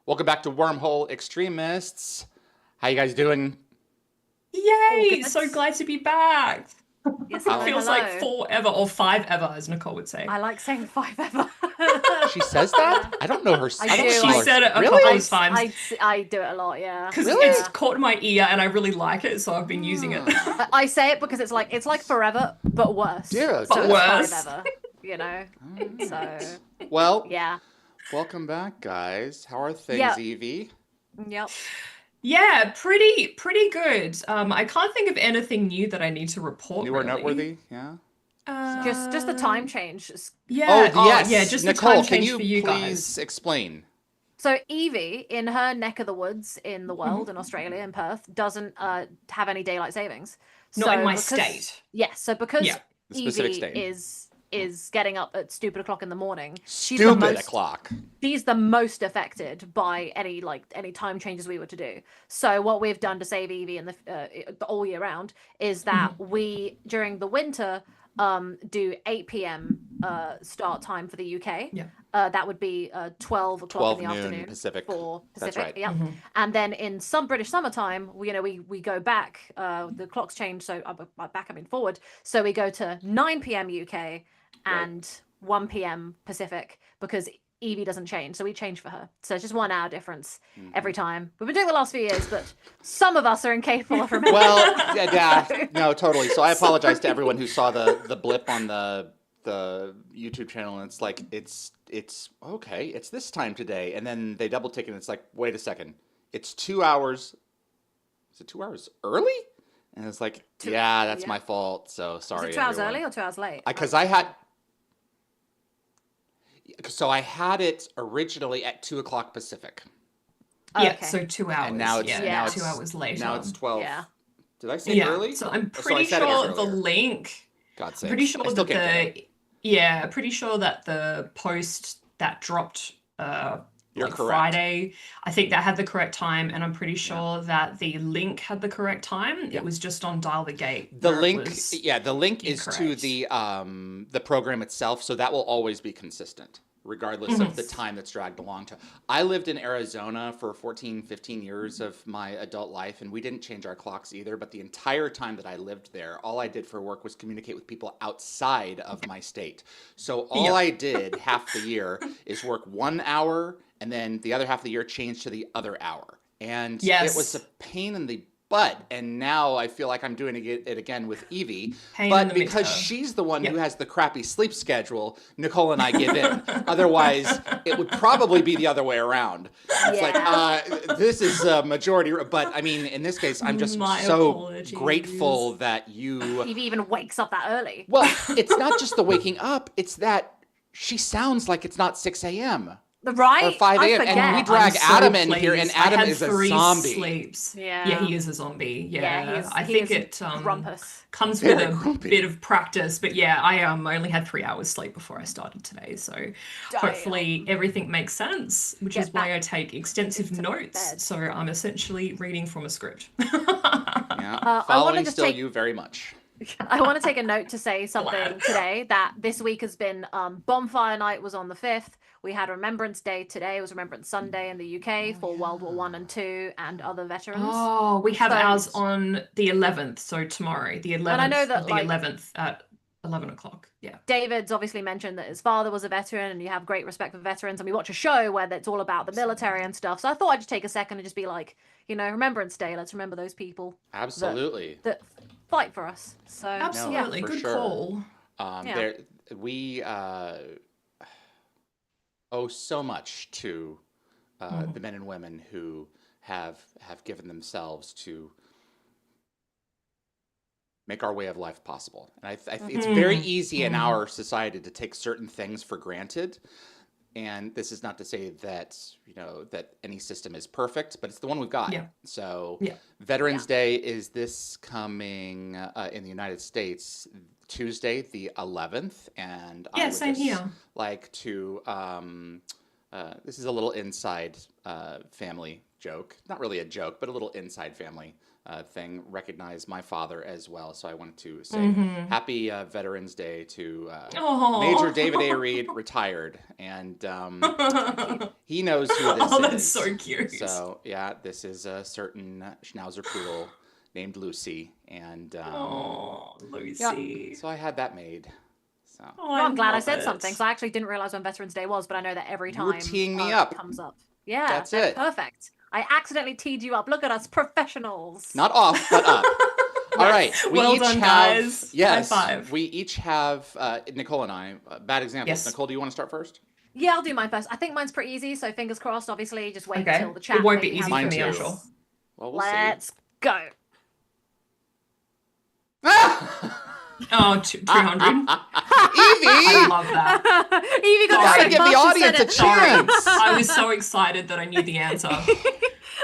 Welcome back to Wormhole Extremists. How you guys doing? Yay! Good. So glad to be back. Yes, It hello, How feels like hello. forever or five ever, as Nicole would I say. like saying five ever. she says that? Yeah, I don't know her. I I don't do. She recall her. said it a couple Really? of times I do it a lot. Yeah, because Really? it's yeah. caught my ear and I really like it, so I've been using it. Hmm. I say it because it's like forever, but worse. Dear, So But it's dear. five worse. ever. You know. So Well, yeah, welcome back, guys. How are things, yeah, Evie? yep. Yeah, pretty good. I can't think of anything new that I need to report New or really. noteworthy? Yeah. Just the time Uh, change. Oh, yeah. Oh, yeah. yes. Just the time Nicole, can change for you you guys. please explain? So Evie, in her neck of the woods in the Mhm. world, in Australia, in Perth, doesn't have any daylight savings. Not in So my because state. yes, so because Yeah. The specific Evie state. is getting up at stupid o'clock in the morning, Stupid o'clock. she's the most affected by any time changes we were to do. So what we've done to save Evie in the all year round is that Mhm. we during the winter do 8 p.m. Start time for the UK. Yeah. That would be 12 o'clock in 12 the noon afternoon Pacific. for That's Pacific. right. Yep. Mhm. And then in some British summertime, we go back. The clocks change, so back I mean forward. So we go to 9 p.m. UK Right. and 1 p.m. Pacific because Evie doesn't change, so we change for her. So it's just 1 hour difference Mhm. every time. We've been doing it the last few years, but some of us are incapable of remembering. Well, yeah, yeah, So, no, totally. So I so apologize to everyone who saw the blip on the YouTube channel, and it's like it's okay, it's this time today, and then they double tick, and it's like, wait a second, it's 2 hours. Is it 2 hours early? And it's like, two, yeah, that's yeah. my fault. So Is it sorry, 2 hours everyone. early or 2 hours late? Because I had it originally at 2 o'clock Pacific, Oh, Yeah. okay. So two and hours. now it's Yeah. now Yeah. Two it's hours now later. it's 12. Yeah. Did I say Yeah, early? so I'm Oh, so I pretty said it was sure the earlier. link, God's I'm pretty sakes, I sure still that can't get it. pretty sure that the post that dropped You're like correct. Friday, I think that had the correct time, and I'm pretty Yeah. sure that the link had the correct time. Yeah. It was just on Dial the Gate The where it link, was yeah, the link is to incorrect. the program itself, so that will always be consistent, regardless of Mhm. the time that's dragged along to. I lived in Arizona for 14, 15 years of my adult life, and we didn't change our clocks either, but the entire time that I lived there, all I did for work was communicate with people outside of my state. So all Yeah. I did half the year is work 1 hour, and then the other half of the year change to the other hour. And it was a Yes. pain in the butt. And now I feel like I'm doing it again with Evie. Pain in But the because midterm. she's the one who Yep. has the crappy sleep schedule, Nicole and I give in. Otherwise, it would probably be the other way around. It's like, Yeah. this is a majority. But I mean, in this case, I'm just My so apologies. grateful that you. Evie even wakes up that early. Well, it's not just the waking up, it's that she sounds like it's not 6 a.m. or Right? 5 I a.m. And we forget. I'm drag so Adam in here, and pleased. I Adam had is a three zombie. sleeps. Yeah, Yeah. he is a zombie. Yeah, Yeah, I he think is it grumpus. comes with Very a bit grumpy. of practice. But yeah, I only had 3 hours sleep before I started today, so hopefully Damn. everything makes sense, which is Get why back I take extensive into notes. bed. So I'm essentially reading from a script. Yeah, I want to following just still take you very much. I want to take a note to say Glad. something today that this week has been Bonfire Night was on the 5th. We had Remembrance Day today. It was Remembrance Sunday in the UK Oh for World War One yeah. and Two and other veterans. Oh, we have So, ours on the 11th, so tomorrow, the and I know 11th of that the like 11th at 11 o'clock. Yeah. David's obviously mentioned that his father was a veteran and you have great respect for veterans, and we watch a show where it's all about the military Absolutely. and stuff. So I thought I'd just take a second and just be like, Remembrance Day. Let's remember those people that Absolutely. that fight for us. So No, yeah, Absolutely. for Good sure. call. yeah. There we owe so much to the Mm. men and women who have given themselves to make our way of life possible. And it's very Mm. easy in Mm. our society to take certain things for granted. And this is not to say that, that any system is perfect, but it's the one we've got. Yeah. So Yeah. Yeah. Veterans Day is this coming in the United States, Tuesday, the 11th. And I Yeah, would same just here. like to, this is a little inside family joke. Not really a joke, but a little inside family thing. Recognize my father as well. So I wanted to say happy Veterans Day to Major David A. Reed, retired. And he knows who this is. Oh, that's so cute. So, yeah, this is a certain Schnauzer poodle named Lucy. And Lucy. so I had that made. So. Oh, Well, I'm glad I love said it. something. So I actually didn't realize when Veterans Day was, but I know that every You were time teeing me it up. comes up. Yeah, That's it. Perfect. I accidentally teed you up. Look at us, professionals. Not off, but up. All right. We Well each done, have, guys. Yes. High five. We each have, Nicole and I, bad examples. Yes. Nicole, do you want to start first? Yeah, I'll do mine first. I think mine's pretty easy, so fingers crossed. Obviously, just wait Okay. until the chat. It won't be maybe easy has for me, I'm things. sure. Well, we'll Let's go. see. Oh, 200. Evie! I love that. Evie got Sorry. so Give the fast and audience said a it. chance. I was so excited that I knew the answer.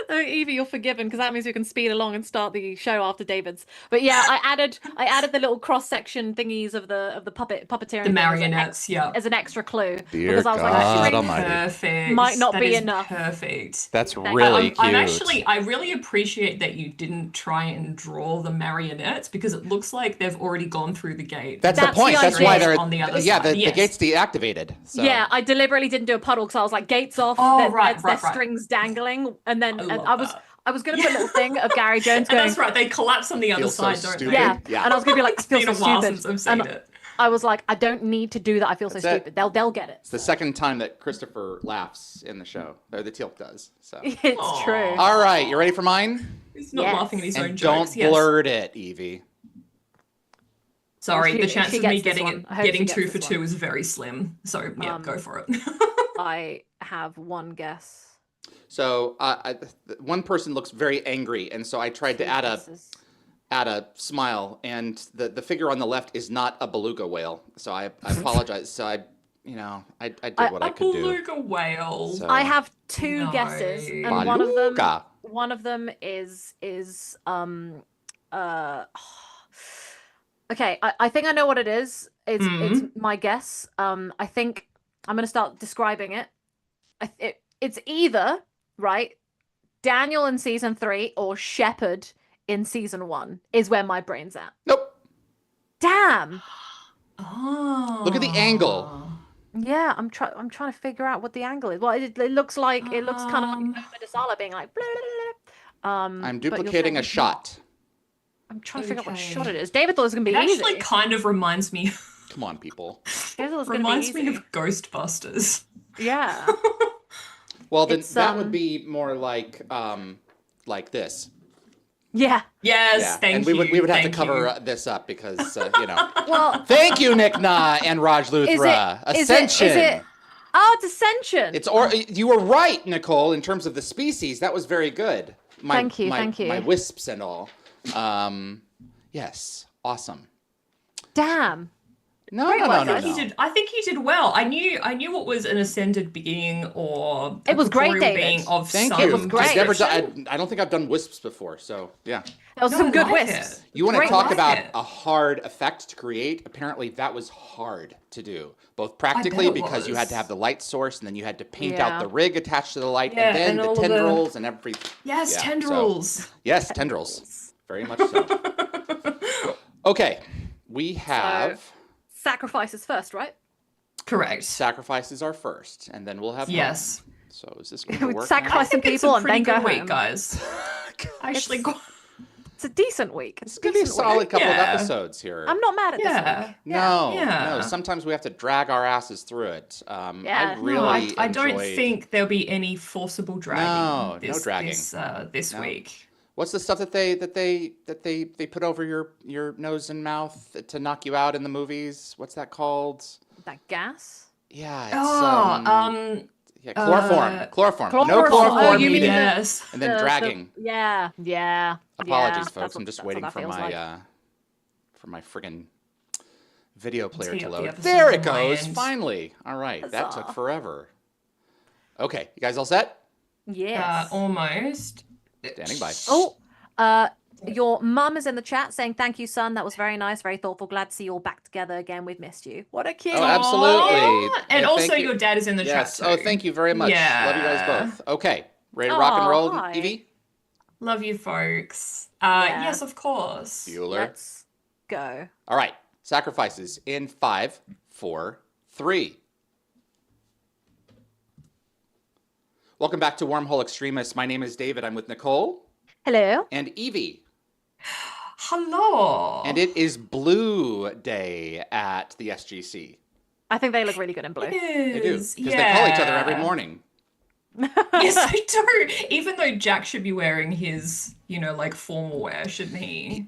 Oh, Evie, you're forgiven because that means we can speed along and start the show after David's. But yeah, I added the little cross section thingies of the puppeteering The marionettes, yeah. as an extra clue Dear because I was like, God string Almighty. Perfect. might not That be is enough. Perfect. That's Thank really you. cute. I really appreciate that you didn't try and draw the marionettes because it looks like they've already gone through the gate. That's the That's point. the That's idea. why they're On the other yeah. side, The yes. gate's deactivated. So. Yeah, I deliberately didn't do a puddle because I was like, gates off, Oh, their right. strings dangling, and then I and love I was that. I was gonna put a little thing of Gary Jones And going, that's right, they collapse on the other Feels so side, don't stupid. they? yeah, Yeah. and I was gonna be like, I It's feel been so a while stupid. since I've seen And it. I was like, I don't need to do that. I feel so That's it. stupid. They'll get it. It's the second time that Christopher laughs in the show. Or the Teal'c does. So. It's Aw. true. All right, you ready for mine? He's not Yes. laughing at his own And jokes. don't Yes. blurt it, Evie. Sorry, She- the chance she of me gets this getting one. I hope she getting gets 2 for this 2 one. is very slim. So yeah, go for it. I have one guess. So one person looks very angry, and so I tried to Two add guesses. a smile, and the figure on the left is not a beluga whale. So I apologize. So I did what I A could do. beluga whale. So- I have two guesses, and one of them Beluga. is okay. I think I know what it is. It's my guess. I think I'm gonna start describing it. It's either right Daniel in season 3 or Shepard in season 1 is where my brain's at. Nope. Damn. Oh. Look at the angle. Yeah, I'm trying to figure out what the angle is. Well, it looks like it looks kind of like Noma Desala being like. Blah, blah, blah. I'm but you're duplicating saying a it's shot. I'm trying to figure out what Okay. shot it is. David thought it was gonna be It actually easy. kind of reminds me Come on, people. David thought it was gonna be reminds me easy. of Ghostbusters. Yeah. Well, then It's, that would be more like this. Yeah. Yes, Yeah, thank and you. we would have to thank cover you. this up because Well, Thank you, Nick Na and Raj Luthra. Ascension. Is it? Oh, it's Ascension. You were right, Nicole, in terms of the species. That was very good. Thank you. My wisps and all. Yes, awesome. Damn. No. I think he did well. I knew what was an ascended being or It was great, corporeal David. being of Thank some you. It was great. I've never description. done. I don't think I've done wisps before. So yeah. That was No, some I good like wisps. it. You want to Great talk like about it. a hard effect to create? Apparently, that was hard to do, both practically it because you had to was. have the light source, and then you had to paint Yeah. out the rig attached to the light, Yeah, and then and the all of the- tendrils and everything. Yes, Yeah, so- tendrils. Yes, tendrils. Very much so. Okay, we have Sacrifices first, right? Correct. sacrifices are first, and then we'll have Yes. home. So is this going to We'd work? sacrifice some It's a people and pretty then go good week, home. guys. Actually, It's a decent week. It's going to be a solid couple of Yeah. episodes here. I'm not mad at this yeah. week. No, Yeah. no. Sometimes we have to drag our asses through it. Yeah. I No, really I don't enjoyed- think there'll be any forcible dragging. No, no this, dragging. this No. week. What's the stuff that they put over your nose and mouth to knock you out in the movies? What's that called? That gas. Yeah, it's chloroform. Chloroform. No Chloroform. chloroform Oh, you mean needed. yes. And then dragging. Yeah. Apologies, That's folks. I'm what- just that's what waiting that for feels my like. for my friggin' video player Tee to up the load. episode There it on my goes. end. Finally. All right. That Huzzah. took forever. Okay, you guys all set? Yes. Almost. Standing by. Oh, your mum is in the chat saying, "Thank you, son. That was very nice, very thoughtful. Glad to see you all back together again. We've missed you. What a kid." Oh, absolutely. Aw, and Yeah, also thank you. your dad is in the Yes. chat too. Oh, thank you very much. Love you guys Yeah. both. Okay. Ready to rock and roll, hi. Evie? Love you, folks. Yeah. Yes, of course. Bueller. Let's go. All right. Sacrifices in 5, 4, 3. Welcome back to Wormhole Extremists. My name is David. I'm with Nicole. Hello. And Evie. Hello. And it is Blue Day at the SGC. I think they look really good in blue. It They do. is. Because they call each other every morning. Yes, they do. Even though Jack should be wearing his, like formal wear, shouldn't he?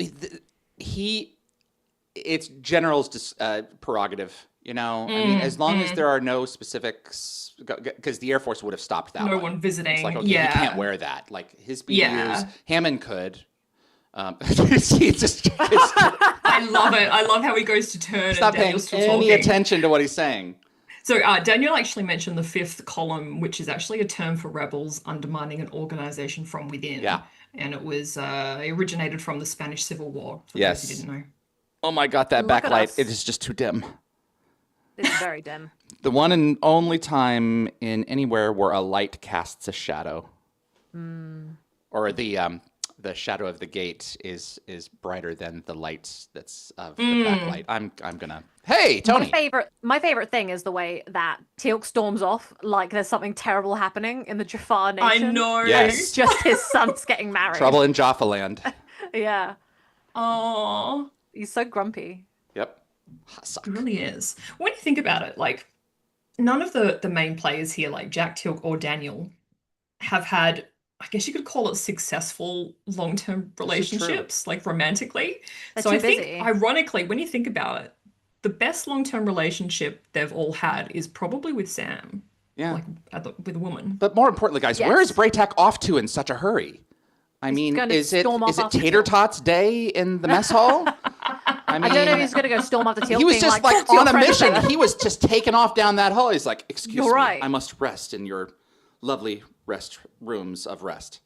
It's General's prerogative, I mean, as long as there are no specifics, because the Air Force would have stopped that No one. one visiting. It's like, okay, yeah. he can't wear that. Like, his BDUs, Yeah. Hammond could. It's just, I love it. I love how he goes to turn stop and paying Daniel's still any talking. attention to what he's saying. So Daniel actually mentioned the 5th column, which is actually a term for rebels undermining an organization from within. Yeah. And it was originated from the Spanish Civil War, for Yes. those who didn't know. Oh my God, that Look at backlight, us. it is just too dim. It's very dim. The one and only time in anywhere where a light casts a shadow. Or the shadow of the gate is brighter than the light that's of the backlight. I'm gonna. Hey, Tony. My favorite thing is the way that Teal'c storms off like there's something terrible happening in the Jafar I nation. know. Yes. It's just his son's getting married. Trouble in Jaffa Land. Yeah. Oh, He's so grumpy. Yep. it really is. When you think about it, like, none of the main players here, like Jack, Teal'c, or Daniel, have had, I guess you could call it, successful long-term relationships, like romantically. They're So too I think, busy. ironically, when you think about it, the best long-term relationship they've all had is probably with Sam, Yeah. like with a woman. But more importantly, guys, Yes. where is Braytak off to in such a hurry? I mean, gonna is it storm off after Tater Teal'c. Tots Day in the mess hall? I I don't know if he's gonna go storm after Teal'c. he was being just like like "Talk to your on a friend." mission. He was just taking off down that hall. He's like, "Excuse You're me, right. I must rest in your lovely rest rooms of rest."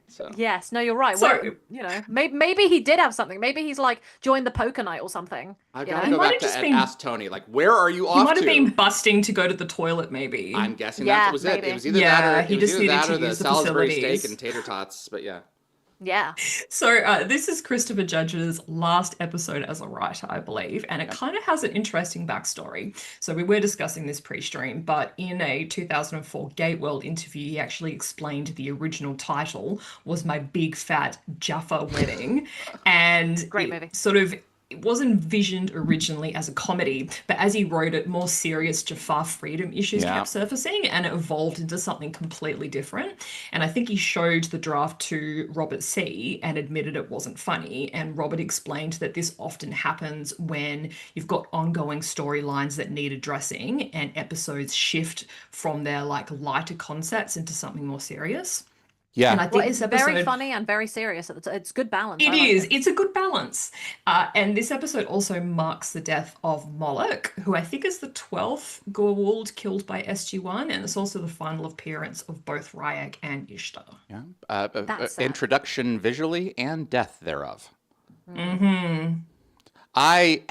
So Yes, no, you're right. So- Well, maybe he did have something. Maybe he's like joined the poker night or something. I've you got to know? go might back have to just and been- ask Tony, like, where are you He off might have to? been busting to go to the toilet, maybe. I'm guessing Yeah, that was it. maybe. It was either Yeah, that or he it was just either needed that to or the use the Salisbury facilities. steak and tater tots. But yeah. Yeah. So this is Christopher Judge's last episode as a writer, I believe, and it kind of has an interesting backstory. So we were discussing this pre-stream, but in a 2004 Gateworld interview, he actually explained the original title was My Big Fat Jaffa Wedding, and Great it movie. sort of. It was envisioned originally as a comedy, but as he wrote it, more serious Jafar freedom issues Yeah. kept surfacing, and it evolved into something completely different. And I think he showed the draft to Robert C. and admitted it wasn't funny. And Robert explained that this often happens when you've got ongoing storylines that need addressing, and episodes shift from their like lighter concepts into something more serious. Yeah. And I think Well, this it's episode very funny and very serious. It's good balance. it I like is. it. It's a good balance. And this episode also marks the death of Moloch, who I think is the 12th Goa'uld killed by SG-1, and it's also the final appearance of both Ryak and Ishtar. Yeah. That's sad. Introduction visually and death thereof. Mm-hmm. I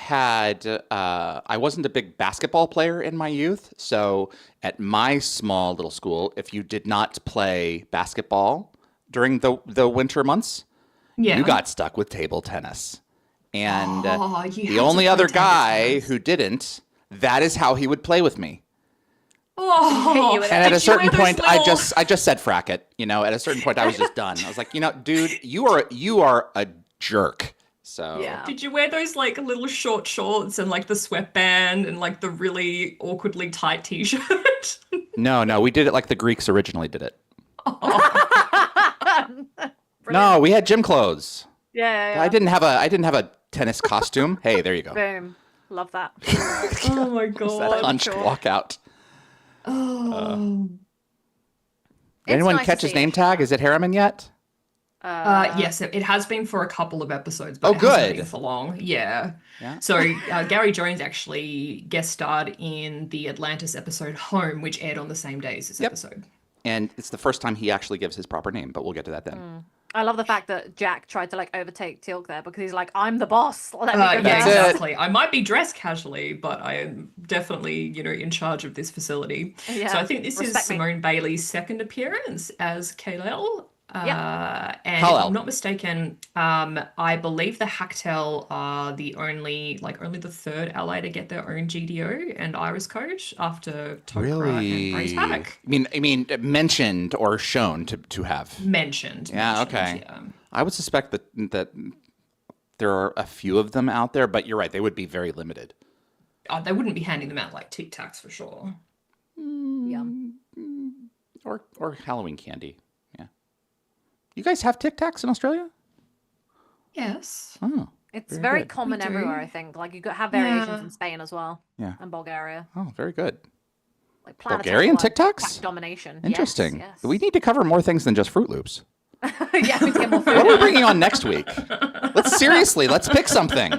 wasn't a big basketball player in my youth, so at my small little school, if you did not play basketball during the winter months, Yeah. you got stuck with table tennis. And Oh, you the had to only play other table guy tennis. who didn't, that is how he would play with me. Oh, you with And at did a you certain wear those point, I little- just said frack it. At a certain point, I was just done. I was like, dude, you are a jerk. So Yeah. Did you wear those like little short shorts and like the sweatband and like the really awkwardly tight t-shirt? no, we did it like the Greeks originally did it. No, we had gym clothes. Yeah. I didn't have a tennis costume. Hey, there you go. Boom. Love that. Oh my That god. hunched sure. walkout. Oh. Did anyone nice to catch his see. name tag? Is it Harriman yet? Yes, it has been for a couple of episodes, but Oh, it hasn't good. been for long. Yeah. Yeah. So Gary Jones actually guest starred in the Atlantis episode Home, which aired on the same day as this Yep. episode. And it's the first time he actually gives his proper name, but we'll get to that then. I love the fact that Jack tried to like overtake Teal'c there because he's like, I'm the boss. Let me go Yeah, That's first." it. exactly. I might be dressed casually, but I am definitely, in charge of this facility. So Yeah, I think this is respect me. Simone Bailey's second appearance as Kal-El. And if Kal-El. I'm not mistaken, I believe the Hacktel are only the third ally to get their own GDO and iris code after Tok'ra and Braytak. I mean, mentioned or shown to have. Mentioned. Yeah, okay. Yeah. I would suspect that there are a few of them out there, but you're right, they would be very limited. They wouldn't be handing them out like Tic Tacs for sure. Yeah. Or Halloween candy. Yeah. You guys have Tic Tacs in Australia? Yes. Oh. It's Very very good. common We do. everywhere, I think. Like you have variations Yeah. in Spain as well. Yeah. And Bulgaria. Oh, very good. Like planetary Bulgarian like, Tic Tacs? Pack domination. Interesting. Yes, We need to cover more things than just Fruit Loops. yeah, we need to get more What are we food. bringing on next week? Let's pick something.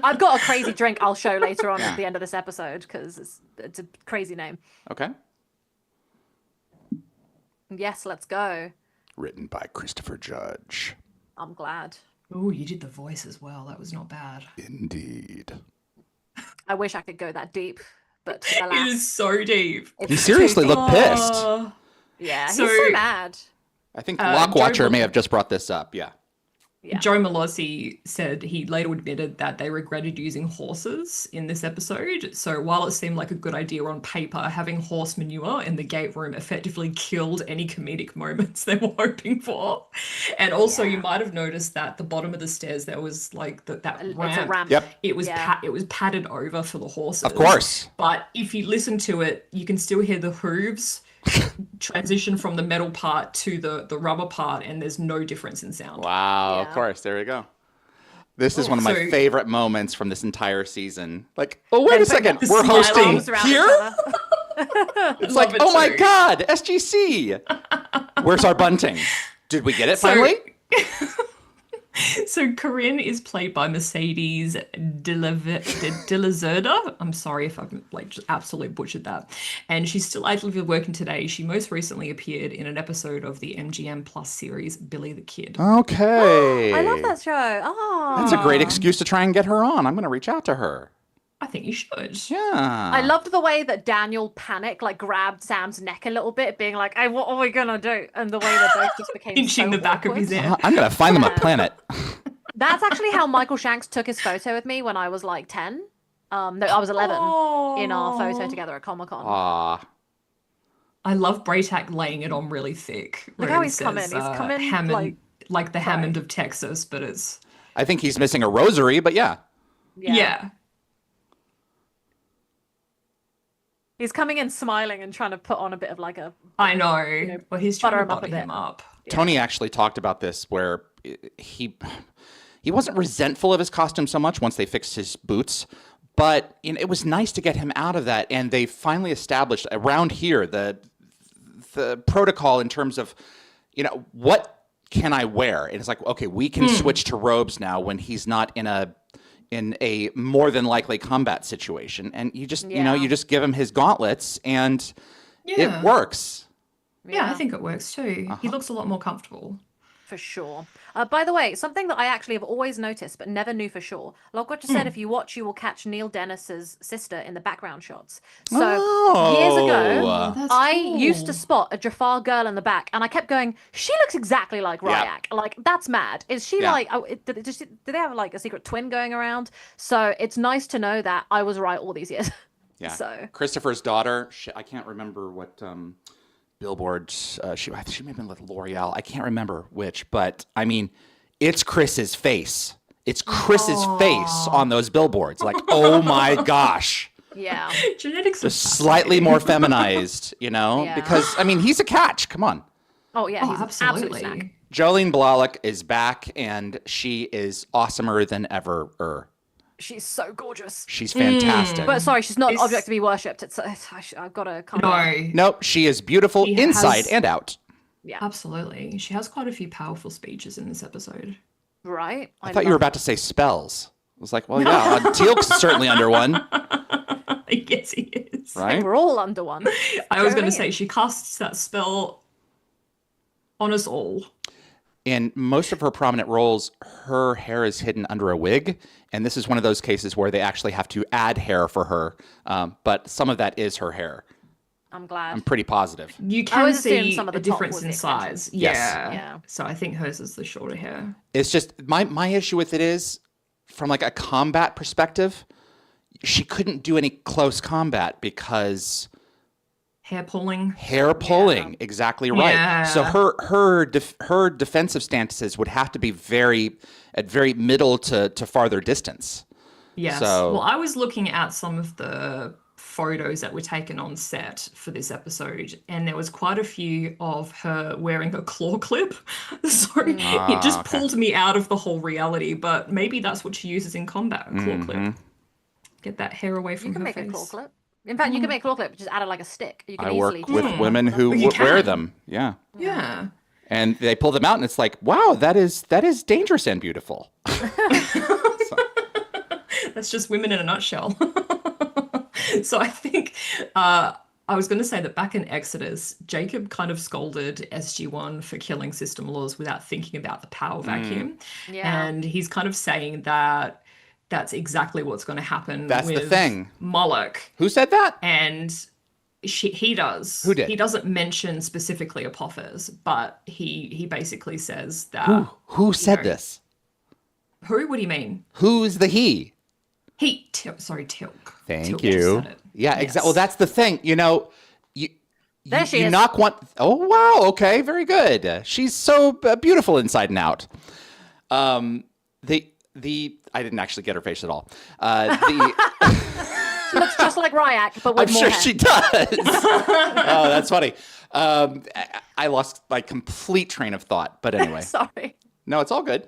I've got a crazy drink I'll show later on Yeah. at the end of this episode because it's a crazy name. Okay. Yes, let's go. Written by Christopher Judge. I'm glad. Oh, you did the voice as well. That was not bad. Indeed. I wish I could go that deep, but It alas, is so deep. He seriously looked pissed. Oh. yeah, he's So- so mad. I think Joe Lockwatcher may Bl- have just brought this up. Yeah. Yeah. Joe Malossi said he later admitted that they regretted using horses in this episode. So while it seemed like a good idea on paper, having horse manure in the gate room effectively killed any comedic moments they were hoping for. And also, you might have noticed that the bottom of the stairs there was like that It's a ramp. ramp. Yep. It was Yeah. it was padded over for the horses. Of course. But if you listen to it, you can still hear the hooves transition from the metal part to the rubber part, and there's no difference in sound. Wow. Of Yeah. course. There we go. This is one of my So- favorite moments from this entire season. Like, oh, wait a Then second. the We're smile hosting Arms around each here? other. It's Love like, it oh my too. God, SGC. Where's our bunting? Did we get it finally? So Corinne is played by Mercedes Dilazerda. I'm sorry if I've just absolutely butchered that. And she's still actively working today. She most recently appeared in an episode of the MGM Plus series Billy the Kid. Okay. I love that show. Oh, That's a great excuse to try and get her on. I'm going to reach out to her. I think you should. Yeah. I loved the way that Daniel panicked, like grabbed Sam's neck a little bit, being like, "Hey, what are we gonna do?" And the way that both just became Pinching so the back of his awkward. head. I'm going to find them a Yeah. planet. That's actually how Michael Shanks took his photo with me when I was like 10. No, I was 11 in our photo together at Comic Con. Aw. I love Braytak laying it on really thick. Look where how he he's come in. says, He's come in, Hammond, like the Sorry. Hammond of Texas, but it's I think he's missing a rosary, but yeah. yeah. He's coming in smiling and trying to put on a bit of like a. I know. Well, he's trying butter to him up a butter bit. him up. Tony actually talked about this where he wasn't resentful of his costume so much once they fixed his boots, but it was nice to get him out of that. And they finally established around here the protocol in terms of, what can I wear? And it's like, okay, we can switch to robes now when he's not in a more than likely combat situation. And you just, Yeah. you just give him his gauntlets and Yeah. it works. Yeah, I think it works too. He looks a lot more comfortable. For sure. By the way, something that I actually have always noticed but never knew for sure. Logwatcher said if you watch, you will catch Neil Dennis's sister in the background shots. So years ago, Oh. That's I used to cool. spot a Jafar girl in the back, and I kept going, she looks exactly like Yeah. Ryak. Like, that's mad. Is she Yeah. like, did they have like a secret twin going around? So it's nice to know that I was right all these years. Yeah. So Christopher's daughter, I can't remember what billboard, she may have been with L'Oreal. I can't remember which, but I mean, it's Chris's face. It's Chris's face on those billboards. Like, oh my gosh. yeah. Genetics are Just slightly more feminized, Yeah. because, I mean, he's a catch. Come on. Oh yeah, Oh, he's an absolute snack. absolutely. Jolene Blalock is back, and she is awesomer than ever. She's so gorgeous. She's fantastic. But sorry, she's not an It's- object to be worshipped. I've got to calm down. No, Nope, she is beautiful She inside has- and out. Yeah. absolutely. She has quite a few powerful speeches in this episode. Right. I thought you were about to say spells. I was like, well, yeah, Teal'c's certainly under one, Yes, he is. right? We're all under one. I was Go going to in. say she casts that spell on us all. in most of her prominent roles, her hair is hidden under a wig, and this is one of those cases where they actually have to add hair for her. But some of that is her hair. I'm glad. I'm pretty positive. You I can always assumed see some of a the top difference was in the extension. size. Yes. Yeah. So I think hers is the shorter hair. It's just my issue with it is, from like a combat perspective, she couldn't do any close combat because Hair pulling. exactly right. Yeah. So her defensive stances would have to be at very middle to farther distance. Yes. So- Well, I was looking at some of the photos that were taken on set for this episode, and there was quite a few of her wearing a claw clip. So it just okay. pulled me out of the whole reality, but maybe that's what she uses in combat, a claw clip. Get that hair away from You can her make face. a claw clip. In fact, you can make a claw clip, just add it like a stick. You can I easily work with just- women who You wear can. them. Yeah. Yeah. And they pull them out, and it's like, wow, that is dangerous and beautiful. That's just women in a nutshell. So I think I was going to say that back in Exodus, Jacob kind of scolded SG-1 for killing system laws without thinking about the power vacuum. Yeah. And he's kind of saying that that's exactly what's going to happen That's the with thing. Moloch. Who said that? And he does. Who did? He doesn't mention specifically Apophis, but he basically says that. Who said this? Who? What do you mean? Who's the he? Sorry, Tilk. Thank Tilk you. just said it. Yeah, Yes. exactly. Well, that's the thing. You There she you is. knock one oh wow, okay, very good. She's so beautiful inside and out. The I didn't actually get her face at all. She looks just like Ryak, but with I'm more sure hair. she does. Oh, that's funny. I lost my complete train of thought, but anyway. Sorry. No, it's all good.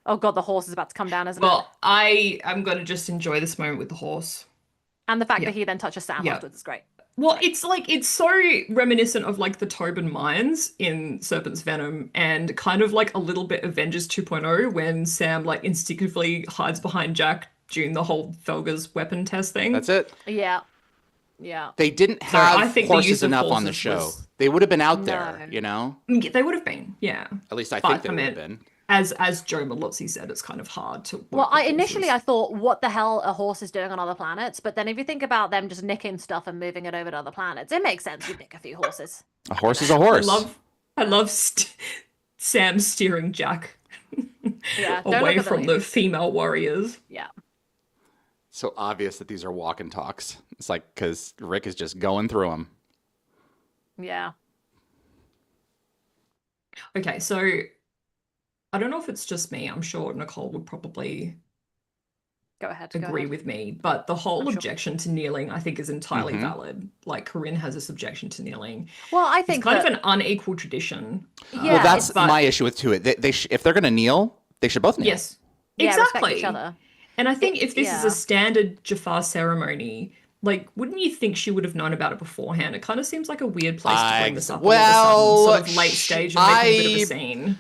Oh god, the horse is about to come down, isn't it? Well, I am going to just enjoy this moment with the horse. And the fact yeah. that he then touches Sam Yeah. afterwards is great. Well, it's so reminiscent of like the Tobin mines in Serpent's Venom, and kind of like a little bit Avengers 2.0 when Sam like instinctively hides behind Jack during the whole Felga's weapon test thing. That's it. Yeah. Yeah. They didn't So I have think the horses use of enough on the horses show. was- They would have been out there, No. you know? Yeah, they would have been, yeah. At least I But, think they I would have mean, been. As Joe Malozzi said, it's kind of hard to work Well, with initially I horses. thought, what the hell a horse is doing on other planets? But then if you think about them just nicking stuff and moving it over to other planets, it makes sense you'd nick a few horses. A horse is a horse. I love Sam steering Jack Yeah. Don't away look at from the female warriors. Yeah. So obvious that these are walk and talks. It's like, because Rick is just going through them. Yeah. Okay, so I don't know if it's just me. I'm sure Nicole would probably Go ahead. agree with me, but the whole I'm sure. objection to kneeling, I think, is entirely Mhm. valid. Like Corinne has this objection to kneeling. Well, I It's think kind that, of an unequal tradition. Yeah, Well, that's but- my issue with too. If they're going to kneel, they should both kneel. Yes, yeah, respect exactly. each other. And I think if this is yeah. a standard Jafar ceremony, like, wouldn't you think she would have known about it beforehand? It kind of seems like a weird place to bring this up all of a sudden, sort of late stage and make a bit of a scene.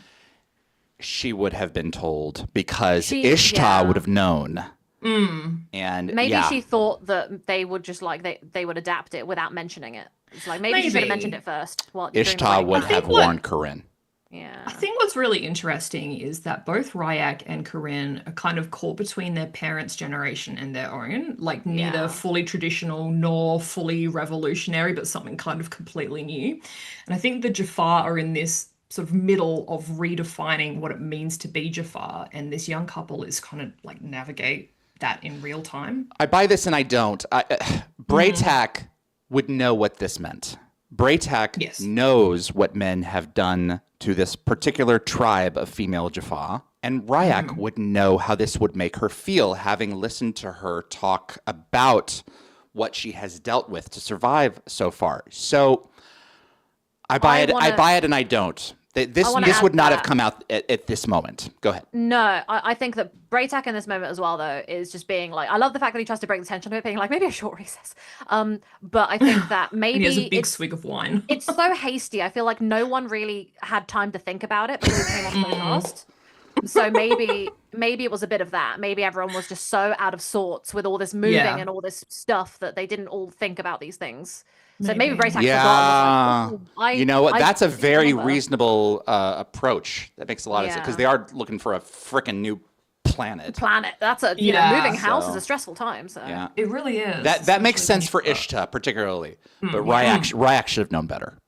She would have been told because She- Ishtar yeah. would have known. And Maybe yeah. she thought that they would just like they would adapt it without mentioning it. It's like maybe she should have Maybe. mentioned it first. During the Ishtar wedding would plan. have what- warned Corinne. Yeah. I think what's really interesting is that both Ryak and Corinne are kind of caught between their parents' generation and their own, like neither Yeah. fully traditional nor fully revolutionary, but something kind of completely new. And I think the Jafar are in this sort of middle of redefining what it means to be Jafar, and this young couple is kind of like navigate that in real time. I buy this and I don't. Braytak would know what this meant. Braytak Yes. knows what men have done to this particular tribe of female Jaffa. And Ryak would know how this would make her feel, having listened to her talk about what she has dealt with to survive so far. So I buy it. I buy it and I don't. This wanna would add not have that. come out at this moment. Go ahead. No, I think that Braytak in this moment as well, though, is just being like, I love the fact that he tries to break the tension of it, being like, maybe a short recess. But I think that And maybe he has a big it's, swig of wine. it's so hasty. I feel like no one really had time to think about it because it came off so fast. So maybe it was a bit of that. Maybe everyone was just so out of sorts with all this moving Yeah. and all this stuff that they didn't all think about these things. So maybe Maybe. Braytak Yeah. forgot. And was like, You know what? I That's a very remember. reasonable approach. That makes a lot of sense because Yeah. they are looking for a freaking new planet. Planet. That's a Yeah. moving house is So, a stressful time. So Yeah. It really is. That makes especially sense when for you've got- Ishta particularly, but yeah. Ryak should have known better.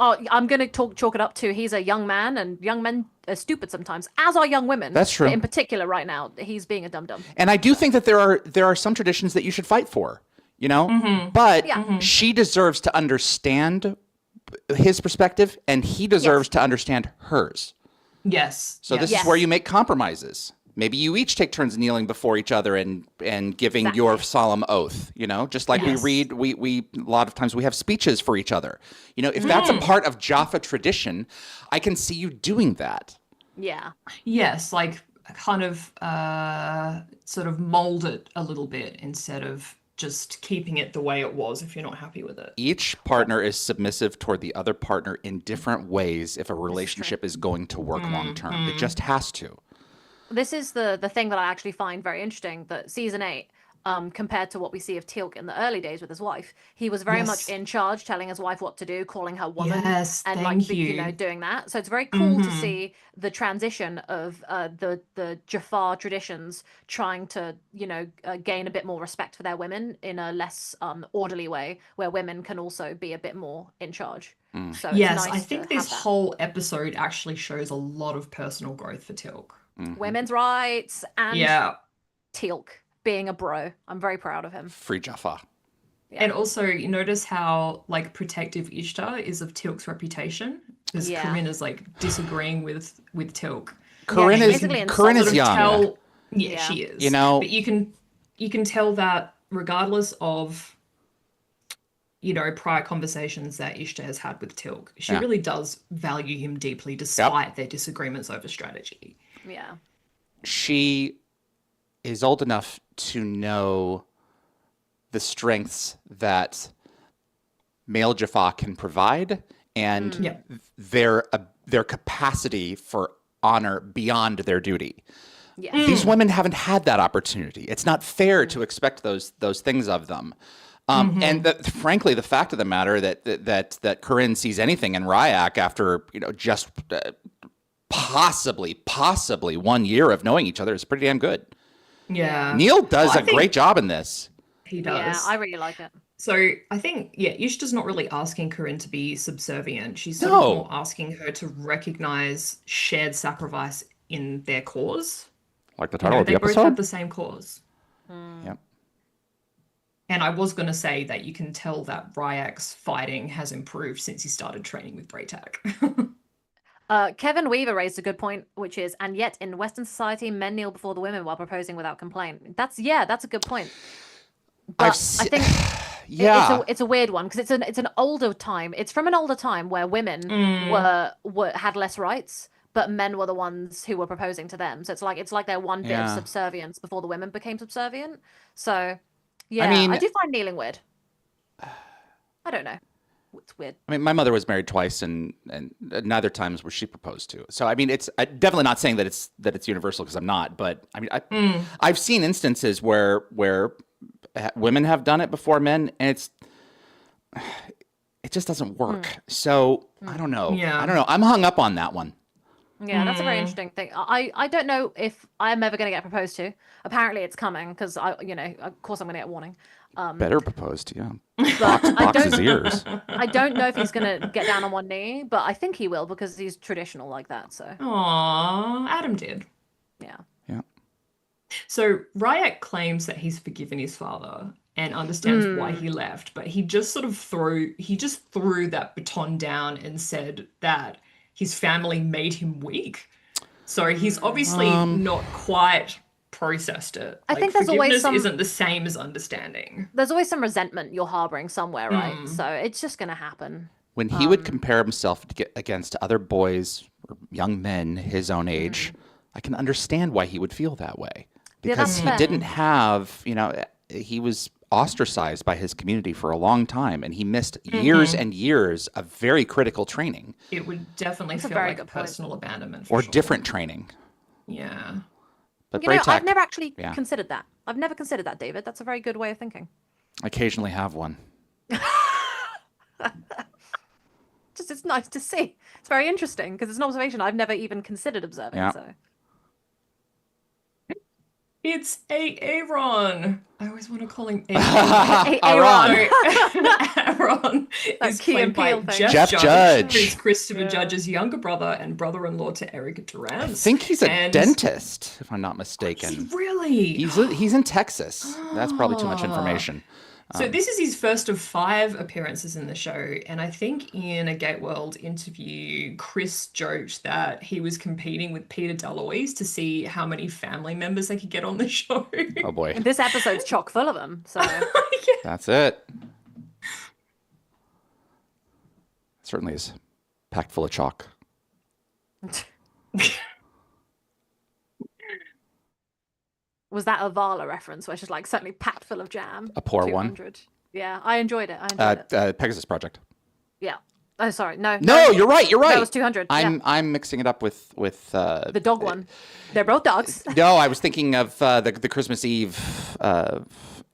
Oh, I'm gonna chalk it up to he's a young man, and young men are stupid sometimes, as are young women. That's true. But in particular, right now, he's being a dum dum. And I do think that there are some traditions that you should fight for, you know? But Yeah. she deserves to understand his perspective and he deserves to understand hers. Yes. So this Yes. is where you make compromises. Maybe you each take turns kneeling before each other and giving your solemn oath, you know, just like Yes. we a lot of times we have speeches for each other. You know, if that's a part of Jaffa tradition, I can see you doing that. Yeah. Yes, like kind of sort of mold it a little bit instead of just keeping it the way it was if you're not happy with it. Each partner is submissive toward the other partner in different ways if a relationship is going to work long term. It just has to. This is the thing that I actually find very interesting, that season 8, compared to what we see of Teal'c in the early days with his wife, he was very much Yes. in charge, telling his wife what to do, calling her woman, Yes, and thank like you. know, doing that. So it's very cool to see the transition of the Jafar traditions trying to gain a bit more respect for their women in a less orderly way, where women can also be a bit more in charge. So it's Yes, nice I think to this have that. whole episode actually shows a lot of personal growth for Teal'c. Women's rights and Yeah. Teal'c being a bro. I'm very proud of him. Free Jaffa. Yeah. And also, you notice how like protective Ishtar is of Teal'c's reputation, because Yeah. Corinne is like disagreeing with Teal'c. Corinne she's is basically Corinne is Sort of young. tell, yeah, Yeah. she is. You know- but you can tell that regardless of prior conversations that Ishtar has had with Teal'c, she Yeah. really does value him deeply despite their disagreements over strategy. Yeah. She is old enough to know the strengths that male Jaffa can provide and Yeah. their capacity for honor beyond their duty. Yeah. These women haven't had that opportunity. It's not fair to expect those things of them. And frankly, the fact of the matter that Corinne sees anything in Ryak after just possibly 1 year of knowing each other is pretty damn good. Yeah. Neil does I a think great job in this. He does. Yeah, I really like it. So I think, Ishtar's not really asking Corinne to be subservient. She's sort No. of more asking her to recognize shared sacrifice in their cause. Like the You title know, of the they both episode. have the same cause. Yep. And I was going to say that you can tell that Ryak's fighting has improved since he started training with Braytak. Kevin Weaver raised a good point, which is, and yet in Western society, men kneel before the women while proposing without complaint. That's a good point. But I think Yeah. it's a weird one because it's an older time. It's from an older time where women were had less rights, but men were the ones who were proposing to them. So it's like their one bit of Yeah. subservience before the women became subservient. So yeah, mean- I do find kneeling weird. I don't know. It's weird. I mean, my mother was married twice, and neither times was she proposed to. So, I mean, it's definitely not saying that it's universal because I'm not. But I mean, I've seen instances where women have done it before men, and it just doesn't work. So I don't know. Yeah. I don't know. I'm hung up on that one. Yeah, that's a very interesting thing. I don't know if I'm ever going to get proposed to. Apparently, it's coming because of course, I'm going to get a warning. Better propose to you. But I Box his don't. ears. I don't know if he's going to get down on one knee, but I think he will because he's traditional like that. So Aww, Adam did. yeah. Yeah. So Ryak claims that he's forgiven his father and understands why he left, but he just threw that baton down and said that his family made him weak. So he's obviously not quite processed it. I think there's always forgiveness isn't the same as understanding. There's always some resentment you're harboring somewhere, right? So it's just going to happen. When he would compare himself against other boys or young men his own age, I can understand why he would feel that way. Yeah, Because that's he fair. didn't have, he was ostracized by his community for a long time, and he missed years and years of very critical training It would definitely That's a feel very like good point. personal abandonment for or sure. different training. Yeah. But I've Braytak, never actually yeah. considered that. I've never considered that, David. That's a very good way of thinking. I occasionally have one. Just it's nice to see. It's very interesting because it's an observation I've never even considered observing. Yeah. So It's Aaron. I always want to call him Aaron. Aaron That is Key played and by Peele thing. Jeff Judge. who's Christopher Yeah. Judge's younger brother and brother-in-law to Erica Durant. I think he's a dentist, if I'm not mistaken. Really? He's in Texas. That's probably too much information. So this is his first of 5 appearances in the show, and I think in a Gate World interview, Chris joked that he was competing with Peter DeLuise to see how many family members they could get on the show. Oh boy, this episode's chock full of them. So that's it. Certainly is packed full of chalk. was that a Vala reference where she's like certainly packed full of jam? A poor one. 200. Yeah, I enjoyed it. Pegasus Project. Yeah. Oh, sorry. No, You're right. That was 200. I'm mixing it up with the dog one. They're both dogs. No, I was thinking of the Christmas Eve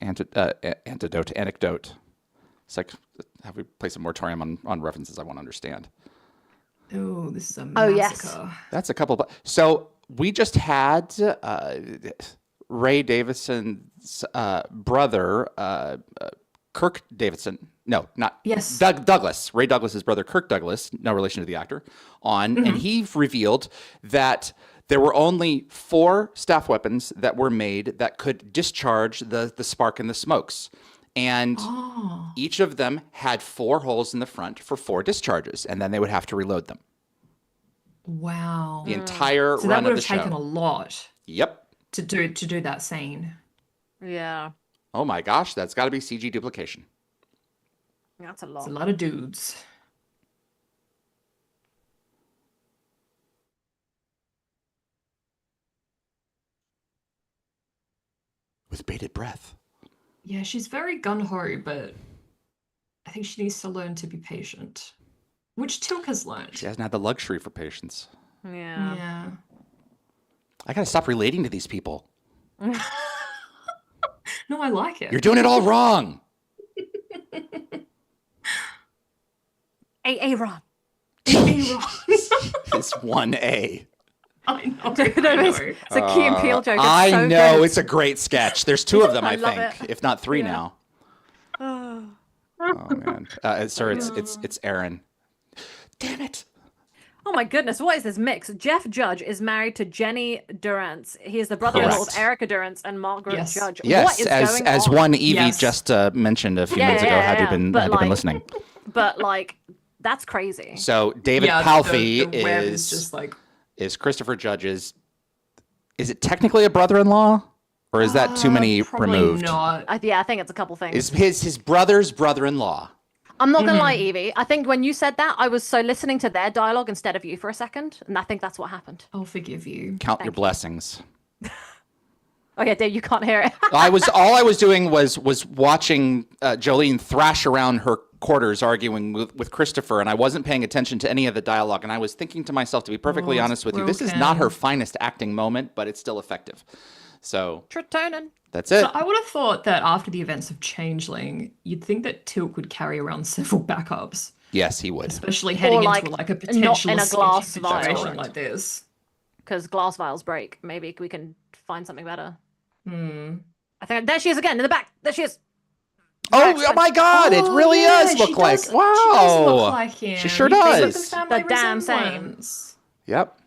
anecdote. It's like, have we placed a moratorium on references I won't understand? Oh, this is a Oh, massacre. yes. That's a couple. So we just had Ray Davidson's brother, Kirk Davidson. No, not Yes. Douglas. Ray Douglas's brother, Kirk Douglas, no relation to the actor, and he revealed that there were only 4 staff weapons that were made that could discharge the spark and the smokes. And each of them had 4 holes in the front for 4 discharges, and then they would have to reload them. Wow. The entire So that run would of the have taken show. a lot Yep. to do that scene. Yeah. Oh my gosh, that's got to be CG duplication. That's a It's lot. a lot of dudes. With bated breath. Yeah, she's very gung-ho, but I think she needs to learn to be patient, which Tilk has learned. She hasn't had the luxury for patience. Yeah. Yeah. I got to stop relating to these people. No, I like it. You're doing it all wrong. Aaron. It's 1A. I know. It's a Key and Peele joke. It's I so know. good. It's a great sketch. There's 2 of them, I I love think, it. if not 3 Yeah. now. Oh man. Sorry, it's Aaron. Damn it. Oh my goodness, what is this mix? Jeff Judge is married to Jenny Durrance. He is the brother-in-law of Correct. Erica Durrance and Margaret Yes. Judge. Yes, what is going as on? one Evie Yes. just mentioned a few Yeah, minutes ago. yeah, Had you yeah. been But, had you been like, listening? But like, that's crazy. So David Yeah, Palfy the web is just like is Christopher Judge's. Is it technically a brother-in-law, or is that too many probably removed? not. I think it's a couple things. Is his brother's brother-in-law? I'm not gonna lie, Evie. I think when you said that, I was so listening to their dialogue instead of you for a second, and I think that's what happened. I'll forgive you. Count your blessings. Oh yeah, Dave, you can't hear it. All I was doing was watching Jolene thrash around her quarters arguing with Christopher, and I wasn't paying attention to any of the dialogue. And I was thinking to myself, to be perfectly Oh, it's honest with you, this is not broken. her finest acting moment, but it's still effective. So Tritonin. that's it. So I would have thought that after the events of Changeling, you'd think that Tilk would carry around several backups, Yes, he would. especially heading like, into like a not potential in a escape glass vial. situation like this. Because glass vials break. Maybe we can find something better. Hmm. I think there she is again in the back. There she is. Oh my God! It really yeah, does she look like. does- Wow. She does look like him. She sure They look does. the family The damn same. resemblance. Yep.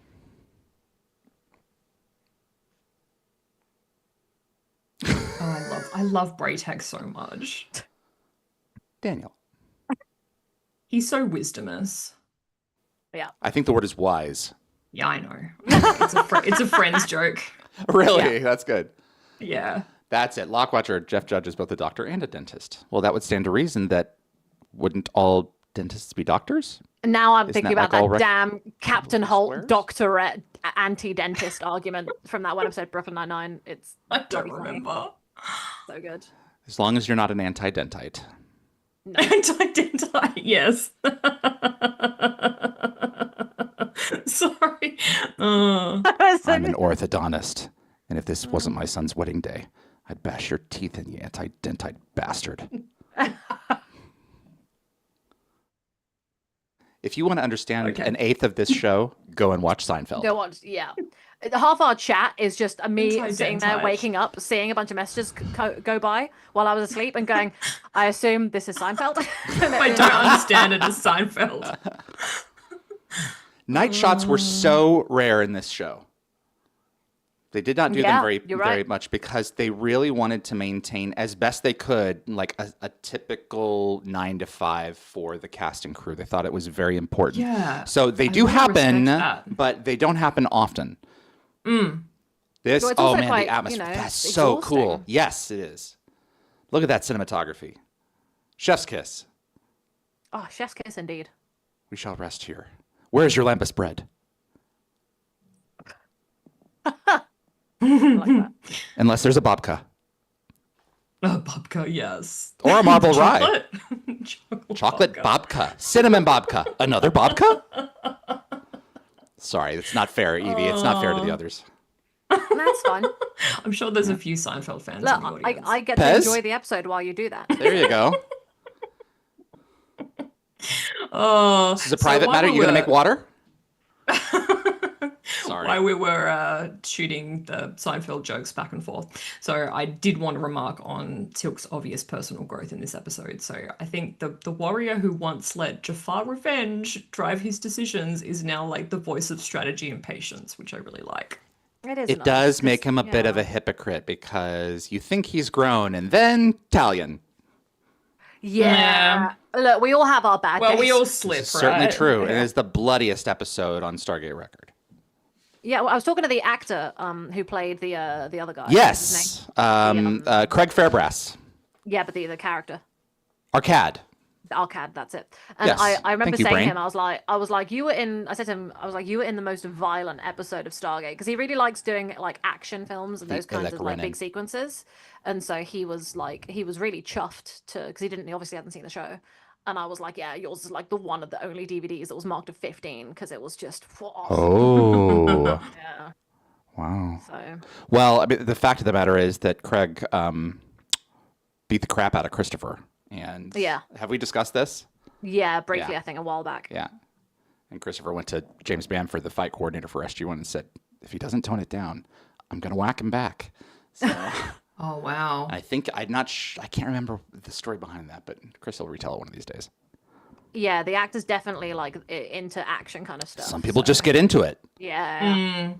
Oh, I love Braytag so much. Daniel. He's so wisdomous. I think the word is wise. Yeah, I know. It's a friend's joke. Really? That's good. Yeah. That's it. Lockwatcher, Jeff Judge is both a doctor and a dentist. Well, that would stand to reason that wouldn't all dentists be doctors? Now I'm Isn't thinking that about like all that damn Captain Holt squares? doctorate anti-dentist argument from that one episode Brooklyn Nine-Nine. It's I don't very funny. remember. So good. As long as you're not an anti-dentite. No. Anti-dentite, yes. Sorry. I'm an orthodontist. And if this wasn't my son's wedding day, I'd bash your teeth in, you anti-dentite bastard. If you want to understand an eighth of this show, go and watch Seinfeld. Go on, yeah. Half our chat is just me sitting there, Anti-dentite. waking up, seeing a bunch of messages go by while I was asleep, and going, "I assume this is Seinfeld." I don't understand it as Seinfeld. Night shots were so rare in this show. They did not do them very much because they really wanted to maintain as best they could like a typical 9 to 5 for the cast and crew. They thought it was very important. Yeah. So they do happen, but they don't happen often. This, well, the quite, atmosphere. That's so cool. Yes, it is. Look at that cinematography. Chef's kiss. Oh, chef's kiss indeed. We shall rest here. Where is your lampas bread? I like that. Unless there's a babka. Oh, babka, yes. Or a marble rye. Chocolate babka. Cinnamon babka. Another babka? Sorry, it's not fair, Yvie. It's not fair to the others. That's fun. I'm sure there's a few Seinfeld fans Look, in the audience. I get to enjoy the episode while you do that. There you go. Oh, this is a private matter. You gonna make water? Sorry. While we were shooting the Seinfeld jokes back and forth, so I did want to remark on Tilk's obvious personal growth in this episode. So I think the warrior who once let Jafar Revenge drive his decisions is now like the voice of strategy and patience, which I really like. It does make him a bit of a hypocrite because you think he's grown and then Italian. Yeah. Look, we all have our bad days. Well, we all slip, This is certainly true. It is the bloodiest episode on Stargate record. Yeah, well, I was talking to the actor who played the other guy. Yes. Craig Fairbrass. Yeah, but the character. Arcad. Arcad, that's it. And Yes. I remember Thank you, saying Brain. to him, I was like, you were in the most violent episode of Stargate, because he really likes doing like action films and those kinds of like big sequences. And so he was really chuffed because he obviously hadn't seen the show. And I was like, yeah, yours is like the one of the only DVDs that was marked a 15 because it was just. Oh. Yeah. Wow. So. Well, I mean, the fact of the matter is that Craig beat the crap out of Christopher. And have we discussed this? Yeah, briefly, I think, a while back. Yeah. And Christopher went to James Bamford, the fight coordinator for SG-1, and said, if he doesn't tone it down, I'm going to whack him back. So oh, wow. I think I can't remember the story behind that, but Chris will retell it one of these days. Yeah, the actor's definitely like into action kind of stuff. Some people just get into it. Yeah.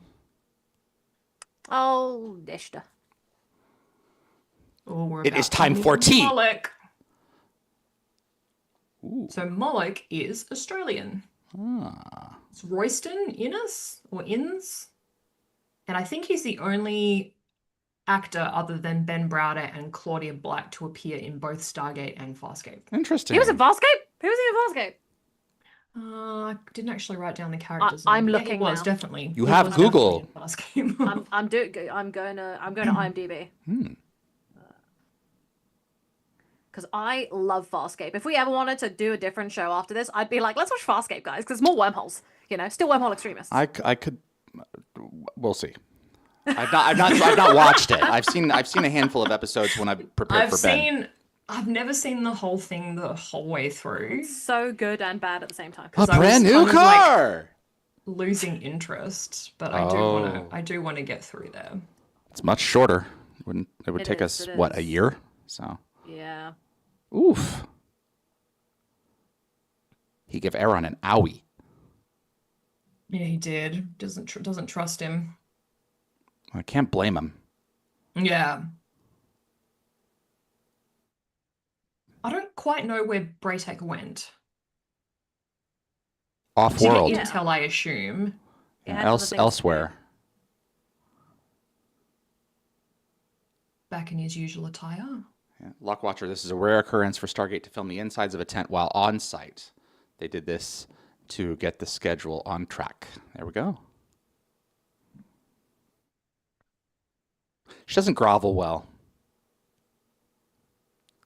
Oh, Dishta. Oh, it is time for tea. Moloch. So Moloch is Australian. It's Royston Innes or Inns. And I think he's the only actor other than Ben Browder and Claudia Black to appear in both Stargate and Farscape. Interesting. He was in Farscape? Who was he in Farscape? I didn't actually write down the characters. I'm name. looking he was now. definitely. You have Google. I'm going to IMDb. Because I love Farscape. If we ever wanted to do a different show after this, I'd be like, let's watch Farscape, guys, because more wormholes. Still wormhole extremists. I could. We'll see. I've not watched it. I've seen a handful of episodes when I prepared for Ben. I've never seen the whole thing the whole way through. It's so good and bad at the same time. A brand new car. Losing interest, but I do want to get through there. It's much shorter. It would take us a year? So. Yeah. Oof. He gave Aaron an owie. Yeah, he did. Doesn't trust him. I can't blame him. Yeah. I don't quite know where Braytek went. Off-world. Intel, I assume. Elsewhere. Back in his usual attire. Yeah. Lockwatcher, this is a rare occurrence for Stargate to film the insides of a tent while on site. They did this to get the schedule on track. There we go. She doesn't grovel well.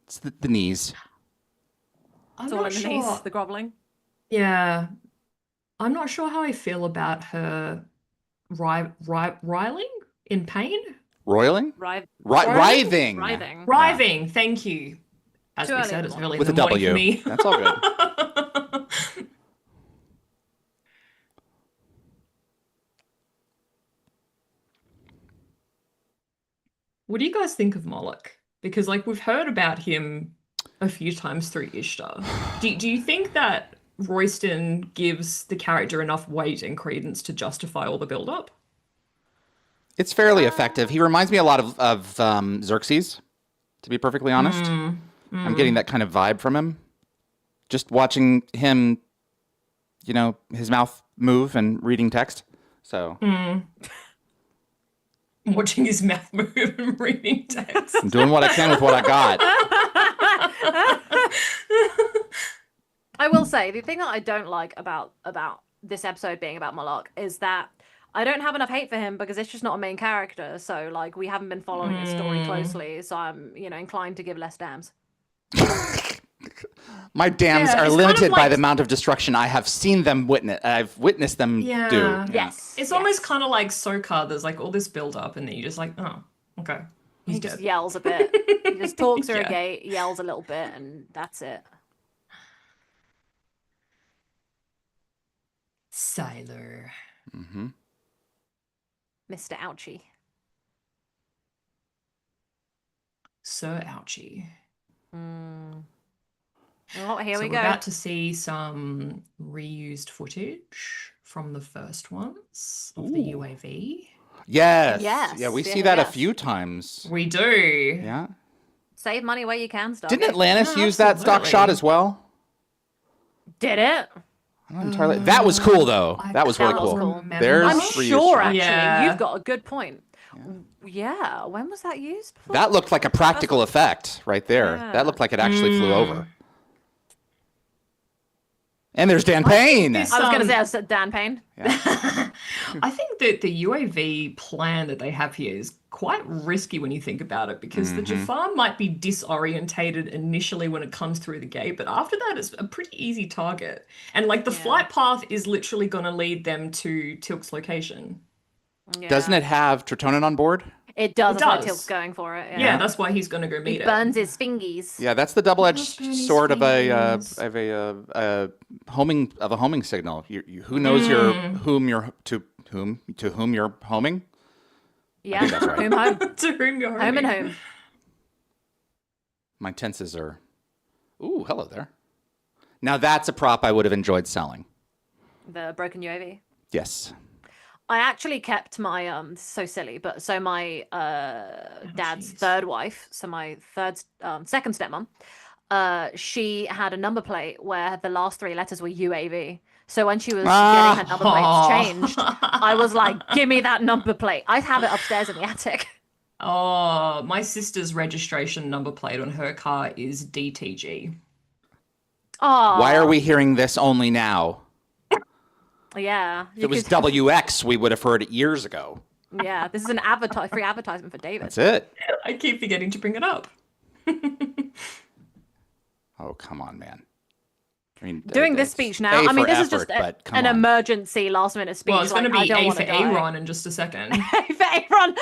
It's the knees. I'm it's all not in the sure. knees, the groveling. Yeah. I'm not sure how I feel about her riling in pain. Roiling? Writhing. Writhing, thank you. As we said, it's early with in the morning a W. for me. That's all good. What do you guys think of Moloch? Because like we've heard about him a few times through Ishtar. Do you think that Royston gives the character enough weight and credence to justify all the build-up? It's fairly effective. He reminds me a lot of Xerxes, to be perfectly honest. I'm getting that kind of vibe from him. Just watching him, you know, his mouth move and reading text. So Watching his mouth move and reading text. I'm doing what I can with what I got. I will say the thing that I don't like about this episode being about Moloch is that I don't have enough hate for him because it's just not a main character. So like we haven't been following his story closely. So I'm inclined to give less damns. My dams are it's limited kind of by like- the amount of destruction I have seen them witness. I've witnessed them do. Yeah. Yes. It's almost kind of like Sokar. There's like all this build-up, and then you're just like, oh, okay, he's He dead. just yells a bit. He just talks through Yeah. a gate, yells a little bit, and that's it. Siler. Mm-hmm. Mr. Ouchie. Sir Ouchie. Oh, here So we we're go. about to see some reused footage from the first ones of the Ooh. UAV. Yes. Yes, Yeah, we yes, see that a yes. few times. We do. Yeah. Save money where you can, Stargate. Didn't Atlantis Yeah, use that stock absolutely. shot as well? Did it? I'm not entirely. That was cool though. That was really That was cool. cool. There's I'm reused sure, shot. actually. Yeah. You've got a good point. Yeah. When was that used? Before? That looked like a practical effect right there. Yeah. That looked like it actually flew over. And there's Dan Payne. this- I was going to say I said Dan Payne. I think that the UAV plan that they have here is quite risky when you think about it, because the Jafar might be disorientated initially when it comes through the gate, but after that it's a pretty easy target. And like the flight path is literally going to lead them to Tilk's location. Yeah. Doesn't it have Tritonin on board? It does. It That's why does. Tilt's going for it. Yeah, that's why he's going to go He meet it. burns his fingies. Yeah, that's the double-edged Burn sword of his a homing signal. Who knows whom you're homing? Yeah. that's right. Home, home. To whom you're Home and homing. home. My tenses are. Ooh, hello there. Now that's a prop I would have enjoyed selling. The broken UAV. Yes. I actually kept my this is so silly, but so my dad's jeez. third wife, so my second stepmom, she had a number plate where the last three letters were UAV. So when she was getting her number plates changed, I was like, "Give me that number plate." I have it upstairs in the attic. Oh, my sister's registration number plate on her car is DTG. Oh, Why are we hearing this only now? Yeah, If it was WX, we would have heard it years ago. yeah. This is an free advertisement for David. That's it. I keep forgetting to bring it up. Oh, come on, man. I mean, Doing this it's speech now. A I mean, for this is effort, just but come an on. emergency last minute speech. Well, it's going to like, be I don't A wanna for die. Aaron in just a second. A for Aaron.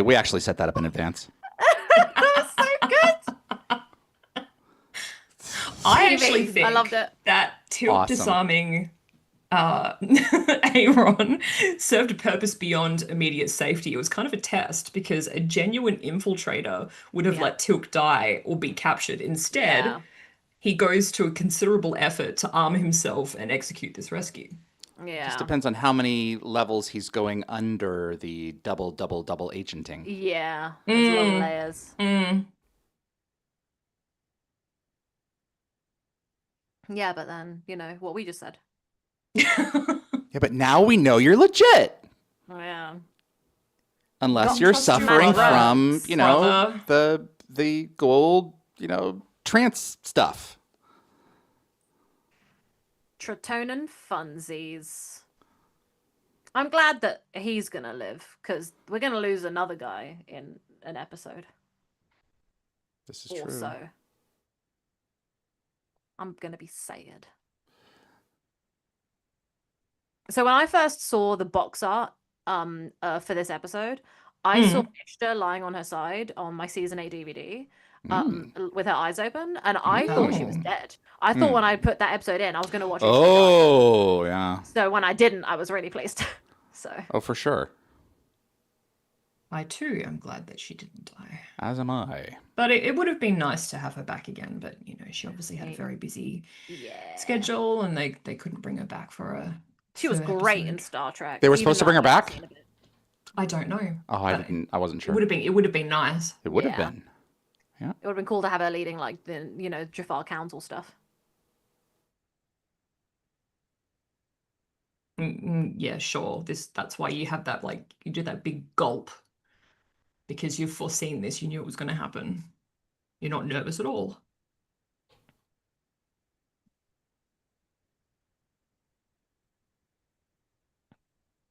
We actually set that up in advance. So good. I Saving. actually think I loved it. that Tilt Awesome. disarming Aaron served a purpose beyond immediate safety. It was kind of a test, because a genuine infiltrator would have let Tilk die or be captured. Instead, Yeah. he goes to a considerable effort to arm himself and execute this rescue. Yeah. Just depends on how many levels he's going under the double agenting. Yeah. There's a lot of layers. Yeah, but then, what we just said. Yeah, but now we know you're legit. Oh, yeah. Unless Don't you're trust your suffering brother. from, Brother. the gold, trance stuff. Tritonin funsies. I'm glad that he's going to live, because we're going to lose another guy in an episode. This is true. Also. I'm going to be sad. So when I first saw the box art for this episode, I saw Ishtar lying on her side on my season 8 DVD with her eyes open, and I thought she was dead. I thought when I put that episode in, I was going to watch it. Oh, yeah. So when I didn't, I was really pleased. So Oh, for sure. I too am glad that she didn't die. As am I. But it would have been nice to have her back again. But she obviously had a very busy schedule, and they couldn't bring her back for a. She was third great in episode. Star Trek. They were even supposed to though bring her I've only back? seen a bit. I don't know. Oh, I but didn't. I wasn't It sure. would have been. It would have been nice. It would have Yeah. been. It would have been cool to have her leading like the Jafar Council stuff. Yeah, sure. That's why you have that you do that big gulp because you've foreseen this. You knew it was going to happen. You're not nervous at all.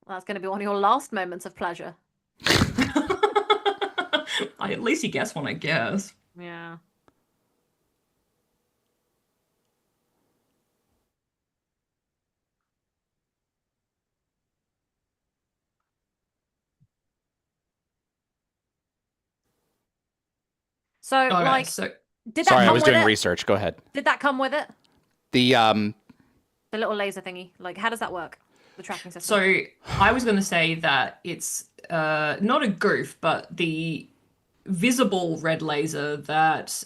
Well, that's going to be one of your last moments of pleasure. At least you guess one, I guess. Yeah. So, Okay, like, so did that Sorry, I come was with doing it? research. Go ahead. Did that come with it? The The little laser thingy. Like, how does that work? The tracking system. So I was going to say that it's not a goof, but the visible red laser that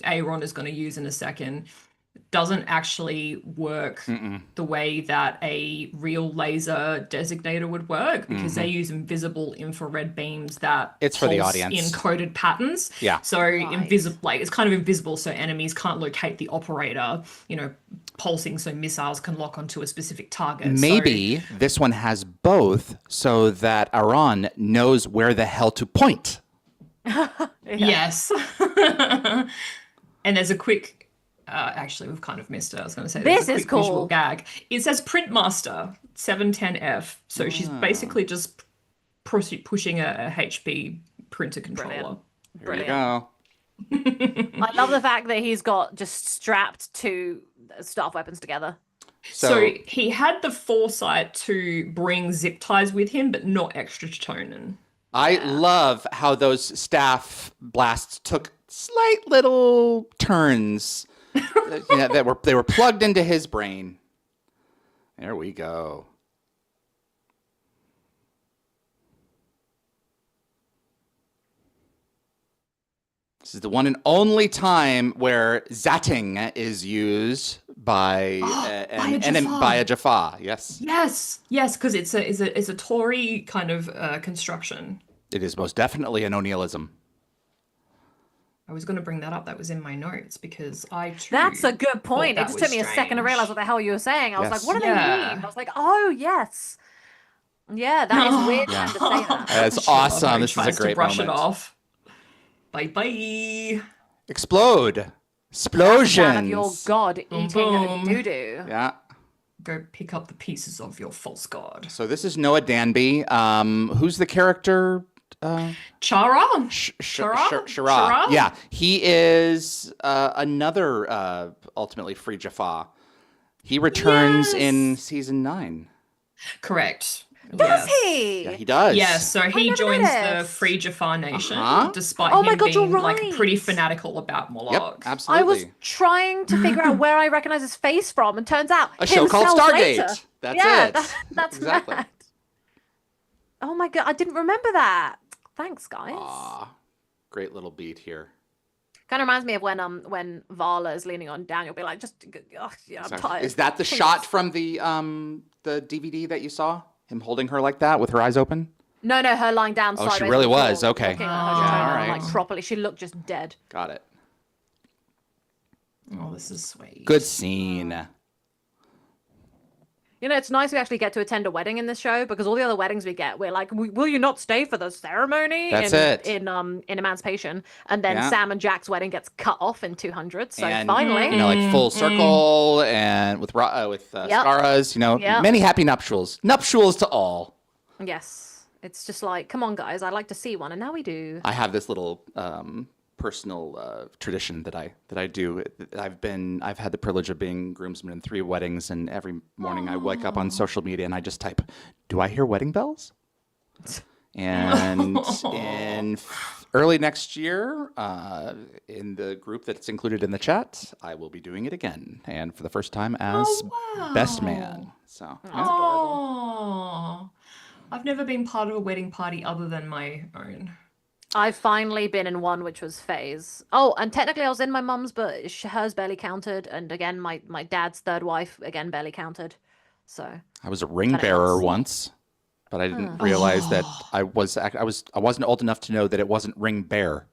Aaron is going to use in a second doesn't actually work the way that a real laser designator would work because they use invisible infrared beams that It's for the pulse audience. in coded patterns. Yeah. So invisible, it's kind of invisible, so enemies can't locate the operator. Pulsing so missiles can lock onto a specific target. maybe this one has both, so that Aaron knows where the hell to point. Yes. And there's a quick. Actually, we've kind of missed it. I was going to say This there's a is quick visual cool. gag. It says Printmaster 710F, so she's basically just pushing a HP printer controller. Here you go. I love the fact that he's got just strapped two staff weapons together. So he had the foresight to bring zip ties with him, but not extra tonin. I love how those staff blasts took slight little turns. They were plugged into his brain. There we go. This is the one and only time where zatting is used by by a Jaffa. Yes. Yes, because it's a Tory kind of construction. It is most definitely an O'Neillism. I was going to bring that up. That was in my notes because I too. That's a good point. It that just was took me a second to strange. realize what the hell you were saying. I was Yes. like, what do they Yeah. mean? I was like, oh, yes. Yeah, that is weird Yeah. time to say that. That's Sure, awesome. he This is a tries to great brush moment. it off. Bye. Explode. Man of Explosions. your god eating boom. doo-doo. Yeah. Go pick up the pieces of your false god. So this is Noah Danby. Who's the character? Chara? Shara. Yeah, he is another ultimately free Jaffa. He returns in season 9. Correct. Does Yes. he? Yeah, he does. Yes, so he never joins the noticed. Free Jafar Nation, despite Oh him my God, you're being like right. pretty fanatical about Moloch. Yep, absolutely. I was trying to figure out where I recognize his face from, and turns out A show called himself Stargate. later. That's yeah, it. That's Exactly. mad. Oh my god, I didn't remember that. Thanks, guys. Aw, great little beat here. Kind of reminds me of when Vala is leaning on Daniel, be like, just I'm tired. Is that the Please. shot from the DVD that you saw? Him holding her like that with her eyes open? No, her lying down. Oh, she sideways really on the floor, was. Okay. looking at her Yeah, trainer, all right. like properly. She looked just dead. Got it. Oh, this is sweet. Good scene. You know, it's nice we actually get to attend a wedding in this show, because all the other weddings we get, we're like, will you not stay for the ceremony? That's it. In Emancipation, and then Sam and Jack's wedding gets cut off in 200. So And, finally, you know, like full circle and with Scaras, you know, many happy nuptials. Nuptials to all. yes, it's just like, come on, guys, I'd like to see one, and now we do. I have this little personal tradition that I do. I've had the privilege of being groomsman in 3 weddings, and every morning I wake up on social media and I just type, "Do I hear wedding bells?" And in early next year, in the group that's included in the chat, I will be doing it again, and for the first time as best man. So Oh, I've never been part of a wedding party other than my own. I've finally been in one, which was Faye's. Oh, and technically I was in my mum's, but hers barely counted. And again, my dad's third wife, again, barely counted. So I was a ring bearer once, but I didn't realize that I wasn't old enough to know that it wasn't ring bear.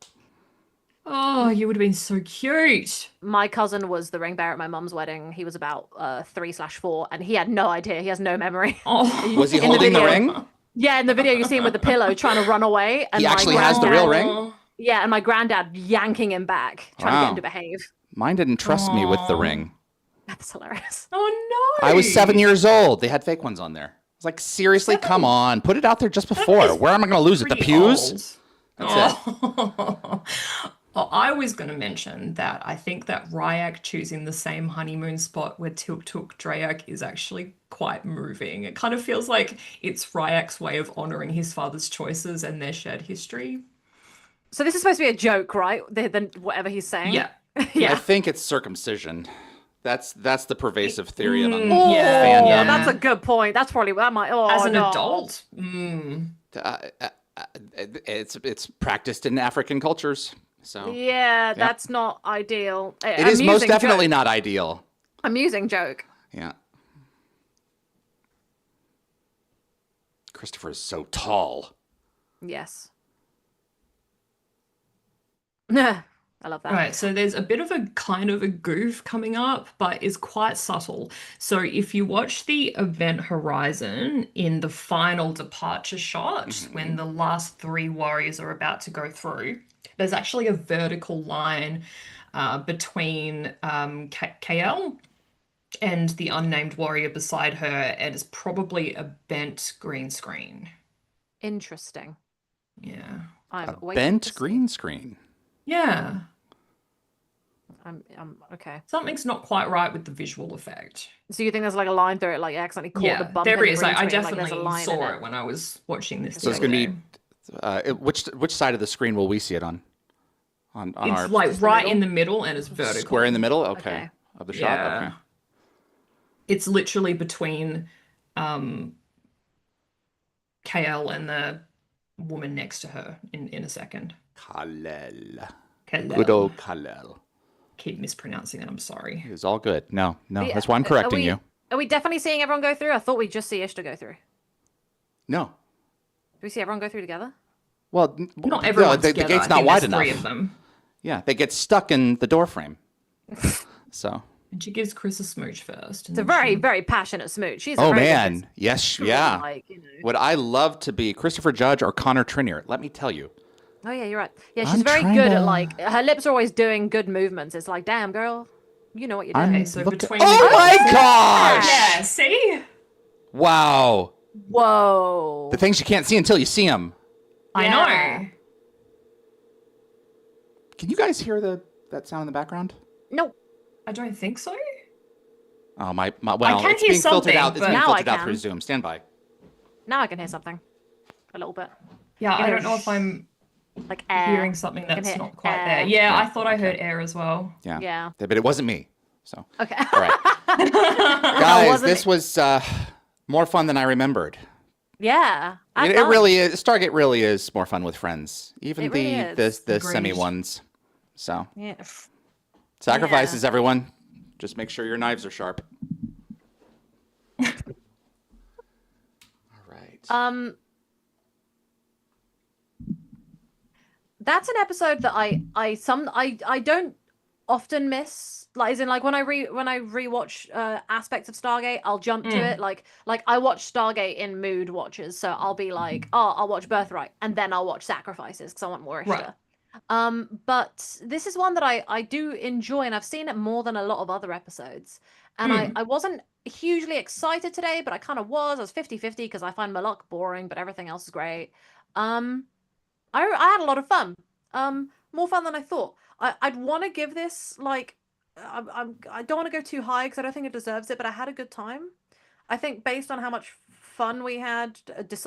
Oh, you would have been so cute. My cousin was the ring bearer at my mum's wedding. He was about 3/4, and he had no idea. He has no memory. Oh, Was he In the holding the video. ring? Yeah, in the video you see him with the pillow trying to run away. And He my actually has the real ring? Yeah, and my granddad yanking him back, trying to get Wow. him to behave. Mine didn't trust me with the Aw. ring. That's hilarious. Oh no! I was 7 years old. They had fake ones on there. I was like, seriously, come on. Put it out there just before. Where am I going to lose it? The Pretty pews? old. That's Oh. Oh, I was going to mention that I think that Ryak choosing the same honeymoon spot where Tilk took Drayak is actually quite moving. It kind of feels like it's Ryak's way of honoring his father's choices and their shared history. So this is supposed to be a joke, right? Whatever he's saying. Yeah. I Yeah. think it's circumcision. That's the pervasive theory among Oh, Yeah, fandom. yeah. that's a good point. That's probably where my As an no. adult. It's practiced in African cultures. So Yeah, that's not ideal. it is most definitely not ideal. Amusing joke. Yeah. Christopher is so tall. Yes. I love that. Right, so there's a bit of a kind of a goof coming up, but is quite subtle. So if you watch the event horizon in the final departure shot, when the last 3 warriors are about to go through, there's actually a vertical line between KL and the unnamed warrior beside her, and it's probably a bent green screen. Interesting. Yeah. I'm A waiting to bent see. green screen. Yeah. I'm okay. Something's not quite right with the visual effect. So you think there's like a line through it, like you accidentally caught the Yeah, bump there in the is. green I screen, like there's definitely a line in saw it. it when I was watching this. So it's the going other to day. be which side of the screen will we see it on? On our It's like Just the right middle? in the middle and it's vertical. square in the middle? Okay. Okay. Of the shot? Yeah. Okay. It's literally between KL and the woman next to her in a second. Kalel. Kalel. Good old Kalel. Keep mispronouncing it. I'm sorry. It's all good. No, Yeah, that's why I'm correcting you. Are we definitely seeing everyone go through? I thought we'd just see Ishtar go through. No. Do we see everyone go through together? Well, Not everyone. the gate's not wide enough. 3 of them. Yeah, they get stuck in the door frame. So. And she gives Chris a smooch first. It's a very, very passionate smooch. She's a Oh very man, different- yes, yeah. Like, you know. Would I love to be Christopher Judge or Connor Trinier? Let me tell you. Oh yeah, you're right. Yeah, she's I'm very trying good to- at like her lips are always doing good movements. It's like, damn girl, you know what you're doing. Okay, so between Oh my gosh! Yeah, see? Wow. Whoa. The things you can't see until you see them. I Yeah. know. Can you guys hear that sound in the background? Nope. I don't think so. Oh my well, can it's hear being filtered something, out. It's but- being Now I filtered out can. through Zoom. Stand by. Now I can hear something. A little bit. Yeah, You I hear don't know if I'm Like air. hearing something can that's hear not quite air. there. Yeah, I thought I heard air as well. Yeah. Yeah. But it wasn't me. So. Okay. All right. Guys, wasn't this it? was more fun than I remembered. Yeah. It really is. Stargate really is more fun with friends, even It really is. the Agreed. semi ones. So Yeah. sacrifices, everyone. Just make sure your knives are sharp. All right. That's an episode that I don't often miss. Like, as in, like when I rewatch aspects of Stargate, I'll jump to it. Like I watch Stargate in mood watches, so I'll be like, oh, I'll watch Birthright, and then I'll watch Sacrifices because I want more Ishtar. Right. But this is one that I do enjoy, and I've seen it more than a lot of other episodes. And I wasn't hugely excited today, but I kind of was. I was 50-50 because I find Malak boring, but everything else is great. I had a lot of fun. More fun than I thought. I'd want to give this like I don't want to go too high because I don't think it deserves it, but I had a good time. I think based on how much fun we had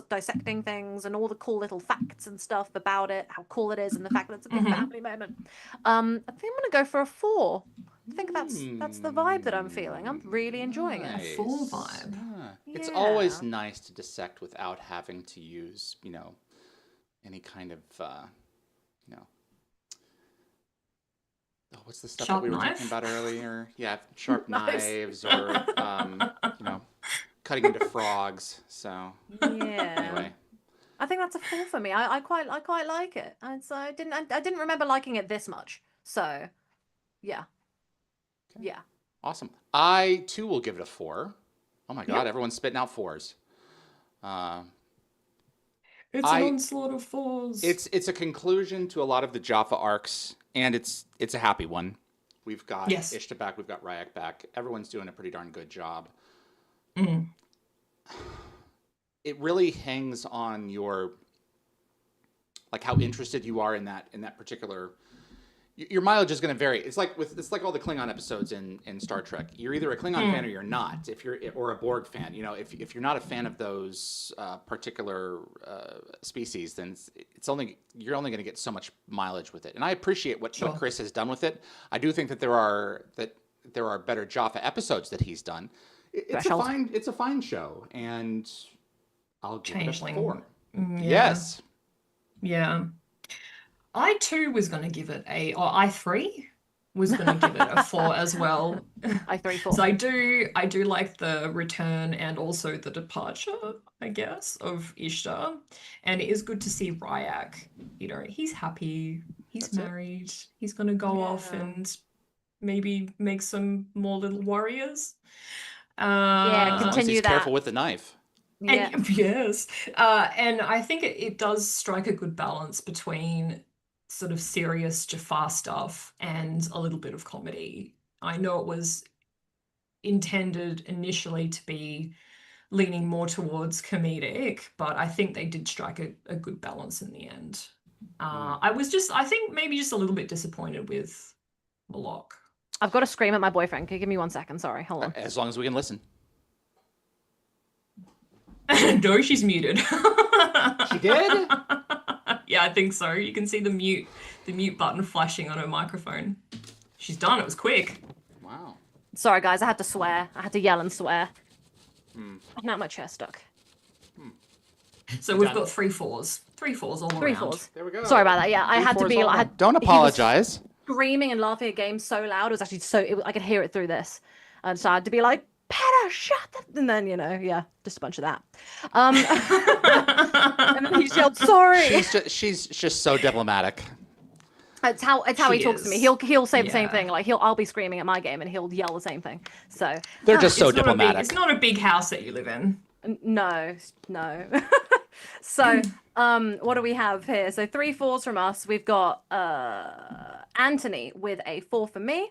dissecting things and all the cool little facts and stuff about it, how cool it is, and the fact that it's a big family moment. I think I'm gonna go for a 4. think that's the vibe that I'm feeling. I'm really enjoying it. Nice. Full vibe. Yeah. It's always Yeah. nice to dissect without having to use, any kind of, you know, what's the stuff that Sharp we were knife? talking about earlier? Yeah, sharp Knives. knives or, cutting into frogs. So Yeah. anyway, I think that's a 4 for me. I quite like it. And so I didn't remember liking it this much. So yeah. Okay. Yeah. Awesome. I too will give it a 4. Oh my God, Yep. everyone's spitting out 4s. It's an onslaught of 4s. It's a conclusion to a lot of the Jaffa arcs, and it's a happy one. We've got Ishta back, we've got Ryak back. Everyone's doing a pretty darn good job. Mm. It really hangs on your, like, how interested you are in that particular. Your mileage is going to vary. It's like all the Klingon episodes in Star Trek. You're either a Klingon fan or you're not. Or a Borg fan. If you're not a fan of those particular species, then you're only going to get so much mileage with it. And I appreciate what Chris has done with it. I do think that there are better Jaffa episodes that he's done. It's a fine show, and I'll give it a 4. Yeah. Yes. Yeah. I too was going to give it I3 was going to give it a 4 as well. I3 4. So I do like the return and also the departure, I guess, of Ishtar. And it is good to see Ryak. He's happy. He's married. He's going to go off and maybe make some more little warriors. Continue that. Careful with the knife. Yeah. And, yes. And I think it does strike a good balance between sort of serious Jafar stuff and a little bit of comedy. I know it was intended initially to be leaning more towards comedic, but I think they did strike a good balance in the end. I think maybe just a little bit disappointed with Malok. I've got to scream at my boyfriend. Can you give me 1 second? Sorry, hold on. As long as we can listen. No, she's muted. She did? Yeah, I think so. You can see the mute button flashing on her microphone. She's done. It was quick. Wow. Sorry, guys. I had to swear. I had to yell and swear. Now my chair's stuck. So we've got 3 4s. 3 4s all 3 around. 4s. There we go. Sorry about that. Yeah, I had to be. Don't apologize. Screaming and laughing at games so loud. It was actually I could hear it through this, and so I had to be like, Petter, shut up. And then, just a bunch of that. And then he yelled, sorry. She's just so diplomatic. It's how he talks to me. He'll say the same Yeah. thing. Like I'll be screaming at my game and he'll yell the same thing. So They're just so It's not a diplomatic. it's not a big house that you live in. no. So what do we have here? So 3 4s from us. We've got Anthony with a 4 for me.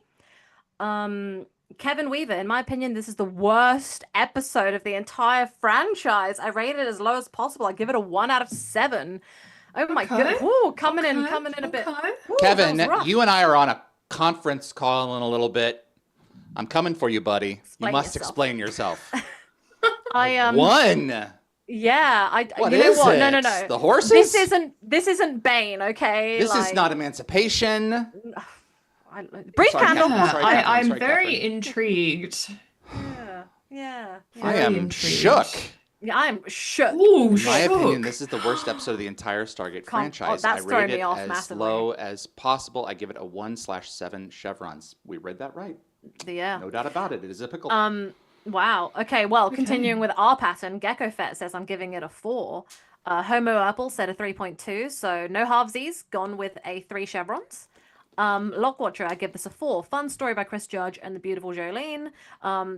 Kevin Weaver, in my opinion, this is the worst episode of the entire franchise. I rate it as low as possible. I give it a 1 out of 7. Oh my god! Ooh, coming in a bit. Ooh, Kevin, that was rough. you and I are on a conference call in a little bit. I'm coming for you, buddy. Explain you must yourself. explain yourself. I 1. Yeah, What you know is what? it? No. The horses? This isn't Bane, okay? This is not Emancipation. Breathe Sorry, candle. Catherine. Sorry, Catherine. I'm Sorry, very Catherine. intrigued. Yeah. I am intrigued. shook. Yeah, I'm shook. Ooh, In my opinion, shook. this is the worst episode of the entire Stargate Can't- franchise. that's I throwing rate me it off as massively. low as possible. I give it a 1/7 chevrons. We read that right. Yeah. No doubt about it. It is a pickle. Wow. Okay. Well, continuing with our pattern, Gecko Fett says I'm giving it a 4. Homo Apple said a 3.2. So no halvesies. Gone with a 3 chevrons. Lockwatcher, I give this a 4. Fun story by Chris Judge and the beautiful Jolene.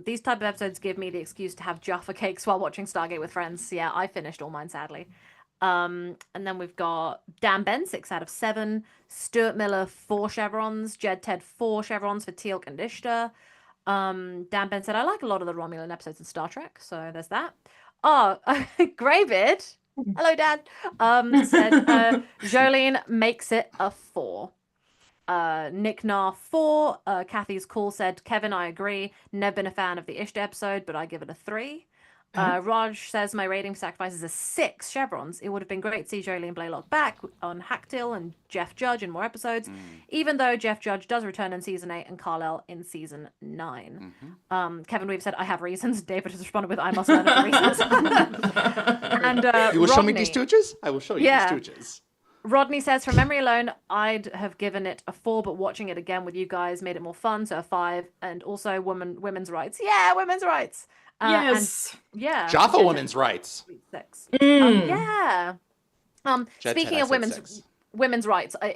These type of episodes give me the excuse to have Jaffa cakes while watching Stargate with friends. Yeah, I finished all mine, sadly. And then we've got Dan Ben, 6 out of 7. Stuart Miller, 4 chevrons. Jed Ted, 4 chevrons for Teal'c and Ishtar. Dan Ben said, I like a lot of the Romulan episodes in Star Trek, so there's that. Oh, Greybeard, hello, Dad, said, Jolene makes it a 4. Nick Nar 4. Kathy's Call said, Kevin, I agree. Never been a fan of the Ishtar episode, but I give it a 3. Raj says my rating for Sacrifice is a 6 chevrons. It would have been great to see Jolie and Blaylock back on Hacktill and Jeff Judge in more episodes, even though Jeff Judge does return in season 8 and Carlisle in season 9. Kevin Weave said, I have reasons. David has responded with, I must learn the reasons. And You will show me Rodney- these stooges? I will show you Yeah. these stooges. Rodney says, from memory alone, I'd have given it a 4, but watching it again with you guys made it more fun, so a 5. And also women's rights. Yeah, women's rights. Yes. And, yeah. Jaffa Jet women's rights. 6. Mm. Yeah. Jet Speaking Set, of I said 6. women's rights, I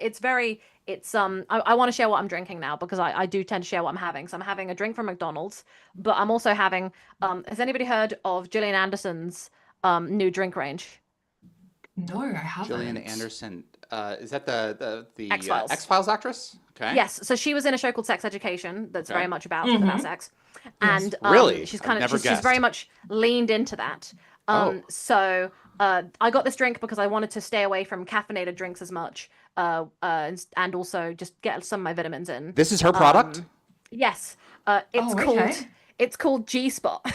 want to share what I'm drinking now because I do tend to share what I'm having. So I'm having a drink from McDonald's, but I'm also having has anybody heard of Gillian Anderson's new drink range? No, I haven't. Gillian Anderson. Is that the X-Files. X-Files actress? Okay. Yes, so she was in a show called Sex Education that's Okay. very much about Mhm. sex. Yes. And Really? she's I've never she's guessed. very much leaned into that. Oh. So I got this drink because I wanted to stay away from caffeinated drinks as much, and also just get some of my vitamins in. This is her product? Yes, it's Oh, called okay. G-Spot.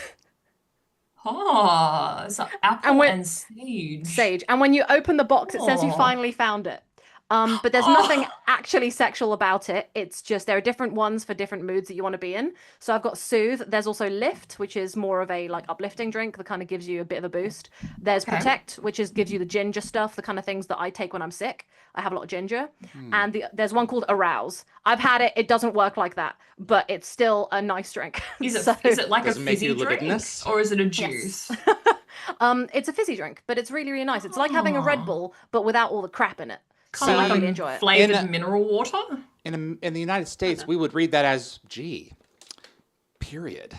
Oh, so apple And when- and sage. Sage. And when you open the box, it says you Aw. finally found it. But there's nothing actually sexual about it. It's just there are different ones for different moods that you want to be in. So I've got Soothe. There's also Lift, which is more of a like uplifting drink that kind of gives you a bit of a boost. There's Okay. Protect, which gives you the ginger stuff, the kind of things that I take when I'm sick. I have a lot of ginger. And there's one called Arouse. I've had it. It doesn't work like that, but it's still a nice drink. Is it, So- is it like a Does it make fizzy you drink? libidinous? Or is it a Yes. juice? It's a fizzy drink, but it's really, really nice. It's like having a Red Aw. Bull, but without all the crap in it. Kind of I like really a enjoy it. flavored In a- mineral water? In the United States, we would read that as G. Period.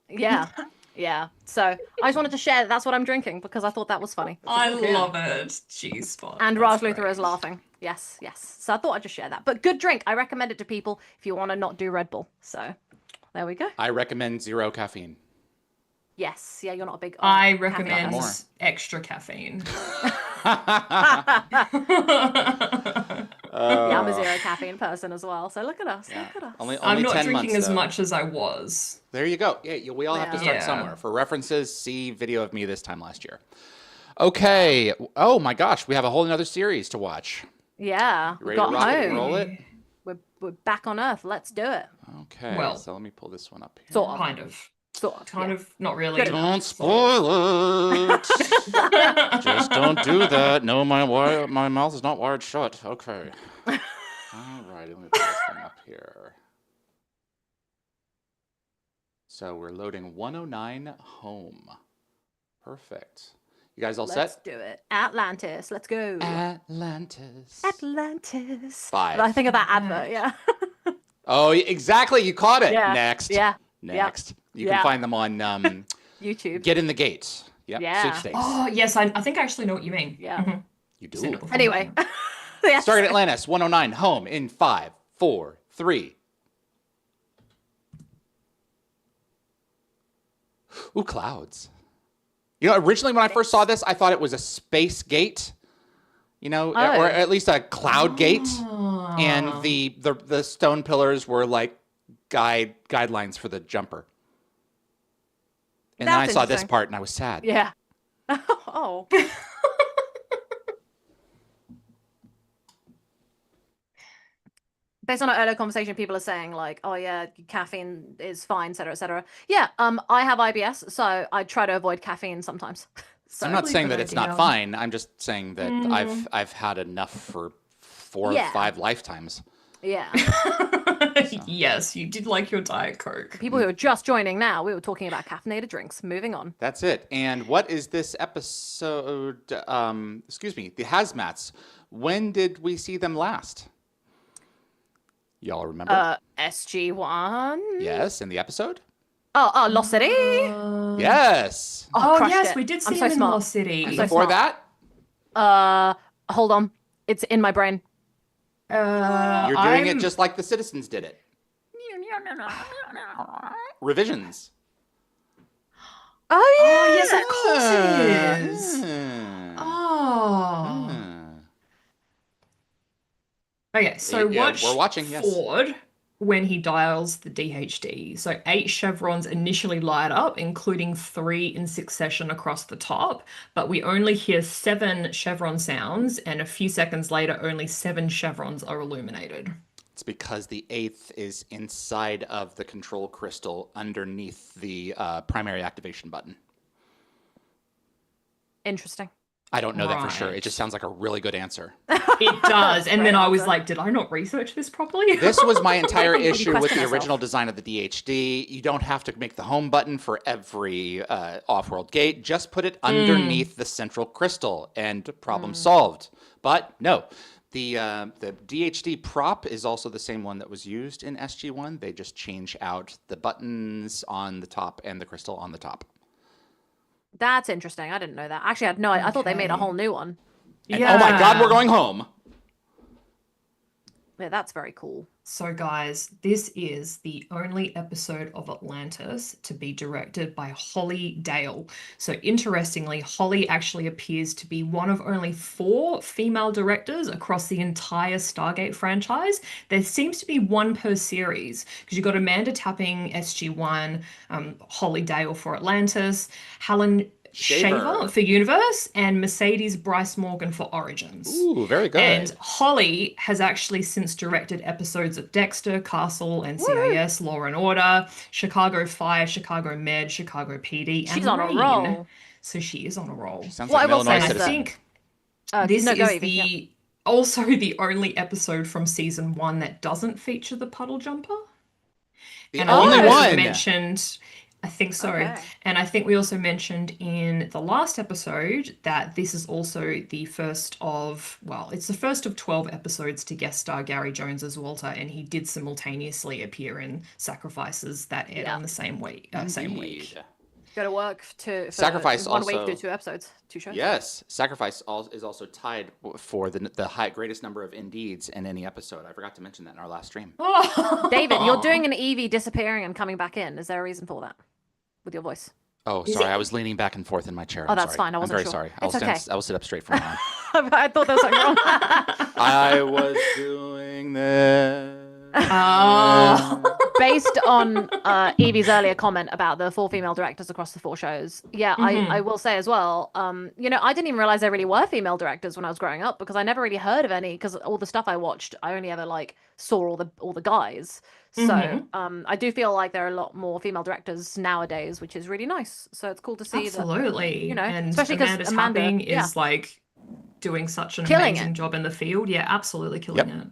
Yeah. Yeah. So I just wanted to share that's what I'm drinking because I thought that was funny. I love it. G-spot. And That's Raj Luther great. is laughing. Yes, yes. So I thought I'd just share that. But good drink. I recommend it to people if you want to not do Red Bull. So there we go. I recommend 0 caffeine. Yes. Yeah, you're not a big. I caffeine recommend more. person. extra caffeine. Yeah, I'm a 0 caffeine person as well. So look at us. Yeah. Look at us. Only I'm not 10 drinking months, as though. much as I was. There you go. Yeah, we all have to start Yeah. somewhere. For references, see video of me this time last year. Okay. Oh my gosh, we have a whole another series to watch. Yeah. You We ready got to rock it and home. roll it? We're back on Earth. Let's do it. Okay. Well, so let me pull this one up here. Sort of. Kind of. Sort of. Kind yeah. of. Not really. Good enough. Don't spoil it. Just don't do that. No, my mouth is not wired shut. Okay. All right, let me put this thing up here. So we're loading 109 home. Perfect. You guys all Let's set? do it. Atlantis. Let's go. Atlantis. Atlantis. 5. I think of that advert. Yeah. Oh, exactly. You caught it. Yeah. Next. Yeah. Next. You Yeah. can find them on YouTube. Get in the Gates. Yep. Yeah. Sweepstakes. Oh, yes. I think I actually know what you mean. Yeah. Mhm. You Seen do. it before. Anyway. Yes. Stargate Atlantis 109 home in 5, 4, 3. Ooh, clouds. You know, originally when I first saw this, I thought it was a space gate, you know, Oh. or at least a cloud gate, Ah. and the stone pillars were like guidelines for the jumper. And then I That's saw this interesting. part and I was sad. Yeah. Oh. Based on our earlier conversation, people are saying like, "Oh yeah, caffeine is fine, etc., etc." Yeah. I have IBS, so I try to avoid caffeine sometimes. So I'm not Totally saying good that it's idea. not fine. I'm just saying that Mm. I've had enough for 4 Yeah. or 5 lifetimes. yeah. Yes, you did like your Diet Coke. People who are just joining now, we were talking about caffeinated drinks. Moving on. That's it. And what is this episode? Excuse me, the Hazmats. When did we see them last? Y'all remember? SG-1. Yes, in the episode? Oh, Lost City. Yes. Oh, crushed yes, it. we did I'm see so him in smart. Lost City. I'm so Before smart. that, Hold on. It's in my brain. you're doing it just like the citizens did it. Revisions. Oh yeah. Oh, yes, of course it is. Hmm. Oh. Hmm. Okay, so Yeah, watch we're watching, yes. Ford. when he dials the DHD. So 8 chevrons initially light up, including 3 in succession across the top, but we only hear 7 chevron sounds, and a few seconds later, only 7 chevrons are illuminated. It's because the 8th is inside of the control crystal underneath the primary activation button. Interesting. I don't know that for sure. Right. It just sounds like a really good answer. It does. And then Great I was answer. like, did I not research this properly? This was my entire Maybe issue with question the herself. original design of the DHD. You don't have to make the home button for every off-world gate. Just put it underneath the central crystal and problem solved. But no, the DHD prop is also the same one that was used in SG-1. They just change out the buttons on the top and the crystal on the top. That's interesting. I didn't know that. Actually, I had no idea. I thought they made a whole new one. And, oh my God, we're going home. Yeah, that's very cool. So, guys, this is the only episode of Atlantis to be directed by Holly Dale. So, interestingly, Holly actually appears to be one of only 4 female directors across the entire Stargate franchise. There seems to be one per series, because you've got Amanda Tapping, SG-1, Holly Dale for Atlantis, Helen Shaver for Universe, and Mercedes Bryce Morgan for Origins. Ooh, very good. And Holly has actually since directed episodes of Dexter, Castle, NCIS, Law and Order, Chicago Fire, Chicago Med, Chicago PD, and She's on a Rain. roll. So she is on a roll. Sounds What like I will an say Illinois is I citizen. think this no, go, is Yvie, the yeah. also the only episode from season 1 that doesn't feature the puddle jumper. The And only I also one. mentioned, I think so. Okay. And I think we also mentioned in the last episode that this is also the first of, well, it's the first of 12 episodes to guest star Gary Jones as Walter, and he did simultaneously appear in Sacrifices that aired on the same week. Indeed. Go to work for Sacrifice 1 week, also- do 2 episodes, 2 shows. Yes, Sacrifice is also tied for the greatest number of indeeds in any episode. I forgot to mention that in our last stream. Oh. David, you're doing an Evie disappearing and coming back in. Is there a reason for that with your voice? Oh, sorry, I was leaning back and forth in my chair. Oh, I'm that's sorry. fine. I wasn't I'm very sure. sorry. It's okay. I will sit up straight from now on. I thought there was something wrong. I was doing this. Oh. Based on Evie's earlier comment about the 4 female directors across the 4 shows, yeah, I will say as well, I didn't even realize there really were female directors when I was growing up, because I never really heard of any, because all the stuff I watched, I only ever saw all the guys. So I do feel like there are a lot more female directors nowadays, which is really nice. So it's cool to see Absolutely. that, And especially because Amanda Tapping yeah. is like doing such an Killing amazing it. job in the field. Yeah, absolutely killing it.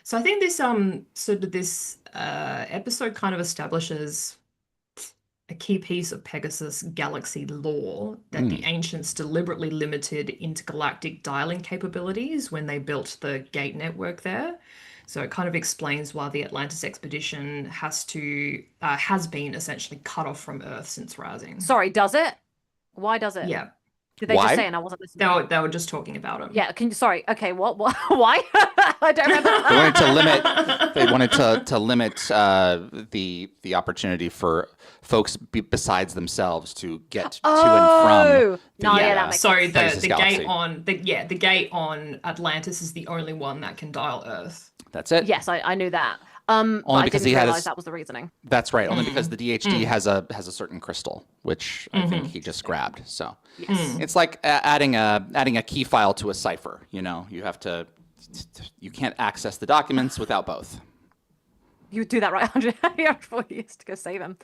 So I think this this episode kind of establishes a key piece of Pegasus galaxy lore that the ancients deliberately limited intergalactic dialing capabilities when they built the gate network there. So it kind of explains why the Atlantis expedition has been essentially cut off from Earth since rising. Sorry, does it? Why does it? Yeah, Did they Why? just say and I wasn't listening? they were just talking about it. Yeah, sorry. Okay, what? Why? I don't remember. They wanted to limit. They wanted to limit the opportunity for folks besides themselves to get to and from. No, yeah, that makes So sense. Pegasus the Galaxy. gate on the gate on Atlantis is the only one that can dial Earth. That's it. Yes, I knew that. But Only I because didn't he had realize his- that was the reasoning. That's right. Only because the DHD has a certain crystal, which I think he just grabbed. So Yes. it's like adding a key file to a cipher. You know, you have to. You can't access the documents without both. You would do that right 140 years to go save him.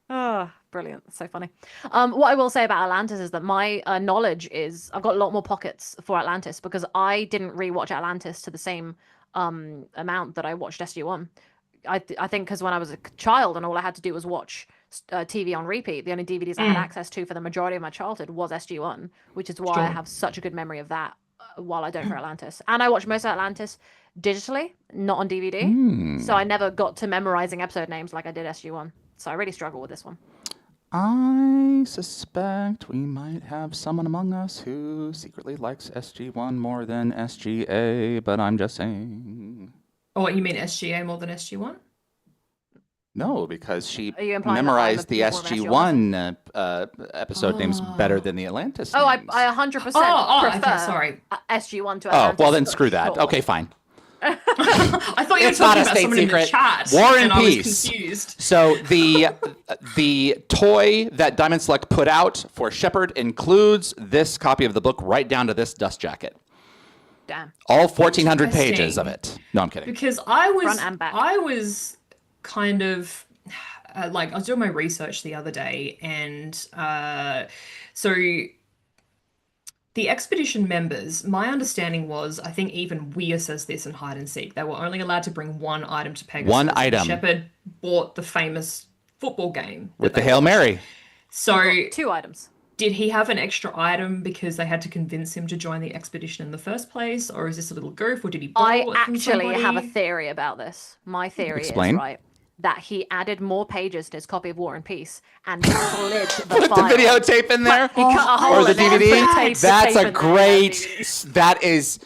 Oh, brilliant. That's so funny. What I will say about Atlantis is that my knowledge is I've got a lot more pockets for Atlantis because I didn't rewatch Atlantis to the same amount that I watched SG-1. I think because when I was a child and all I had to do was watch TV on repeat, the only DVDs I had access to for the majority of my childhood was SG-1, which is why I have such a good memory of that while I don't for Atlantis. And I watched most of Atlantis digitally, not on DVD. So I never got to memorizing episode names like I did SG-1. So I really struggle with this one. I suspect we might have someone among us who secretly likes SG-1 more than SGA, but I'm just saying. Oh, what, you mean SGA more than SG-1? No, because she Are you implying that I'm memorized the more of an SG-1 episode names better than the Atlantis Oh, names. I 100% Oh, prefer okay, sorry. SG-1 to Oh, Atlantis. well then for screw that. sure. Okay, fine. I thought you were It's not talking a about state someone in the secret. chat. War and I was Peace. confused. So the toy that Diamond Select put out for Shepard includes this copy of the book, right down to this dust jacket. Damn. All 1,400 pages Interesting. of it. No, I'm kidding. Because Front and back. I was kind of like I was doing my research the other day, and so the expedition members, my understanding was, I think even Weir says this in Hide and Seek, they were only allowed to bring one item to Pegasus. One item. Shepard bought the famous football game With the Hail Mary. So 2 items. did he have an extra item because they had to convince him to join the expedition in the first place, or is this a little goof, or did he borrow I it from actually have a somebody? theory about this. My theory Explain. is, right, that he added more pages to his copy of War and Peace and slid the Put the file. videotape in there? He cut a hole Or the in there and DVD? put tape That's in a there. great, that is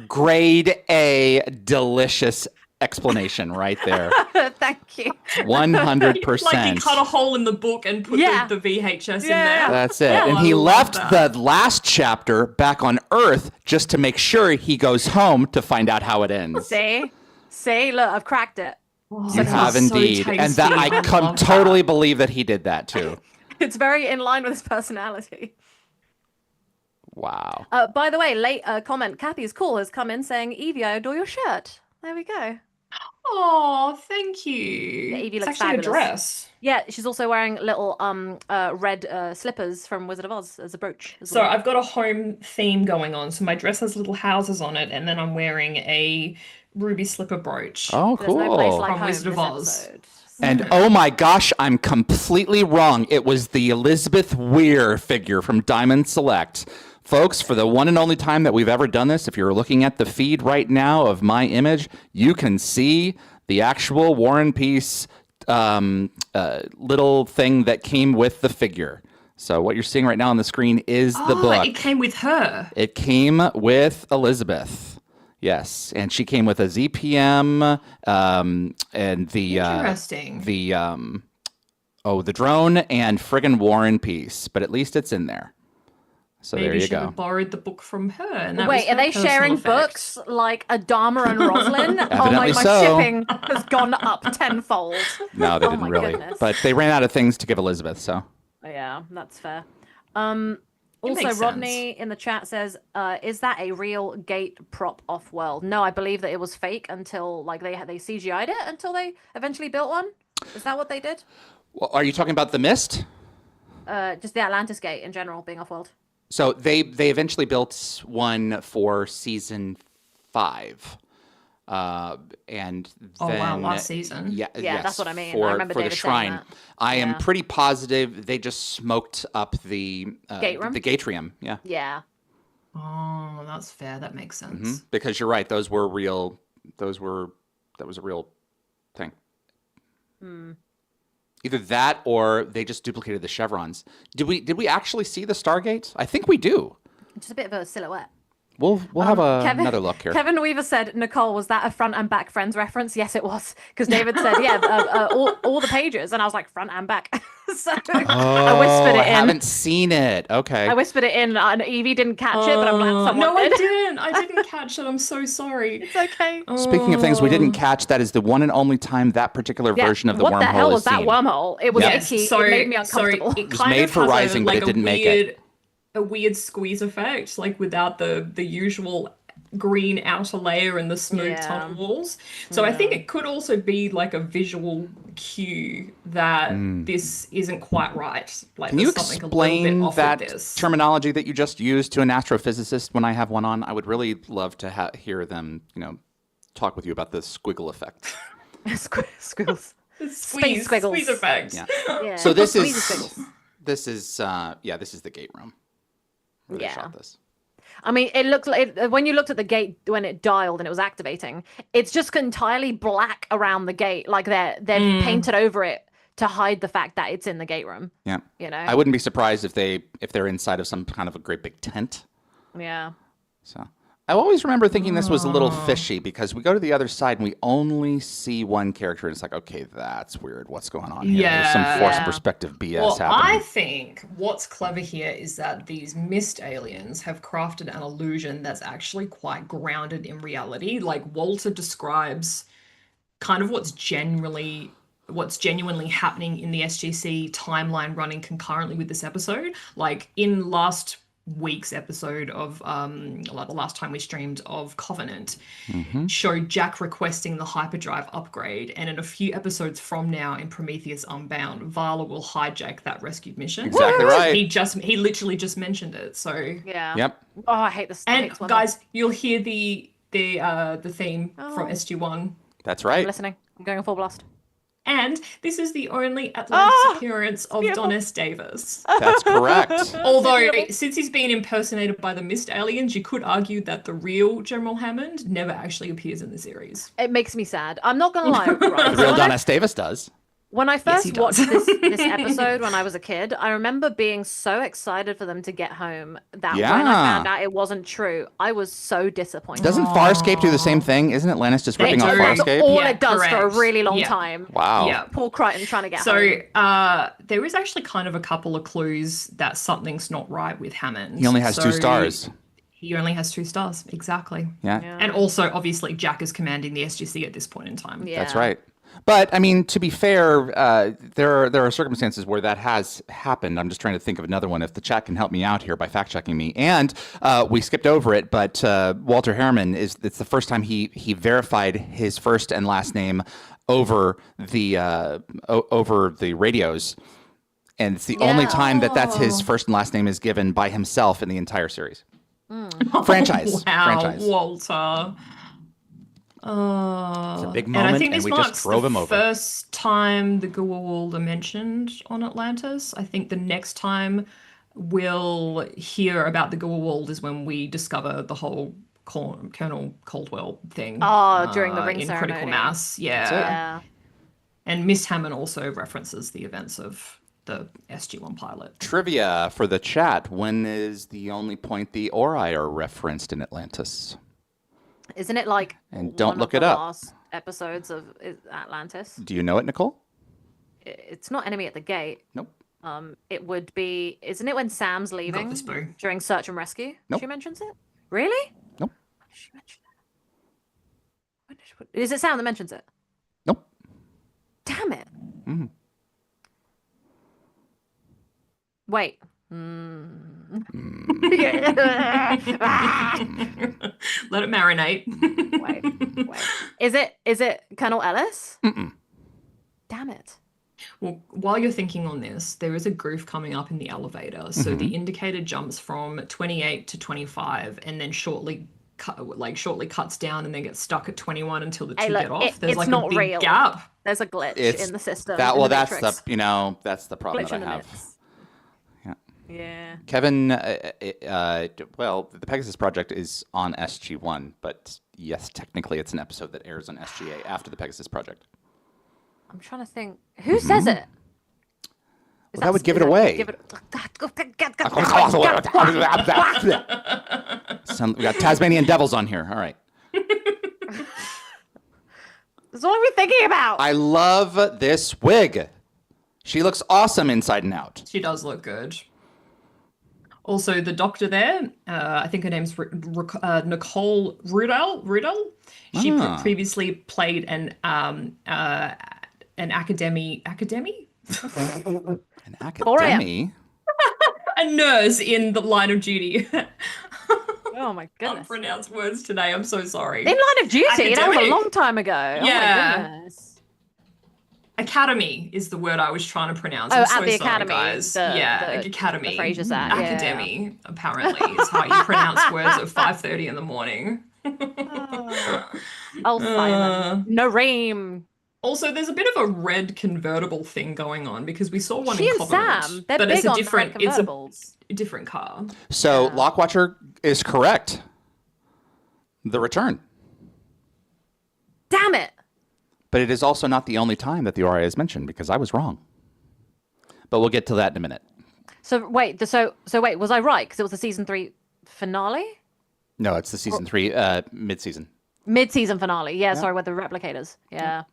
grade A delicious explanation right there. Thank you. 100%. Like he cut a hole in the book and put Yeah. the VHS in Yeah. there. That's it. Oh, And I he love left that. the last chapter back on Earth just to make sure he goes home to find out how it ends. See, look, I've cracked it. Oh, You that have sounds so indeed. And that tasty. I can love totally that. believe that he did that too. It's very in line with his personality. Wow. By the way, late comment, Kathy's call has come in saying, Yvie, I adore your shirt. There we go. Oh, thank you. Yeah, Yvie It's looks actually fabulous. a dress. Yeah, she's also wearing little red slippers from Wizard of Oz as a brooch. As So well. I've got a home theme going on. So my dress has little houses on it, and then I'm wearing a ruby slipper brooch. Oh, There's no place cool. like From home Wizard of this Oz. episode. And oh my gosh, I'm completely wrong. It was the Elizabeth Weir figure from Diamond Select. Folks, for the one and only time that we've ever done this, if you're looking at the feed right now of my image, you can see the actual War and Peace little thing that came with the figure. So what you're seeing right now on the screen is the book. It came with her. It came with Elizabeth. Yes, and she came with a ZPM and the Interesting. the drone and friggin' War and Peace. But at least it's in there. So Maybe there you she go. borrowed the book from her. And that Wait, was are her they personal sharing effect. books like Adama and Roslyn? Oh my, Evidently my so. shipping has gone up tenfold. No, they Oh didn't my really. goodness. But they ran out of things to give Elizabeth. So Yeah, that's fair. Also, makes Rodney in the chat says, "Is that a real gate prop off world?" No, I believe that it was fake until like they CGI'd it until they eventually built one. Is that what they did? well, are you talking about the Mist? Just the Atlantis gate in general being off world. So they eventually built one for season 5. And Oh, then, wow, last season. Yeah, yes, that's what I mean. I For, remember for the David saying shrine, that. I am Yeah. pretty positive they just smoked up the Gate room? the gatrium. Yeah, Yeah. Oh, that's fair. That makes sense. because you're right; those were real. That was a real thing. Either that, or they just duplicated the chevrons. Did we actually see the Stargate? I think we do. Just a bit of a silhouette. We'll have another look here. Kevin Weaver said, Nicole, was that a front and back Friends reference? Yes, it was. Because David said, yeah, all the pages. And I was like, front and back. So I whispered it I in. haven't seen it. Okay. I whispered it in, and Evie didn't catch it, but I'm glad someone No, I did. didn't. I didn't catch it. I'm so sorry. It's okay. Speaking of things we didn't catch, that is the one and only time that particular Yeah, version of the what wormhole the hell is was that seen. wormhole? It was Yes. icky. It made me uncomfortable. it was kind made of for has Rising, but it a didn't make it. A weird squeeze effect, like without the usual green outer layer and the smooth Yeah. tunnel walls. So I think it could also be like a visual cue that this isn't quite right. Like Can you there's something a little explain bit off that with this. terminology that you just used to an astrophysicist when I have one on? I would really love to hear them, talk with you about the squiggle effect. Squiggles. Squeeze, squiggles. squeeze effect. Yeah. Yeah. So this Squeeze is squiggles. this is the gate room. Where they Yeah. shot this. I mean, it looks like when you looked at the gate when it dialed and it was activating, it's just entirely black around the gate. Like they've painted over it to hide the fact that it's in the gate room. Yeah. I wouldn't be surprised if they're inside of some kind of a great big tent. Yeah. So I always remember thinking this was a little fishy because we go to the other side and we only see one character and it's like, okay, that's weird. What's going on here? There's some forced perspective BS Well, happening. I think what's clever here is that these mist aliens have crafted an illusion that's actually quite grounded in reality. Like Walter describes kind of what's genuinely happening in the SGC timeline running concurrently with this episode. Like in last week's episode of like the last time we streamed of Covenant showed Jack requesting the hyperdrive upgrade, and in a few episodes from now in Prometheus Unbound, Vala will hijack that rescued mission. Exactly right. He literally just mentioned it. So Yeah. Yep. Oh, I hate this. and guys, you'll hear the theme from SG-1. That's I'm right. listening. I'm going full blast. And this is the only Atlantis appearance of Don S. Davis. That's correct. Although, since he's been impersonated by the Mist aliens, you could argue that the real General Hammond never actually appears in the series. It makes me sad. I'm not gonna lie. The Right? real Don S. Davis does. When I Yes, first he does. watched this episode when I was a kid, I remember being so excited for them to get home that when I found out it wasn't true, I was so disappointed. Doesn't Farscape do the same thing? Isn't Atlantis just ripping off do. Farscape? All Yeah, it does for a correct. really long Yeah. time. Wow. Yeah. Paul Crichton trying to get So home. there is actually kind of a couple of clues that something's not right with Hammond. He only has 2 stars. He only has 2 stars, exactly. Yeah. And also, obviously, Jack is commanding the SGC at this point in time. Yeah. That's right. But I mean, to be fair, there are circumstances where that has happened. I'm just trying to think of another one. If the chat can help me out here by fact checking me, and we skipped over it, but Walter Harriman it's the first time he verified his first and last name over the radios, and it's the only time that's his first and last name is given by himself in the entire series. Franchise. Wow, Franchise. Walter. It's a big And I moment, think and this we marks just drove the him over. first time the Goa'uld are mentioned on Atlantis. I think the next time we'll hear about the Goa'uld is when we discover the whole Colonel Caldwell thing. During the ring in ceremony. Critical Mass. Yeah. Yeah. And Miss Hammond also references the events of the SG-1 pilot. Trivia for the chat: when is the only point the Ori are referenced in Atlantis? Isn't it like And don't one look of it the up. last episodes of Atlantis? Do you know it, Nicole? It's not Enemy at the Gate. Nope. It would be. Isn't it when Sam's leaving this, boo. during Search and Rescue? Nope. She mentions it. Really? Nope. When did she mention it? Is it Sam that mentions it? Nope. Damn it. Mhm. Wait. Let it marinate. Wait. Is it Colonel Ellis? Mm-mm. Damn it. Well, while you're thinking on this, there is a groove coming up in the elevator. So the indicator jumps from 28 to 25 and then shortly cuts down and then gets stuck at 21 until the two look, get off. There's it's like not a big real. gap. There's a glitch It's in the system. That in well, the that's Matrix. that's the problem Glitch that in I the have. mix. Yeah. Yeah. Kevin, well, the Pegasus Project is on SG-1, but yes, technically it's an episode that airs on SGA after the Pegasus Project. I'm trying to think. Who says it? Well, that would give it away. Give it... We got Tasmanian devils on here. All right. That's all I'm thinking about. I love this wig. She looks awesome inside and out. She does look good. Also, the doctor there, I think her name's Nicole Rudel. She previously played an academy? An academy. A nurse in the Line of Duty. Oh my goodness. Unpronounced words today. I'm so sorry. In Line of Duty? That was a Academic. long time ago. Oh Yeah. my goodness. Academy is the word I was trying to pronounce. Oh, I'm at so the sorry, academy, guys. the Academy. Frasier's at, yeah. Academy, apparently, is how you pronounce words at 5:30 in the morning. Oh, Simon. Nareem. Also, there's a bit of a red convertible thing going on because we saw one She in and Covenant, Sam, they're but big it's a on different, red it's convertibles. a different car. So Yeah. Lockwatcher is correct. The return. Damn it. But it is also not the only time that the Ori is mentioned because I was wrong. But we'll get to that in a minute. So wait, so wait, was I right? Because it was the season 3 finale? No, it's the season 3 mid-season. Mid-season finale. Yeah, sorry, with the replicators. Yeah.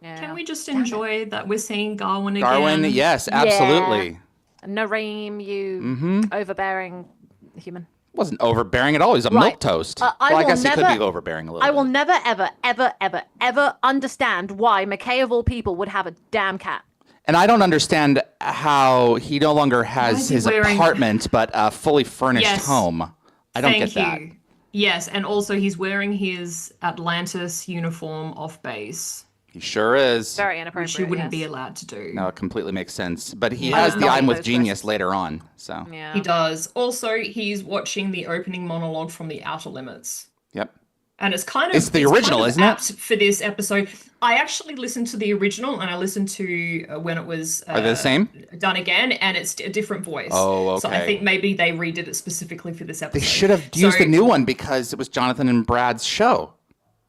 Can we just enjoy that we're seeing Garwin again? Garwin, yes, absolutely. Yeah. Nareem, you overbearing human. Wasn't overbearing at all. He's a milk toast. I guess he could be overbearing a little bit. I will never, ever, ever, ever, ever understand why McKay of all people would have a damn cat. And I don't understand how he no longer has his apartment, but a fully furnished home. I don't get that. Yes, and also he's wearing his Atlantis uniform off base. He sure is. Very inappropriate. Which you wouldn't be allowed to do. No, it completely makes sense. But he has the I'm with genius later on. So yeah. He does. Also, he's watching the opening monologue from The Outer Limits. Yep. And it's kind of it's the original, isn't it? For this episode, I actually listened to the original, and I listened to when it was Are they the same? Done again, and it's a different voice. Oh, okay. So I think maybe they redid it specifically for this episode. They should have used the new one because it was Jonathan and Brad's show.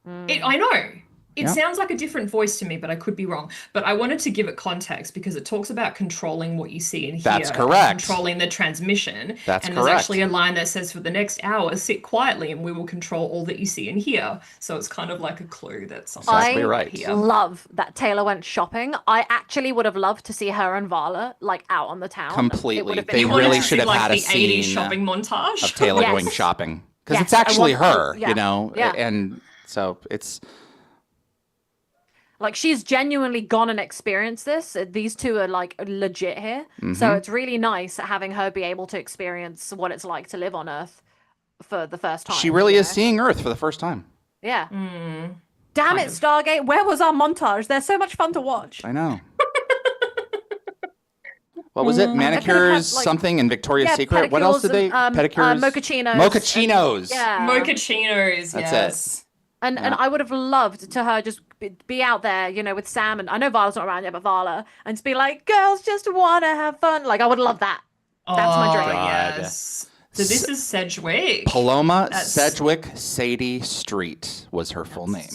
I know. It sounds like a different voice to me, but I could be wrong. But I wanted to give it context because it talks about controlling what you see and hear. That's correct. Controlling the transmission. That's and correct. There's actually a line that says, for the next hour, sit quietly and we will control all that you see and hear. So it's kind of like a clue that something's exactly right. here. Love that Taylor went shopping. I actually would have loved to see her and Vala like out on the town. Completely. They really should have had a scene shopping montage of Taylor going shopping. Because it's actually her, you know? Yeah. And so it's... Like, she's genuinely gone and experienced this. These two are, like, legit here. So it's really nice having her be able to experience what it's like to live on Earth for the first time. She really is seeing Earth for the first time. Yeah. Damn it, Stargate. Where was our montage? They're so much fun to watch. I know. What was it? Manicures, something, and Victoria's Secret? What else did they... pedicures? Mochachinos. Mochachinos. Mochachinos, That's it. And I would have loved to her just be out there, you know, with Sam, and I know Vala's not around yet, but Vala, and just be like, girls just want to have fun. Like, I would love that. That's my dream. Yes. So this is Sedgwick. Paloma Sedgwick Sadie Street was her full name.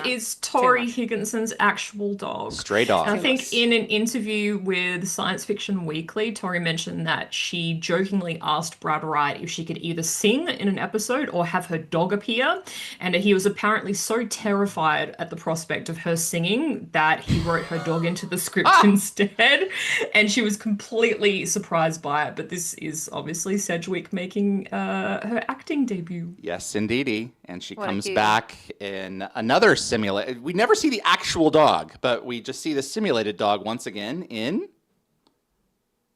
Is Tori Higginson's actual dog. Stray dog. And I think in an interview with Science Fiction Weekly, Tori mentioned that she jokingly asked Brad Wright if she could either sing in an episode or have her dog appear. And he was apparently so terrified at the prospect of her singing that he wrote her dog into the script instead. And she was completely surprised by it. But this is obviously Sedgwick making her acting debut. Yes, indeedy. And she comes back in another simulated. We never see the actual dog, but we just see the simulated dog once again in.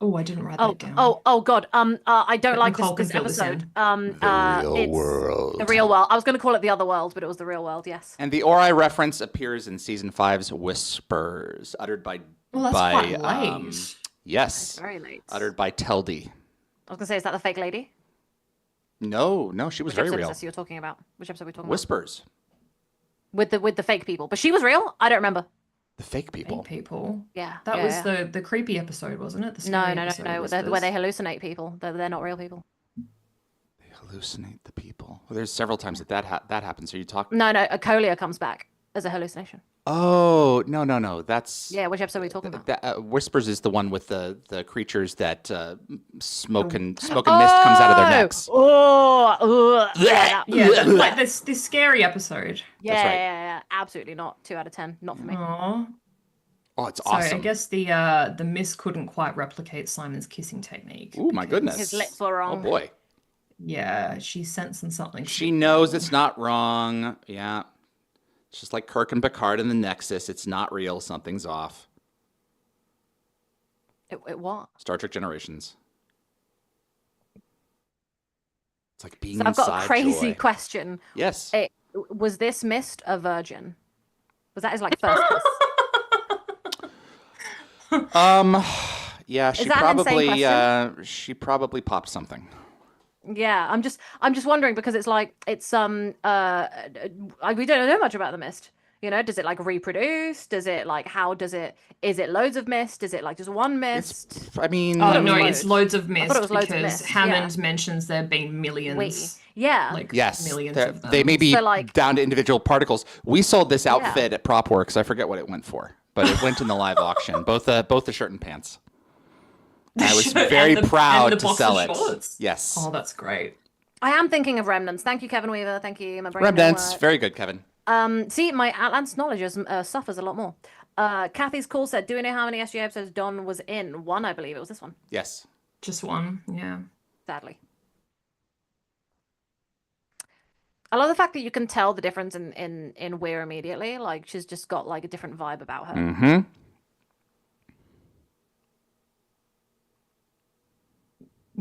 Oh, I didn't write that down. Oh God. I don't like Nicole this can fill this episode. The Real World. The Real World. I was going to call it The Other World, but it was The Real World. Yes. And the Ori reference appears in season 5's Whispers, uttered by. Well, that's quite late. Yes. Very late. Uttered by Teldy. I was going to say, is that the fake lady? No, she was Which very episode real. is this you're talking about? Which episode are we talking Whispers. about? With the fake people, but she was real. I don't remember. The fake people. Fake people. Yeah. That was the creepy episode, wasn't it? No. Where they hallucinate people. They're not real people. They hallucinate the people. Well, there's several times that happens. Are you talking? No. Acolia comes back as a hallucination. Oh no! That's which episode are we talking about? Whispers is the one with the creatures that smoke and mist comes out of their necks. Yeah, like this scary episode. Yeah, absolutely not. 2 out of 10, not for me. Aww. Oh, it's awesome. So I guess the mist couldn't quite replicate Simon's kissing technique. Oh my goodness, his lips were wrong. Oh boy. Yeah, she's sensing something. She knows it's not wrong. Yeah. It's just like Kirk and Picard in the Nexus. It's not real. Something's off. It what? Star Trek Generations. It's like being So I've got a inside crazy Joy. question. Yes. Was this mist a virgin? Was that his like first kiss? Yeah, she that an insane probably she probably popped something. Yeah, I'm just wondering because it's like we don't know much about the mist. You know, does it like reproduce? Does it like is it loads of mist? Is it like just one mist? I mean, Oh no, it's loads of mist it was loads of because mist, Hammond mentions there being millions. Like yes, millions of them. they may be So, like- down to individual particles. We sold this outfit at PropWorks. I forget what it went for, but it went in the live auction. Both the shirt and pants. I was very proud to sell it. Shorts. Yes. Oh, that's great. I am thinking of Remnants. Thank you, Kevin Weaver. Thank you. My brain Remnants, very good, Kevin. See, my Atlantis knowledge suffers a lot more. Kathy's call said, do we know how many SG episodes Don was in? One, I believe. It was this one. Yes. Just one, yeah. Sadly. I love the fact that you can tell the difference in Weir immediately. Like, she's just got, like, a different vibe about her. Mm-hmm.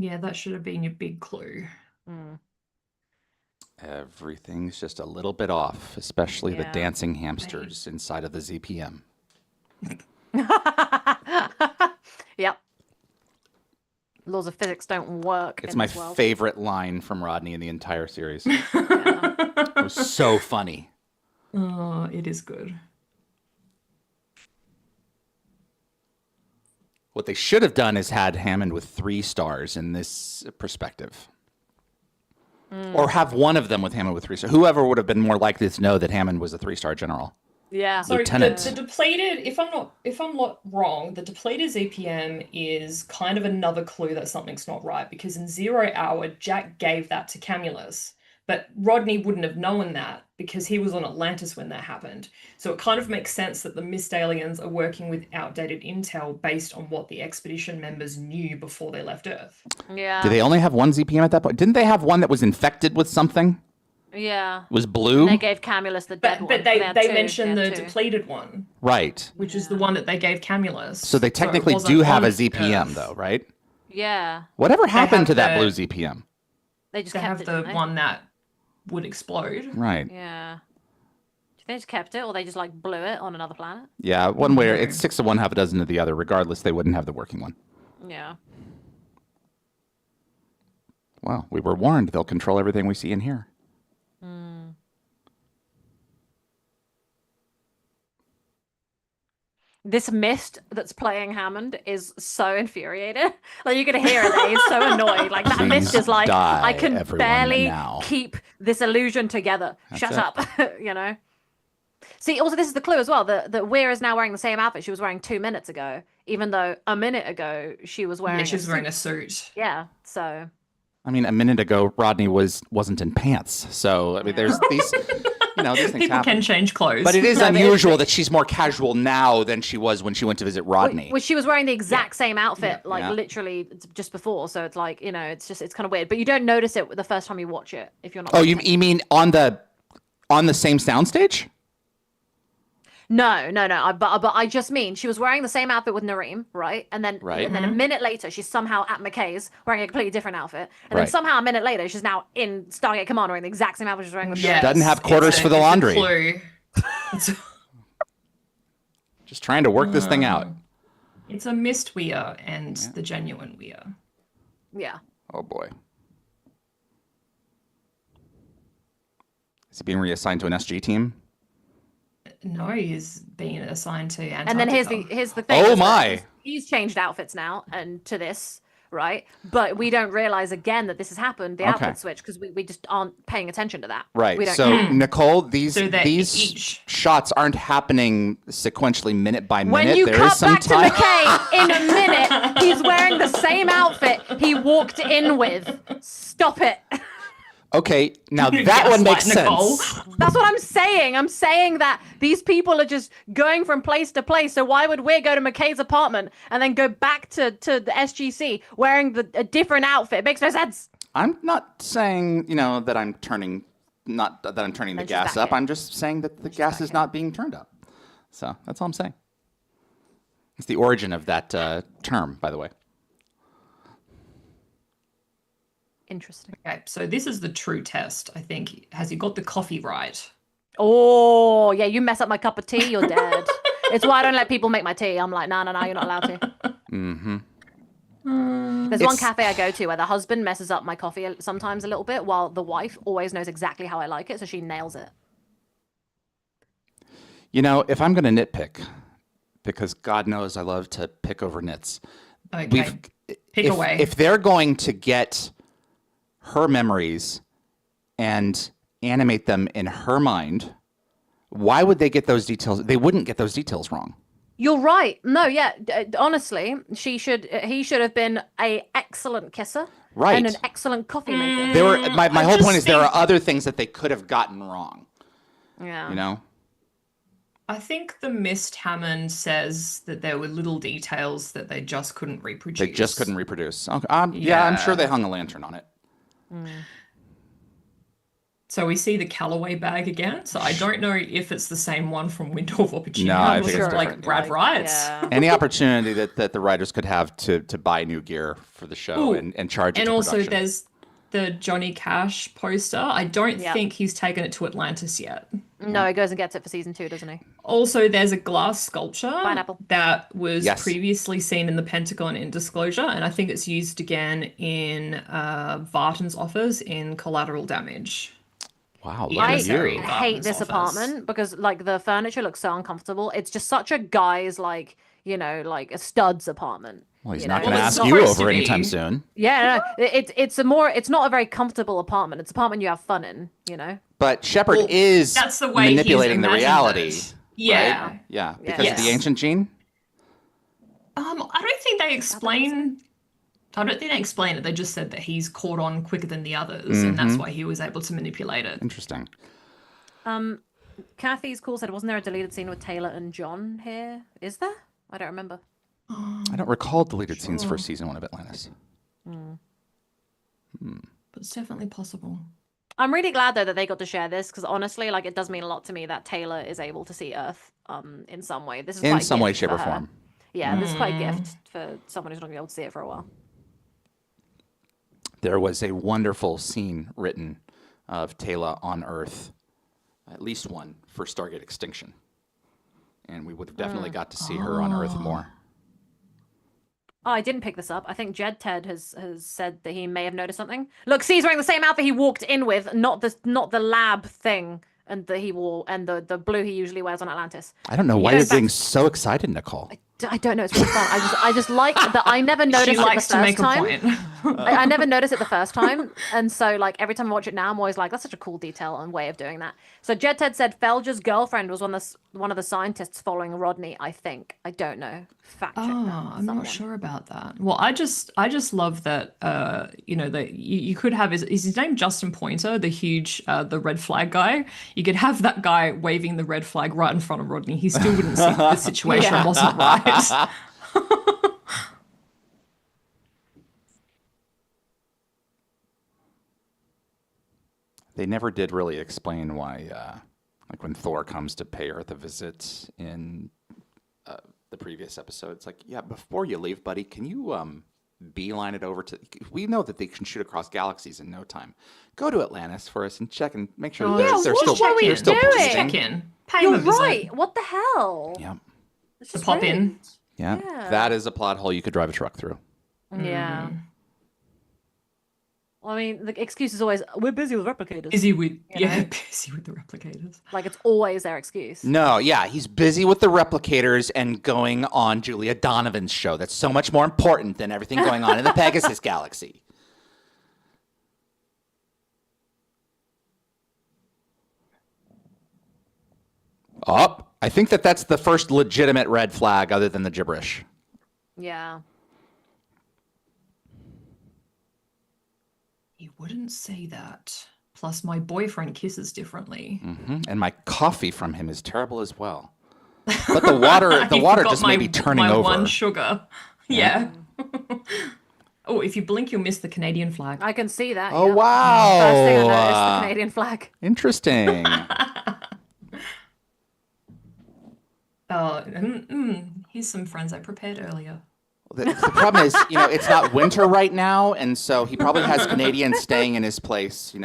Yeah, that should have been your big clue. Everything's just a little bit off, especially the dancing hamsters inside of the ZPM. Yep. Laws of physics don't work. It's my favorite line from Rodney in the entire series. It was so funny. Oh, it is good. What they should have done is had Hammond with 3 stars in this perspective. Or have one of them with Hammond with 3 stars. Whoever would have been more likely to know that Hammond was a 3-star general. Yeah. So Lieutenant. the depleted, if I'm not wrong, the depleted ZPM is kind of another clue that something's not right, because in 0 Hour, Jack gave that to Camulus, but Rodney wouldn't have known that because he was on Atlantis when that happened. So it kind of makes sense that the missed aliens are working with outdated intel based on what the expedition members knew before they left Earth. Yeah. Did they only have one ZPM at that point? Didn't they have one that was infected with something? Yeah. Was blue? And they gave Camulus the dead one. But they mentioned the depleted one. Right. Which is the one that they gave Camulus. So they technically it do wasn't have a on ZPM, Earth. though, right? Yeah. Whatever happened to that the- blue ZPM? They just They kept have it, the didn't they? one that would explode. Right. Yeah. Do they just kept it, or they just like blew it on another planet? Yeah, one way, it's 6 of one, half a dozen of the other. Regardless, they wouldn't have the working one. Yeah. Well, we were warned they'll control everything we see and hear. This mist that's playing Hammond is so infuriated. Like, you can hear it. He's so annoyed. Like, that Please mist is like, die, I can everyone, barely now. keep this illusion together. Shut it. up. You know? See, also, this is the clue as well. That Weir is now wearing the same outfit she was wearing 2 minutes ago, even though a minute ago she was wearing Yeah, she was wearing a suit. suit. Yeah, so... I mean, a minute ago, Rodney wasn't in pants. So, I mean, there's these, these things People happen. can change clothes. But it is No, unusual that she's more casual now than she was when she went to visit Rodney. Well, she was wearing the exact same outfit, like Yeah. literally just before. So it's like, it's kind of weird. But you don't notice it the first time you watch it if you're not. Oh, you mean on the same soundstage? No. But I just mean she was wearing the same outfit with Nareem, right? And then a minute later, she's somehow at McKay's wearing a completely different outfit. And then Right. somehow a minute later, she's now in Stargate Command wearing the exact same outfit she's wearing with Yes, Doesn't have quarters it's for the it's a laundry. clue. Just trying to work this thing out. It's a missed Weir and the genuine Weir. Yeah. Oh boy. Is he being reassigned to an SG team? No, he's being assigned to Antarctica. And then here's the thing. Oh is that my. He's changed outfits now and to this, right? But we don't realize again that this has happened, the outfit switch, because we just aren't paying attention to that. Right. We don't So care. Nicole, these So that these each- shots aren't happening sequentially minute by minute. When you There is cut some back time. to McKay in a minute, he's wearing the same outfit he walked in with. Stop it. Okay, now that one makes Gaslight Nicole. sense. That's what I'm saying. I'm saying that these people are just going from place to place. So why would we go to McKay's apartment and then go back to the SGC wearing a different outfit? It makes no sense. I'm not saying, that I'm turning the she's gas back up. in. I'm just saying that the gas back is in. not being turned up. So that's all I'm saying. It's the origin of that term, by the way. Interesting. Okay, so this is the true test, I think. Has he got the coffee right? Oh, yeah, you mess up my cup of tea, you're dead. It's why I don't let people make my tea. I'm like, no, you're not allowed to. Mm-hmm. There's one cafe I go to where the husband messes up my coffee sometimes a little bit, while the wife always knows exactly how I like it, so she nails it. If I'm going to nitpick, because God knows I love to pick over nits. Okay, pick away. If they're going to get her memories and animate them in her mind, why would they get those details? They wouldn't get those details wrong. You're right. No, yeah. Honestly, he should have been a excellent kisser, Right. and an excellent coffee maker. There were my whole point is there think- are other things that they could have gotten wrong. Yeah. You know? I think the Mist Hammond says that there were little details that they just couldn't reproduce. They just couldn't reproduce. Okay. Yeah, I'm sure they hung a lantern on it. So we see the Callaway bag again. So I don't know if it's the same one from Window of Opportunity. No, I or think if it's like different. Brad writes. Yeah. Any opportunity that the writers could have to buy new gear for the show Ooh, and charge it And to also production. there's the Johnny Cash poster. I don't Yep. think he's taken it to Atlantis yet. No, he goes and gets it for season 2, doesn't he? Also, there's a glass sculpture Pineapple. that was Yes. previously seen in the Pentagon in Disclosure, and I think it's used again in Vartan's office in Collateral Damage. Wow, look Yeah, I at sorry. you. hate this Office. apartment because like the furniture looks so uncomfortable. It's just such a guy's like, like a stud's apartment. Well, he's you not know? going to Well, ask it's you supposed to over be. anytime soon. Yeah, no, it's not a very comfortable apartment. It's an apartment you have fun in. But Shepard Well, is that's the way he's manipulating the imagined reality. it. Yeah. Right? Yeah, because Yes. of the ancient gene? I don't think they explain. I don't think they explain it. They just said that he's caught on quicker than the others, and that's why he was able to manipulate it. Interesting. Kathy's call said, wasn't there a deleted scene with Taylor and John here? Is there? I don't remember. I don't recall deleted scenes for season 1 of Atlantis. But it's definitely possible. I'm really glad though that they got to share this because honestly, like it does mean a lot to me that Taylor is able to see Earth in some way. This is In quite a some way, gift shape, for or her. form. Yeah, this is quite a gift for someone who's not gonna be able to see it for a while. There was a wonderful scene written of Taylor on Earth, at least one, for Stargate Extinction. And we would have definitely got to see her on Earth more. Oh, I didn't pick this up. I think Jed Ted has said that he may have noticed something. Look, see, he's wearing the same outfit he walked in with, not the lab thing and that he wore and the blue he usually wears on Atlantis. I don't know why know, you're back- getting so excited, Nicole. I don't know. It's really fun. I just like that. I never noticed She it the likes first to make time. a point. I never noticed it the first time, and so like every time I watch it now, I'm always like, "That's such a cool detail and way of doing that." So Jed Ted said Felger's girlfriend was one of the scientists following Rodney. I think I don't know. Fact check that. I'm someone. not sure about that. Well, I just love that that you could have is his name Justin Pointer, the huge the red flag guy. You could have that guy waving the red flag right in front of Rodney. He still wouldn't see that the situation Yeah. wasn't right. They never did really explain why, like when Thor comes to pay Earth a visit in the previous episode, it's like, yeah, before you leave, buddy, can you beeline it over to? We know that they can shoot across galaxies in no time. Go to Atlantis for us and check and make sure yeah, they're what still are we they're still doing? breathing. Check in. Pay him a You're visit. right. What the hell? Yeah, It's To just pop rude. in. yeah, Yeah. that is a plot hole you could drive a truck through. Yeah. Well, I mean, the excuse is always we're busy with replicators. Busy with You know? busy with the replicators. Like it's always their excuse. No, yeah, he's busy with the replicators and going on Julia Donovan's show. That's so much more important than everything going on in the Pegasus galaxy. Oh, I think that's the first legitimate red flag other than the gibberish. Yeah. You wouldn't say that. Plus, my boyfriend kisses differently. And my coffee from him is terrible as well. But the water, I forgot just may be turning my over. one sugar. Yeah. Oh, if you blink, you'll miss the Canadian flag. I can see that. Oh, yeah. wow. First thing I noticed, the Canadian flag. Interesting. Oh, here's some friends I prepared earlier. The problem is, it's not winter right now, and so he probably has Canadians staying in his place, in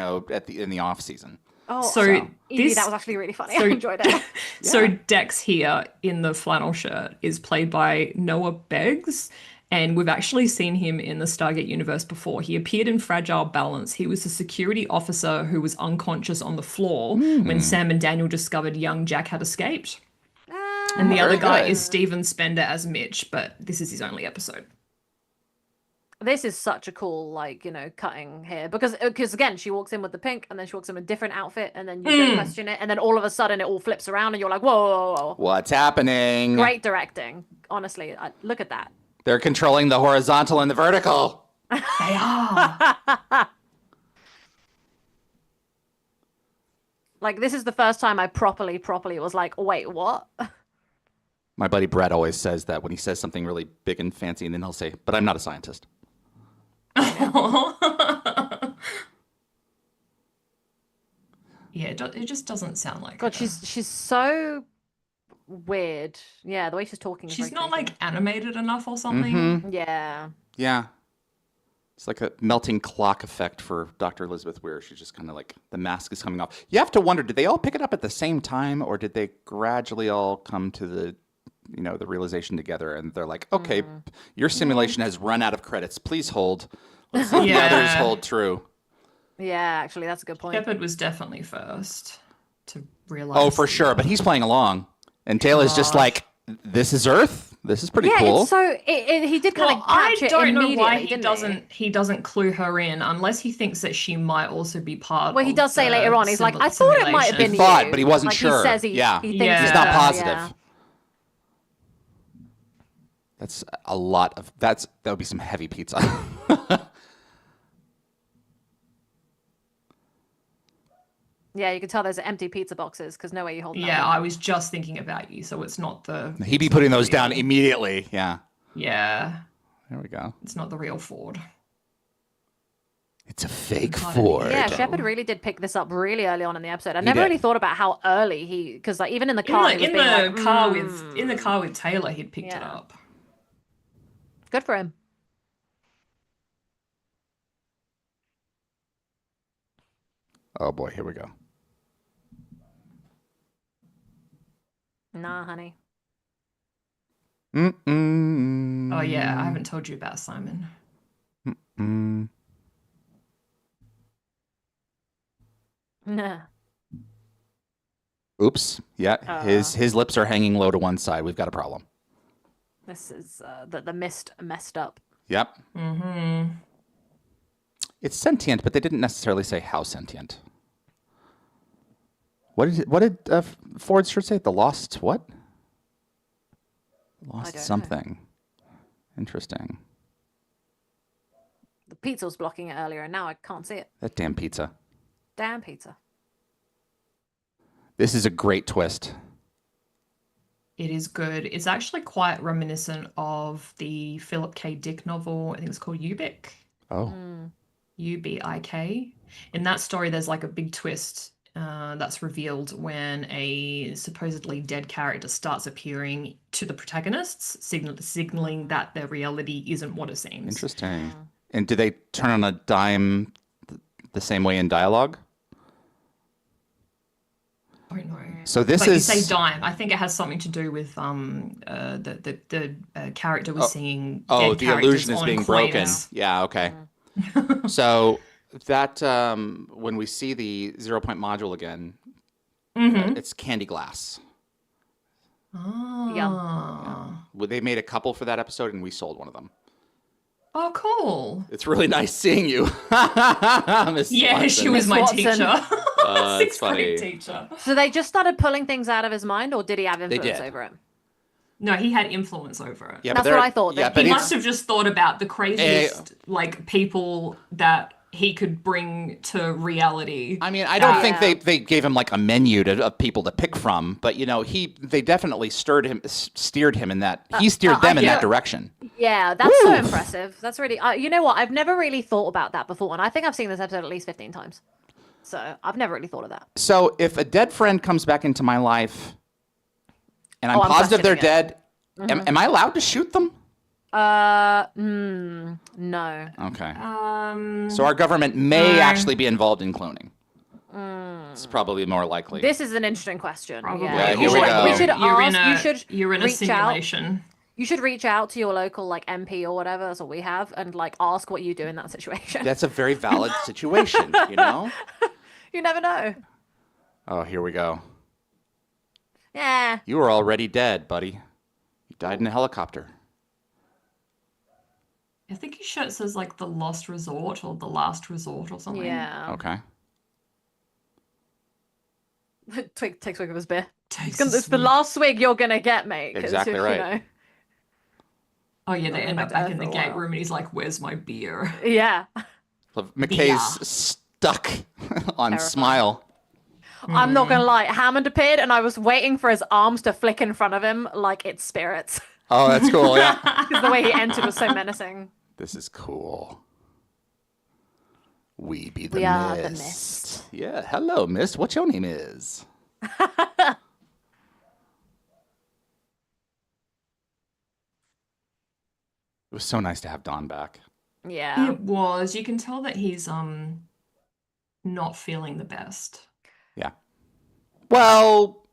the off season. Oh, So Evie, this- that was actually really funny. so- I enjoyed it. So Dex here in the flannel shirt is played by Noah Beggs, and we've actually seen him in the Stargate universe before. He appeared in Fragile Balance. He was the security officer who was unconscious on the floor when Sam and Daniel discovered young Jack had escaped. And the other Very guy good. is Steven Spender as Mitch, but this is his only episode. This is such a cool, like, cutting here because again, she walks in with the pink, and then she walks in with a different outfit, and then you don't question it, and then all of a sudden it all flips around, and you're like, whoa, whoa, whoa, whoa. What's happening? Great directing, honestly. Look at that. They're controlling the horizontal and the vertical. They are. Like, this is the first time I properly was like, wait, what? My buddy Brett always says that when he says something really big and fancy, and then he'll say, "But I'm not a scientist." Yeah, it just doesn't sound like God, her. she's so weird. Yeah, the way she's talking. She's very not creepy. like animated enough or something. Mm-hmm. Yeah. Yeah. It's like a melting clock effect for Dr. Elizabeth Weir. She's just kind of like, the mask is coming off. You have to wonder, did they all pick it up at the same time, or did they gradually all come to the realization together, and they're like, okay, your simulation has run out of credits. Please hold. Let's see if the others hold true. Yeah, actually, that's a good point. Shepard was definitely first to realize. Oh, for sure. But he's playing along. And Taylor's just like, this is Earth. This is pretty cool. It's so he did kind of catch it I don't know immediately, why didn't he doesn't clue her in unless he thinks that she might also be part. Well, he does say later on, he's like, I thought it might have been He thought, you. but he wasn't Like, sure. He says he thinks He's not positive. Yeah. That's a lot of that would be some heavy pizza. Yeah, you can tell those are empty pizza boxes because no way you hold them. Yeah, I was just thinking about you, so it's not the. He'd be putting those down immediately. Yeah. Yeah. There we go. It's not the real Ford. It's a fake Ford. Yeah, Shepard really did pick this up really early on in the episode. I never really thought about how early because like even in the car, in the car with Taylor, he'd picked it up. Good for him. Oh boy, here we go. Nah, honey. Mm-mm. Oh yeah, I haven't told you about Simon. Mm-mm. Nah. Oops. Yeah, his lips are hanging low to one side. We've got a problem. This is the mist messed up. Yep. Mm-hmm. It's sentient, but they didn't necessarily say how sentient. What did Ford's shirt say? The lost what? Lost something. Interesting. The pizza was blocking it earlier, and now I can't see it. That damn pizza. Damn pizza. This is a great twist. It is good. It's actually quite reminiscent of the Philip K. Dick novel. I think it's called Ubik. Oh. Ubik. In that story, there's like a big twist that's revealed when a supposedly dead character starts appearing to the protagonists, signaling that their reality isn't what it seems. Interesting. And do they turn on a dime the same way in dialogue? I don't know. So this but is. You say dime. I think it has something to do with the character was seeing. Oh, dead the characters illusion is on being broken. coins. Yeah. Okay. So that when we see the 0-point module again, it's candy glass. Oh. Yeah. They made a couple for that episode, and we sold one of them. Oh, cool. It's really nice seeing you, Miss Yeah, Watson. she was my Watson. teacher. It's funny. Teacher. So they just started pulling things out of his mind, or did he have influence over it? No, he had influence over it. Yeah, That's what I thought. Yeah, He but He must have just thought about the craziest like people that he could bring to reality. I mean, I don't think they gave him like a menu of people to pick from, but they definitely steered him in that. He steered them in that direction. Yeah, that's so impressive. That's really. You know what? I've never really thought about that before, and I think I've seen this episode at least 15 times. So I've never really thought of that. So if a dead friend comes back into my life, and I'm positive they're dead, am I allowed to shoot them? No. Okay. So our government may actually be involved in cloning. It's probably more likely. This is an interesting question. Probably. Yeah, here we go. We should ask. You're in a simulation. You should reach out to your local like MP or whatever. That's what we have, and like ask what you do in that situation. That's a very valid situation, you know? You never know. Oh, here we go. Yeah. You were already dead, buddy. You died in a helicopter. I think his shirt says like the Lost Resort or the Last Resort or something. Yeah. Okay. Take a swig of his beer. Takes It's a the swig. last swig you're gonna get, mate. 'Cause Exactly right. You know, Oh yeah, not they gonna end be up back there in for the a gate while. room and he's like, "Where's my beer?" Yeah. McKay's Beer. stuck on Terrifying. Smile. I'm not gonna lie. Hammond appeared, and I was waiting for his arms to flick in front of him like it's spirits. Oh, that's cool. Yeah. Because the way he entered was so menacing. This is cool. We be the We mist. are the mist. Yeah. Hello, Mist. What your name is? It was so nice to have Dawn back. Yeah. It was. You can tell that he's not feeling the best. Yeah. Well,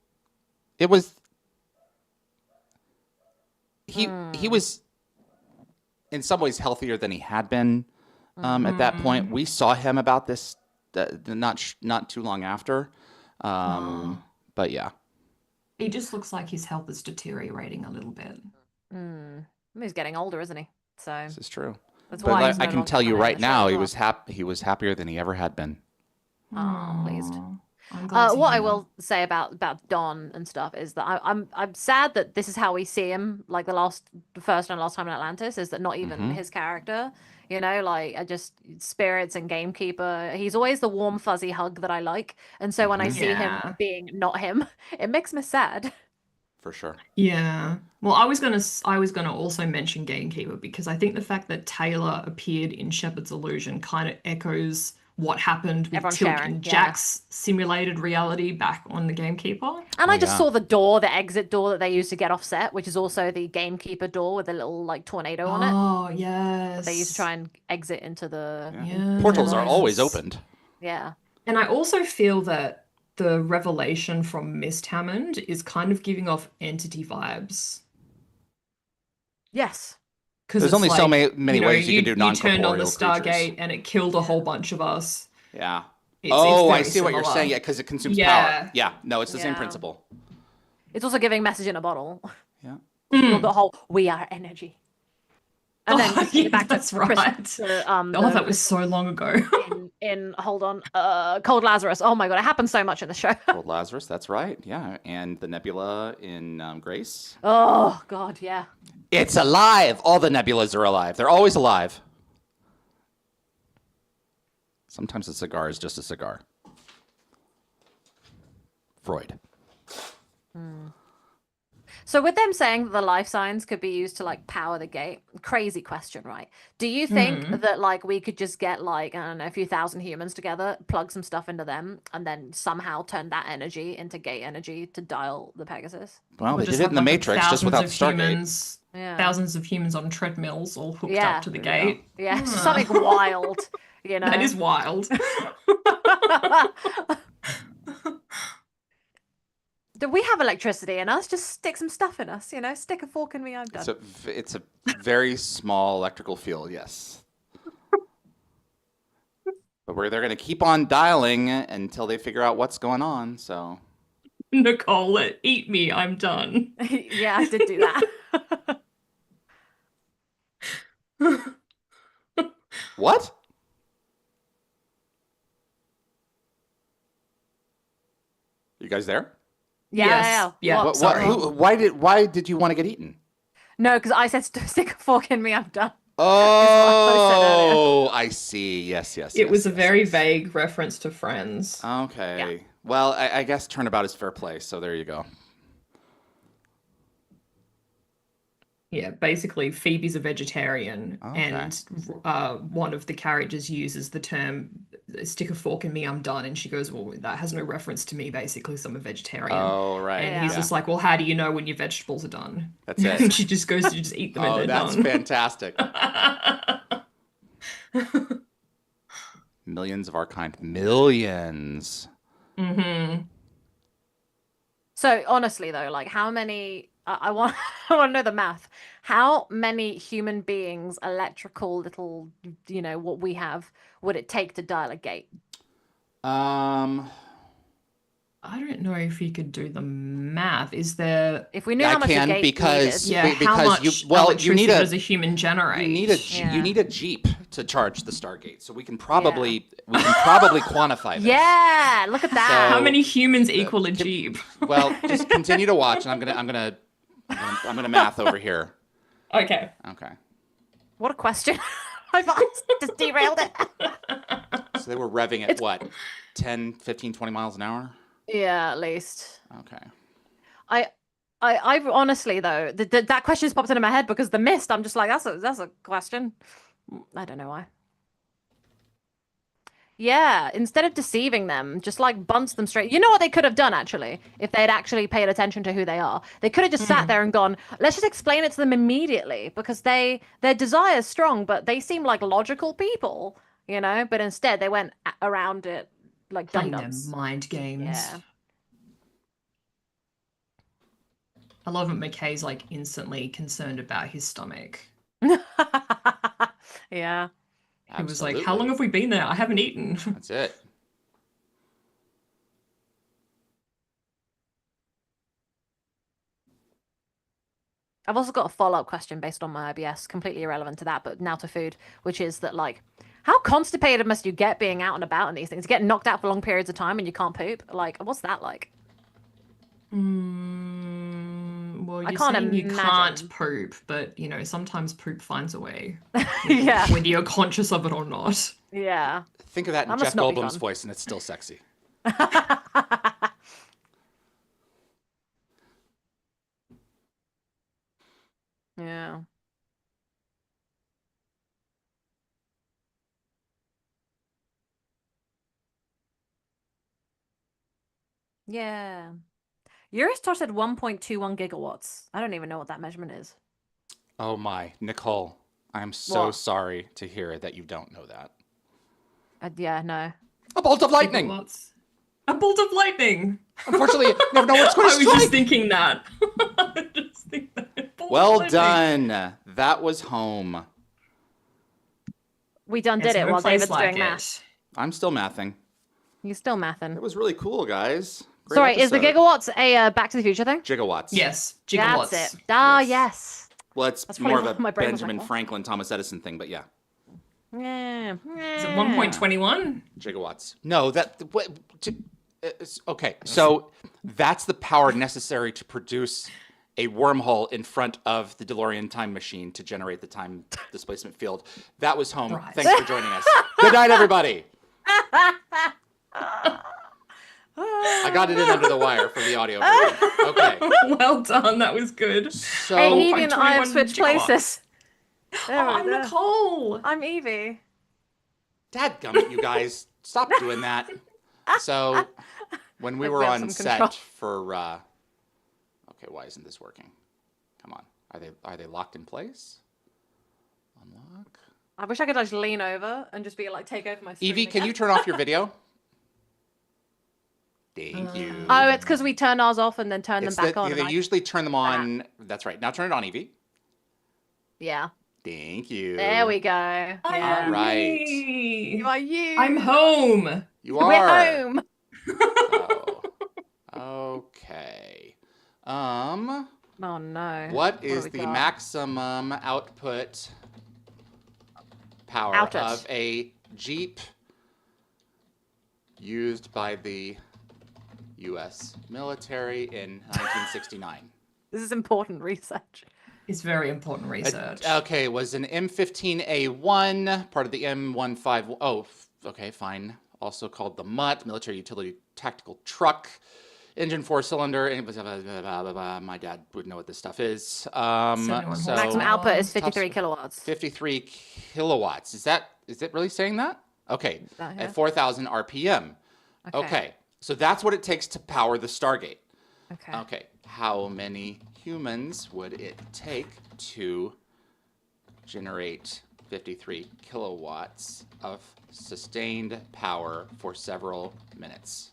it was. He was in some ways healthier than he had been at that point. We saw him about this not too long after. But yeah. He just looks like his health is deteriorating a little bit. He's getting older, isn't he? So This is true. that's But why he's I no can longer tell you gonna right in the now, show he as was he was happier than he ever had been. well. Oh, pleased. I'm glad to What I hear will say about Don and stuff is that I'm sad that this is how we see him, like the first and last time in Atlantis, is that not even his character. You know, like I just spirits and gamekeeper. He's always the warm fuzzy hug that I like, and so when I see him Yeah. being not him, it makes me sad. For sure. Yeah. Well, I was gonna also mention Gamekeeper because I think the fact that Taylor appeared in Shepard's Illusion kind of echoes what happened with Everyone's Tilk sharing, and yeah. Jack's simulated reality back on the Gamekeeper. And Oh, I just yeah. saw the door, the exit door that they used to get off set, which is also the gamekeeper door with a little like tornado on it. Oh, yes. They used to try and exit into the Yeah. Portals are always Yes. opened. yeah. And I also feel that the revelation from Mist Hammond is kind of giving off entity vibes. Yes. Because There's only so many ways you can do You turned on the non-corporeal Stargate creatures. and it killed a whole bunch of us. Yeah. It's I very see what you're similar. saying. Yeah, because it consumes Yeah. power. Yeah. No, it's the same Yeah. principle. It's also giving message in a bottle. Yeah. The whole we are energy. And then Oh, yeah, back to that's Chris- right. to, Oh, that was so long ago. in hold on, Cold Lazarus. Oh my god, it happens so much in the show. Cold Lazarus, that's right. Yeah. And the nebula in Grace. Oh god, yeah. It's alive. All the nebulas are alive. They're always alive. Sometimes a cigar is just a cigar. Freud. So with them saying that the life signs could be used to like power the gate, crazy question, right? Do you think that like we could just get like, I don't know, a few thousand humans together, plug some stuff into them, and then somehow turn that energy into gate energy to dial the Pegasus? Well, Or they just did it have, in the like, Matrix, just without the thousands of Stargate. humans, Yeah. thousands of humans on treadmills all hooked Yeah. up to the gate. Yeah, it's just something wild, you know? That is wild. Do we have electricity in us? Just stick some stuff in us, you know? Stick a fork in me, I'm done. It's a very small electrical field, yes. But they're going to keep on dialing until they figure out what's going on. So Nicole, eat me. I'm done. Yeah, I did do that. what? You guys there? Yeah, Yes. Yeah. What? What, sorry. why did you want to get eaten? No, because I said stick a fork in me, I'm done. Oh, I see. Yes. It was a yes, very yes. vague reference to Friends. Okay. Yeah. Well, I guess turnabout is fair play. So there you go. Yeah, basically Phoebe's a vegetarian, Okay. and one of the characters uses the term "stick a fork in me, I'm done," and she goes, "Well, that has no reference to me, basically, so I'm a vegetarian." Oh, right. And he's Yeah. just like, "Well, how do you know when your vegetables are done?" That's it. And she just goes to just eat them and Oh, they're that's done. fantastic. Millions of our kind. Millions. Mm-hmm. So honestly though, like how many I want I want to know the math. How many human beings, electrical little, you know, what we have, would it take to dial a gate? I don't know if you could do the math. Is there, If we knew how I much a can gate because needed. yeah, how because much you need electricity a does a human generate? Yeah. you need a Jeep to charge the Stargate. So we can probably quantify this. Yeah, look at that. How So- many humans equal a Jeep? Well, just continue to watch, and I'm gonna math over here. Okay. Okay. What a question. I've just derailed it. So they were revving at what? 10, 15, 20 miles an hour? Yeah, at least. Okay. I honestly though, that question just popped into my head because the mist. I'm just like, that's a question. I don't know why. Yeah, instead of deceiving them, just like bunts them straight. You know what they could have done actually, if they'd actually paid attention to who they are. They could have just sat there and gone, let's just explain it to them immediately because their desire's strong, but they seem like logical people, you know. But instead, they went around it like Playing their dum-dums. mind games. Yeah. I love that McKay's like instantly concerned about his stomach. Yeah. He was like, how long have we been there? I haven't eaten. That's it. I've also got a follow-up question based on my IBS, completely irrelevant to that, but now to food, which is that like, how constipated must you get being out and about in these things? You get knocked out for long periods of time and you can't poop? Like, what's that like? Well, I you're can't saying you imagine. can't poop, but you know, sometimes poop finds a way. Yeah. Whether you're conscious of it or not. Yeah. Think of that in That must Jeff not be Goldblum's fun. voice, and it's still sexy. Yeah. Yeah. Eurostar said 1.21 gigawatts. I don't even know what that measurement is. Oh my, Nicole, I'm so What? sorry to hear that you don't know that. Yeah, no. A bolt of lightning! Gigawatts. A bolt of lightning. Unfortunately, you never know what's going I to was just strike. thinking that. I just think that. Bolt of Well lightning. done. That was home. We done There's did it no while place David's like doing it. math. I'm still mathing. He's still mathing. It was really cool, guys. Great Sorry, is the episode. gigawatts a Back to the Future thing? Gigawatts? Yes, gigawatts. That's it. Ah, Yes. yes. Well, it's That's more of probably a why my brain was Benjamin like, what? Franklin, Thomas Edison thing, but yeah. Yeah. Is it 1.21? Gigawatts. No, okay. So that's the power necessary to produce a wormhole in front of the DeLorean time machine to generate the time displacement field. That was home. Right. Thanks for joining us. Good night, everybody. I got it in under the wire for the audio version. Okay. Well done, that was good. So Hey, Evie and I have 1.21 switched gigawatts. places. There Oh, we I'm go. Nicole. I'm Evie. dadgummit, you guys, stop doing that. So when we Like were we have on some set control. for okay, why isn't this working? Come on. Are they locked in place? Unlock. I wish I could just lean over and just be like, take over my screen. Evie, can again. you turn off your video? Thank you. Oh, it's because we turn ours off and then turn It's them back that- on. They and I- usually turn them on. That's right. Now turn it on, Evie. Yeah. Thank you. There we go. I Yeah. am right. me. You are you. I'm home. You We're are. home. Oh. Okay. Oh no. What do is we the got? maximum output power Output. of a Jeep used by the U.S. military in 1969? This is important research. It's very important research. Okay, was an M15A1 part of the M15? Oh, okay, fine. Also called the MUT, Military Utility Tactical Truck. Engine 4-cylinder. And it was my dad would know what this stuff is. 71 so Maximum output is 53 Tops- kilowatts. 53 kilowatts. Is it really saying that? Okay, that here? at 4,000 RPM. Okay, so that's what it takes to power the Stargate. Okay. Okay, how many humans would it take to generate 53 kilowatts of sustained power for several minutes?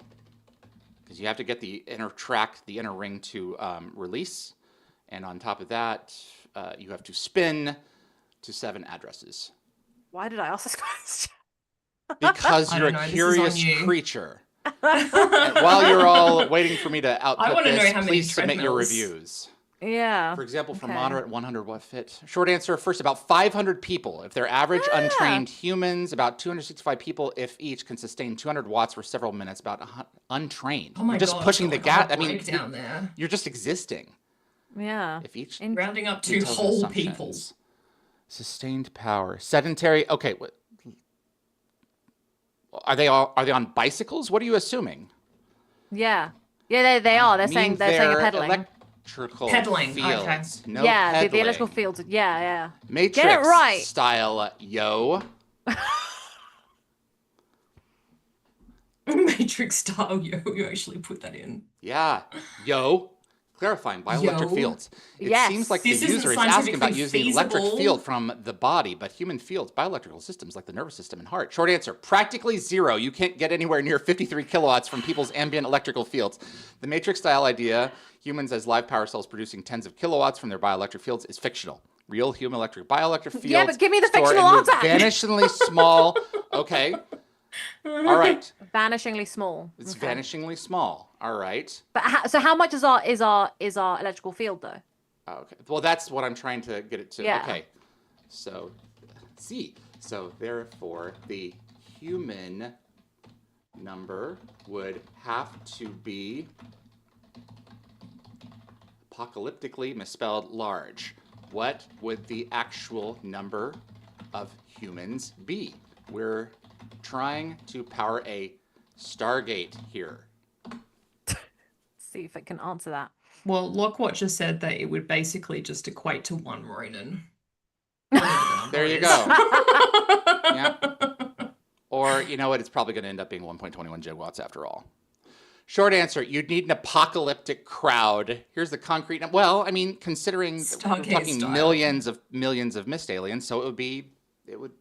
Because you have to get the inner track, the inner ring to release. And on top of that, you have to spin to 7 addresses. Why did I ask this question? Because I you're don't a know, this is on curious you. creature. And while you're all waiting for me to output wanna know this, how many please submit your treadmills. reviews. Yeah. For example, for Okay. moderate, 100 watt fit. Short answer, first, about 500 people. If they're average untrained humans, about 265 people if each can sustain 200 watts for several minutes, about untrained. Oh my You're just God, pushing the got like a gas. I mean, breakdown there. you're just existing. Yeah. If each Rounding up to details and whole assumptions. people. Sustained power. Sedentary. Okay. Are they on bicycles? What are you assuming? Yeah. Yeah, they are. They're Mean saying they're pedaling. Electrical Pedaling, okay. fields. No yeah, the pedaling. electrical fields. Yeah. Matrix Get it right. style, yo. Matrix style, yo, you actually put that in. Yeah, yo. Clarifying bioelectric Yo. fields. It Yes. seems like This the isn't user is asking about scientifically using the electric feasible. field from the body, but human fields, bioelectrical systems like the nervous system and heart. Short answer, practically zero. You can't get anywhere near 53 kilowatts from people's ambient electrical fields. The matrix style idea, humans as live power cells producing tens of kilowatts from their bioelectric fields, is fictional. Real human bioelectric fields. Yeah, but give me the store fictional in answer. vanishingly small. Okay. All right. Vanishingly small. It's Okay. vanishingly small. All right. But so how much is our electrical field though? Okay. Well, that's what I'm trying to get it to. Yeah. Okay. So, C. So, therefore, the human number would have to be apocalyptically misspelled large. What would the actual number of humans be? We're trying to power a Stargate here. See if it can answer that. Well, Lockwatcher said that it would basically just equate to one Ronin. There you go. Yeah. Or, you know what? It's probably going to end up being 1.21 gigawatts after all. Short answer, you'd need an apocalyptic crowd. Here's the concrete. Well, I mean, considering we're Stargate talking style. millions of mist aliens, so it would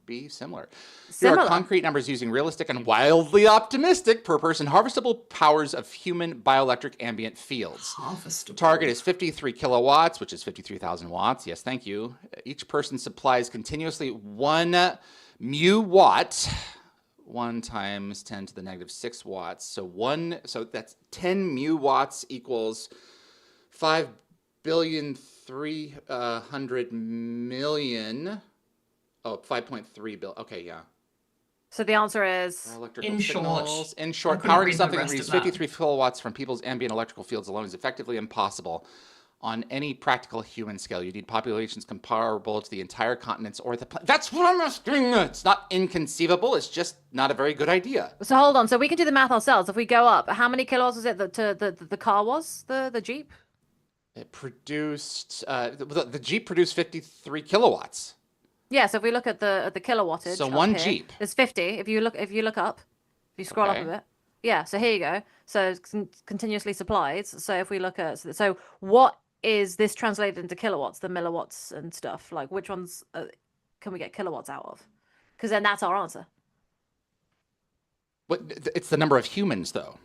be similar. Here Similar. are concrete numbers using realistic and wildly optimistic per person harvestable powers of human bioelectric ambient fields. Harvestable. Target is 53 kilowatts, which is 53,000 watts. Yes, thank you. Each person supplies continuously 1 mu watt. 1 times 10 to the negative 6 watts. So that's 10 mu watts equals 5,300,000,000. Oh, 5.3 billion. Okay, yeah. So the answer is Electrical In short, signals. In short, I couldn't powering read the something that rest produces of that. 53 kilowatts from people's ambient electrical fields alone is effectively impossible. On any practical human scale, you need populations comparable to the entire continents or the planet. That's what I'm asking. It's not inconceivable. It's just not a very good idea. so. Hold on. So we can do the math ourselves. If we go up, how many kilowatts was it that the car was the Jeep? It produced the Jeep produced 53 kilowatts. Yeah. So if we look at the kilowattage. So up one here, Jeep. There's 50. If you look up, if you scroll Okay. up a bit. Yeah. So here you go. So it's continuously supplied. So if we look at what is this translated into kilowatts, the milliwatts and stuff? Like which ones can we get kilowatts out of? Because then that's our answer. But it's the number of humans, though.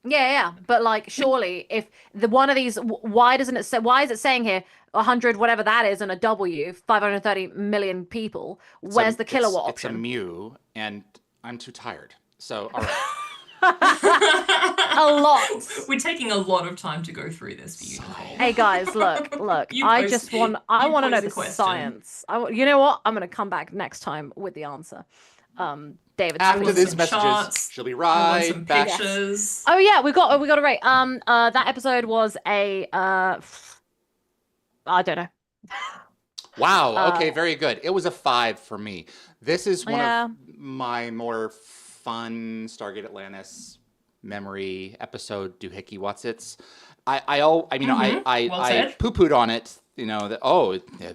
Yeah. But like, surely, if the one of these, why doesn't it say? Why is it saying here 100, whatever that is, and a W, 530 million people? Where's the kilowatt It's a option? mu, and I'm too tired. So, all right. A lot. We're taking a lot of time to go through this for you, Nicole. Hey guys, look. You I pose- just want. I you want to know pose the the question. science. You know what? I'm gonna come back next time with the answer. David. After want these some messages, charts. she'll be I want right some back. pictures. Oh yeah, we got to rate. That episode was a. I don't know. Wow. Okay. Very good. It was a 5 for me. This is one Yeah. of my more fun Stargate Atlantis memory episode doohickey whatsits. I Well I said. poo-pooed on it. You know that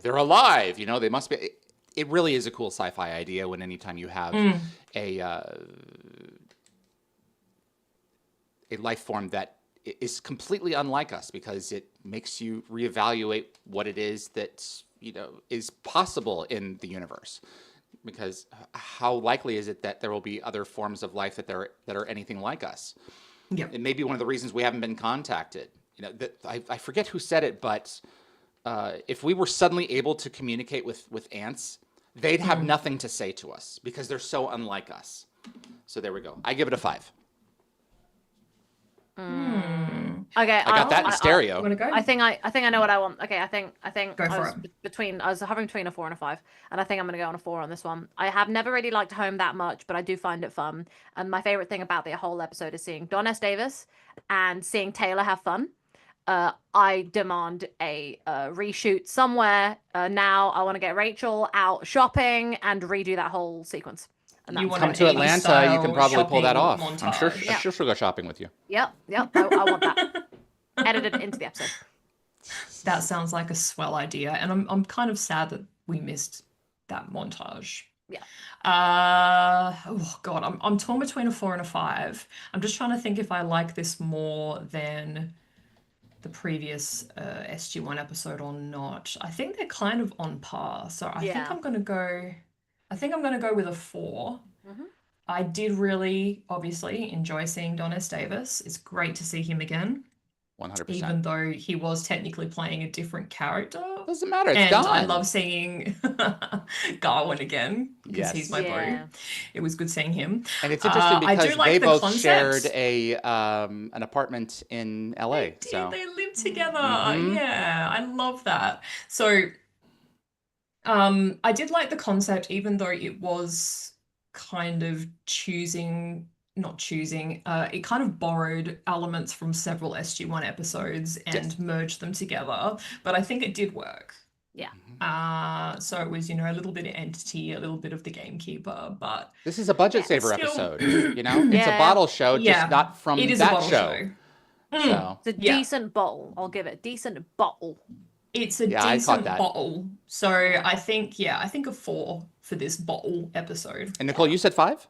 they're alive. You know they must be. It really is a cool sci-fi idea when anytime you have a life form that is completely unlike us, because it makes you reevaluate what it is that is possible in the universe. Because how likely is it that there will be other forms of life that are anything like us? Yeah. It may be one of the reasons we haven't been contacted. I forget who said it, but if we were suddenly able to communicate with ants, they'd have nothing to say to us because they're so unlike us. So there we go. I give it a 5. Okay, I got that in stereo. You want to go? I think I know what I want. Okay, I think Go I for was it. I was hovering between a 4 and a 5, and I think I'm gonna go on a 4 on this one. I have never really liked Home that much, but I do find it fun. And my favorite thing about the whole episode is seeing Don S. Davis and seeing Taylor have fun. I demand a reshoot somewhere now. I want to get Rachel out shopping and redo that whole sequence. And You that's want Come it. to Atlanta, you can probably pull that shopping off. I'm sure montage. she'll go shopping with you. Yep. I want that edited into the episode. That sounds like a swell idea, and I'm kind of sad that we missed that montage. Yeah. Oh God, I'm torn between a 4 and a 5. I'm just trying to think if I like this more than the previous SG-1 episode or not. I think they're kind of on par, so I think Yeah. I'm gonna go. I think I'm gonna go with a 4. Mhm. I did really, obviously, enjoy seeing Don S. Davis. It's great to see him again, 100%. even though he was technically playing a different character. Doesn't matter. It's And done. I love seeing Garwin again because he's my Yeah. boo. It was good seeing him. And it's interesting I do because like they the both concept. shared an apartment in LA. So They live together. Mhm. Yeah, I love that. So, I did like the concept, even though it was kind of not choosing, it kind of borrowed elements from several SG-1 episodes and Yes. merged them together. But I think it did work. Yeah. So it was, a little bit of Entity, a little bit of the Gamekeeper, but this is a budget Yeah, saver still- episode. It's a Yeah. bottle show, Yeah, just not from it is a that bottle show. show. So It's a Yeah. decent bottle. I'll give it decent bottle. It's a Yeah, I caught decent that. bottle. So I think a 4 for this bottle episode. and Nicole, you said 5?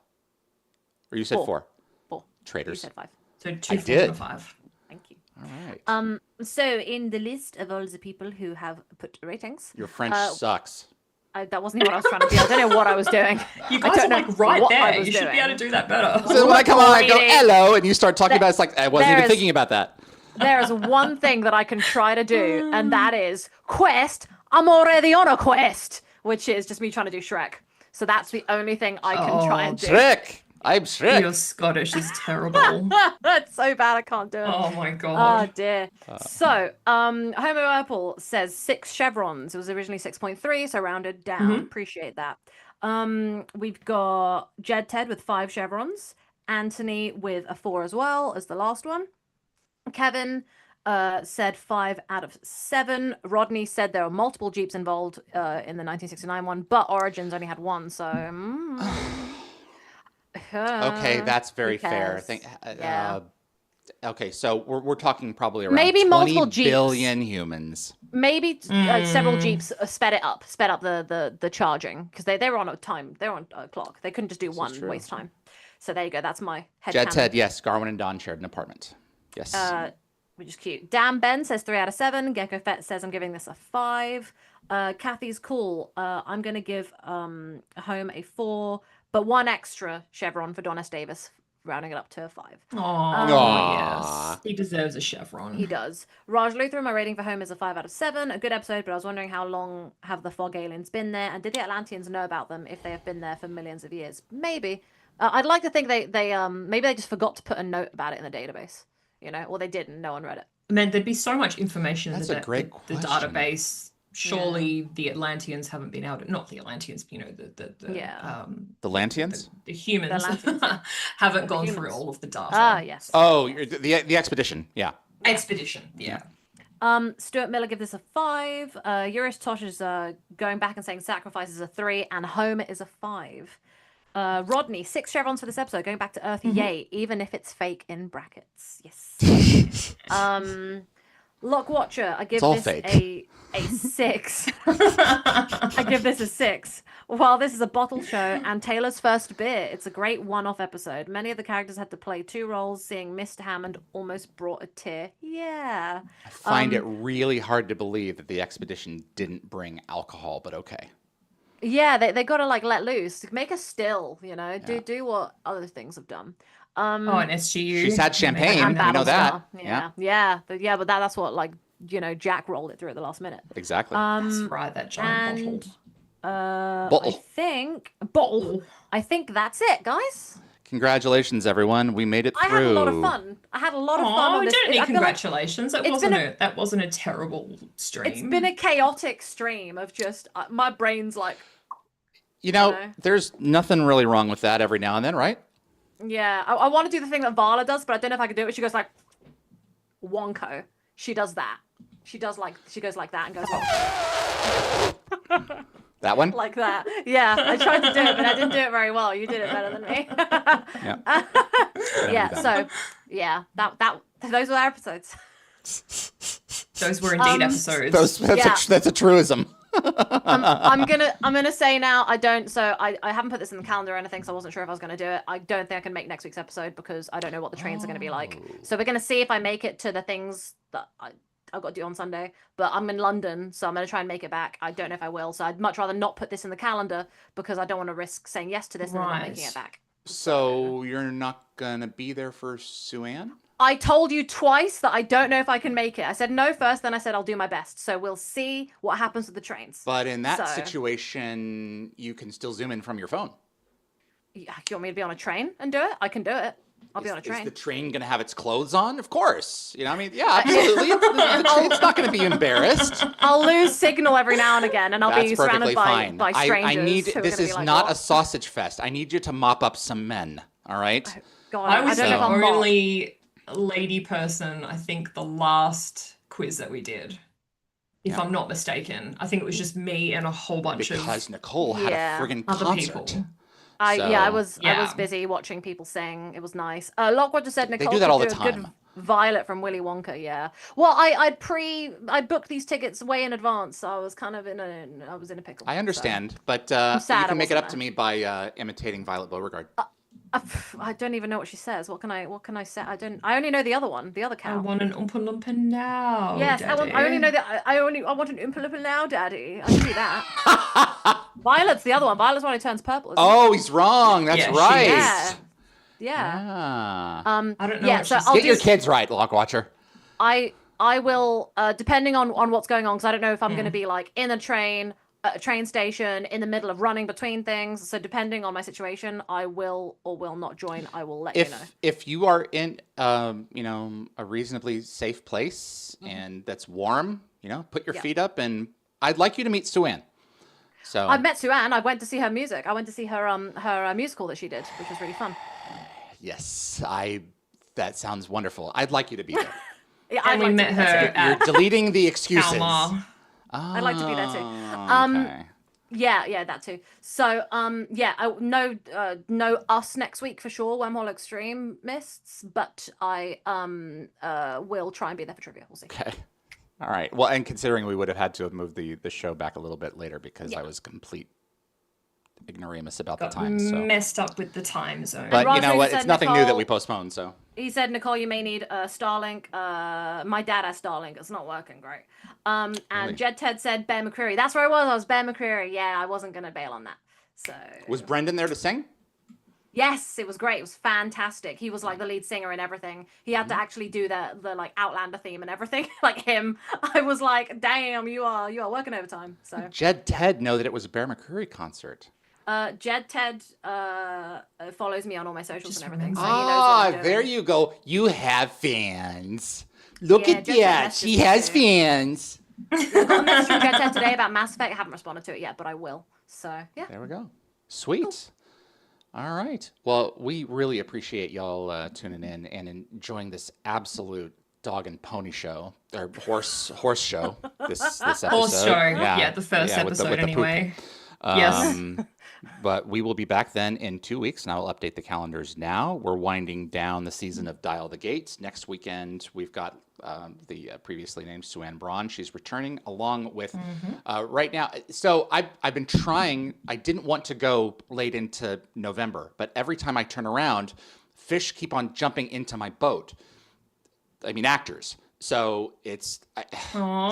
Or you said 4? 4. 4. You Traitors. said 5. So 2 I 4s did. and a 5. Thank you. All right. So in the list of all the people who have put ratings, Your French sucks. that wasn't what I was trying to do. I don't know what I was doing. You I guys don't are know like right what I there. was You should be able to doing. do that better. So when I come on, I go, Reading. hello, and you start talking about it, it's like, I wasn't even There's- thinking about that. There is one thing that I can try to do, and that is quest. I'm already on a quest, which is just me trying to do Shrek. So that's the only thing I can try and do. Shrek! I'm Shrek! Your Scottish is terrible. That's so bad I can't do it. Oh my Oh god. dear. So, Homo Apple says 6 chevrons. It was originally 6.3, so rounded down. Appreciate that. We've got Jed Ted with 5 chevrons. Anthony with a 4 as well as the last one. Kevin said 5 out of 7. Rodney said there are multiple Jeeps involved in the 1969 one, but Origins only had 1, so. Okay, that's very who fair. cares? Think, Yeah. okay, so we're talking probably around Maybe 20 multiple Jeeps. billion humans. Maybe several Jeeps sped up the charging because they were on a time, they're on a clock. They couldn't just do one true. waste time. So there you go. That's my head. Jed said, yes, Garwin and Don shared an apartment. Yes. Which is cute. Dan Ben says 3 out of 7. Gecko Fett says I'm giving this a 5. Kathy's cool. I'm gonna give Home a 4, but 1 extra chevron for Don S. Davis, rounding it up to a 5. Aw. Yes. He deserves a chevron. He does. Raj Luthra, my rating for Home is a 5 out of 7. A good episode, but I was wondering how long have the fog aliens been there, and did the Atlanteans know about them if they have been there for millions of years? Maybe. I'd like to think they maybe they just forgot to put a note about it in the database, or they did and no one read it. Man, there'd be so much information in That's the, a great the question. database. Surely the Atlanteans haven't been able to, not the Atlanteans, The Lantians? the humans The Atlanteans, yeah. haven't The gone humans. through all of the data. Ah, yes. Oh, the expedition. Yeah. Expedition, yeah. Stuart Miller give this a 5. Yuris Tosh is going back and saying Sacrifice is a 3 and Home is a 5. Rodney, 6 chevrons for this episode, going back to Earth, yay, even if it's fake in brackets. Yes. Lock Watcher, I give all this fake. a 6. I give this a 6. While this is a bottle show and Taylor's first beer, it's a great one-off episode. Many of the characters had to play 2 roles. Seeing Mr. Hammond almost brought a tear. Yeah. I find it really hard to believe that the expedition didn't bring alcohol, but okay. Yeah, they gotta let loose, make a still, do what other things have done. Oh, and SGU. She's had champagne. And We know that. Battlestar. Yeah, but that's what Jack rolled it through at the last minute. Exactly. That's right, that giant and bottle. Bottle. I think bottle. I think that's it, guys. Congratulations, everyone. We made it through. I had a lot of fun. I had a lot of fun on we this. don't need I feel like congratulations. That wasn't a terrible stream. it's been a chaotic stream of just my brain's like. You know, there's nothing really wrong with that every now and then, right? Yeah, I want to do the thing that Vala does, but I don't know if I can do it. She goes like, Wonko. She does that. She goes like that and goes like, That one? like that. Yeah, I tried to do it, but I didn't do it very well. You did it better than me. Yeah. Yeah. So, yeah, that those were our episodes. Those were indeed episodes. That's a truism. I'm gonna say now I haven't put this in the calendar or anything, so I wasn't sure if I was gonna do it. I don't think I can make next week's episode because I don't know what the trains are gonna be like. So we're gonna see if I make it to the things that I've got to do on Sunday. But I'm in London, so I'm gonna try and make it back. I don't know if I will, so I'd much rather not put this in the calendar because I don't want to risk saying yes to this and then not making it back. So you're not gonna be there for Sue-Ann? I told you twice that I don't know if I can make it. I said no first, then I said I'll do my best. So we'll see what happens with the trains. But in that situation, you can still zoom in from your phone. Yeah, you want me to be on a train and do it? I can do it. I'll be on a train. Is the train going to have its clothes on? Of course. You know, I mean, yeah, absolutely. the train's not going to be embarrassed. I'll lose signal every now and again, and I'll That's be surrounded fine. by strangers. This is not a sausage fest. I need you to mop up some men, all right? God, I was don't know if I'm only lady person, I think, the last quiz that we did. If I'm not mistaken. I think it was just me and a whole bunch because Nicole had a friggin' other concert. people. I was busy watching people sing. It was nice. Lockwood just said Nicole They do that all the a time. good Violet from Willy Wonka. Yeah. Well, I booked these tickets way in advance, so I was kind of in a pickle. I understand, but I'm sad you can I make it up wasn't to me by imitating Violet Beauregard. I don't even know what she says. What can I say? I only know the other one, the other cow. I want an Oompa Loompa now. Yes, Daddy. I only know that. I want an Oompa Loompa now, Daddy. I can do that. Violet's the other one. Violet's one who turns purple. Oh, he's wrong. That's right. Yeah. I don't know. So get your kids right, Lock Watcher. I will, depending on what's going on, because I don't know if I'm going to be like in a train, at a train station, in the middle of running between things. So depending on my situation, I will or will not join. I will let you know. If you are in, a reasonably safe place and that's warm, put your feet up, and I'd like you to meet Sue-Ann. So I've met Sue-Ann. I went to see her music. I went to see her musical that she did, which was really fun. Yes, that sounds wonderful. I'd like you to be there. Yeah, and we met her. You're deleting the excuses. I'd like to be there too. Okay. Yeah, that too. So, no us next week for sure. Wormhole Extremists, but I will try and be there for trivia. We'll see. Okay. All right. Well, and considering we would have had to have moved the show back a little bit later because I was complete ignoramus about the time. So messed up with the time zone. But you know what? It's nothing new that we postponed. So he said, Nicole, you may need a Starlink. My dad has Starlink. It's not working great. And really? Jed Ted said Bear McCreary. That's where I was. I was Bear McCreary. Yeah, I wasn't gonna bail on that. So was Brendan there to sing? Yes, it was great. It was fantastic. He was like the lead singer and everything. He had to actually do the like Outlander theme and everything, like him. I was like, damn, you are working overtime. So Jed Ted know that it was a Bear McCreary concert. Jed Ted follows me on all my socials and everything. So he knows what I'm there you go. You have fans. Look at that. She has fans. I got a message from Jed Ted today about Mass Effect. I haven't responded to it yet, but I will. So yeah. There we go. Sweet. Cool. All right. Well, we really appreciate y'all tuning in and enjoying this absolute dog and pony show or horse show. This episode. Horse show. Yeah, the first episode with anyway. Yes. But we will be back then in 2 weeks, and I will update the calendars now. We're winding down the season of Dial the Gates. Next weekend, we've got the previously named Sue-Ann Braun. She's returning along with right now. So I've been trying. I didn't want to go late into November, but every time I turn around, fish keep on jumping into my boat. I mean, actors. So it's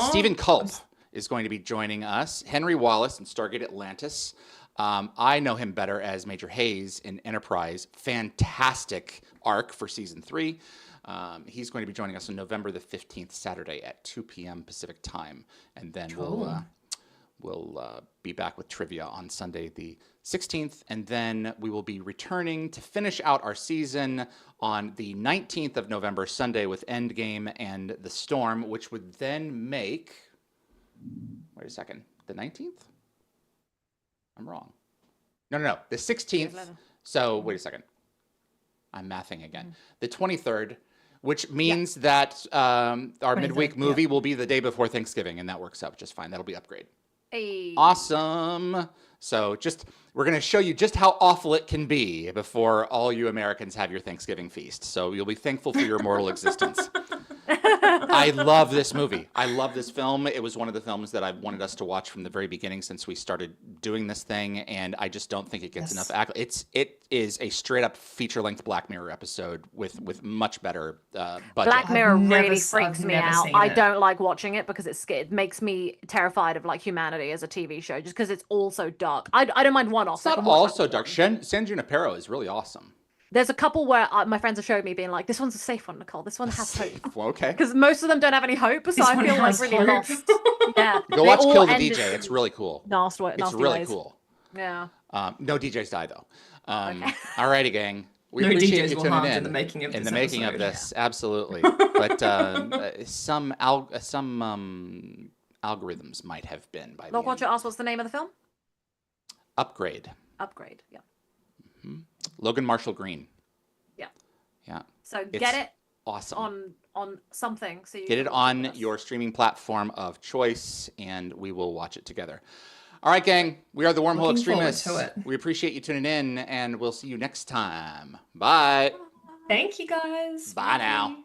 Stephen Culp is going to be joining us. Henry Wallace in Stargate Atlantis. I know him better as Major Hayes in Enterprise. Fantastic arc for season 3. He's going to be joining us on November the 15th, Saturday at 2 p.m. Pacific time. And then we'll be back with trivia on Sunday the 16th, and then we will be returning to finish out our season on the 19th of November, Sunday, with Endgame and The Storm, which would then make... Wait a second. The 19th? I'm wrong. No. The 16th. So, wait a second. I'm mathing again. The 23rd, which means that our midweek movie will be the day before Thanksgiving, and that works out just fine. That'll be Upgrade. Hey. Awesome. So we're going to show you just how awful it can be before all you Americans have your Thanksgiving feast. So you'll be thankful for your mortal existence. I love this movie. I love this film. It was one of the films that I've wanted us to watch from the very beginning since we started doing this thing, and I just don't think it gets enough accolades. It is a straight up feature length Black Mirror episode with much better budget. Black Mirror really freaks I've me never out. seen I it. don't like watching it because it makes me terrified of like humanity as a TV show, just because it's all so dark. I don't mind one off. It's not all so dark. San Junipero is really awesome. There's a couple where my friends have showed me being like, this one's a safe one, Nicole. This one has hope. Well, okay. Because most of them don't have any hope, so This I one feel like has really hope. lost. Yeah. Go They watch all Kill the ended DJ. It's really cool. Nasty It's really ways. cool. Yeah. No DJs die though. Okay. Alrighty, gang. We No appreciate DJs you were tuning harmed in in the making of in this the making of episode. this, absolutely. But some algorithms might have been by the Log end. Watcher asked, what's the name of the film? Upgrade. Upgrade. Yeah. Logan Marshall Green. Yeah. Yeah. So It's get it awesome. on something. So you Get can it watch it on with us. your streaming platform of choice, and we will watch it together. All right, gang. We are the Wormhole Looking forward Extremists. to it. We appreciate you tuning in, and we'll see you next time. Bye. Thank you, guys. Bye now.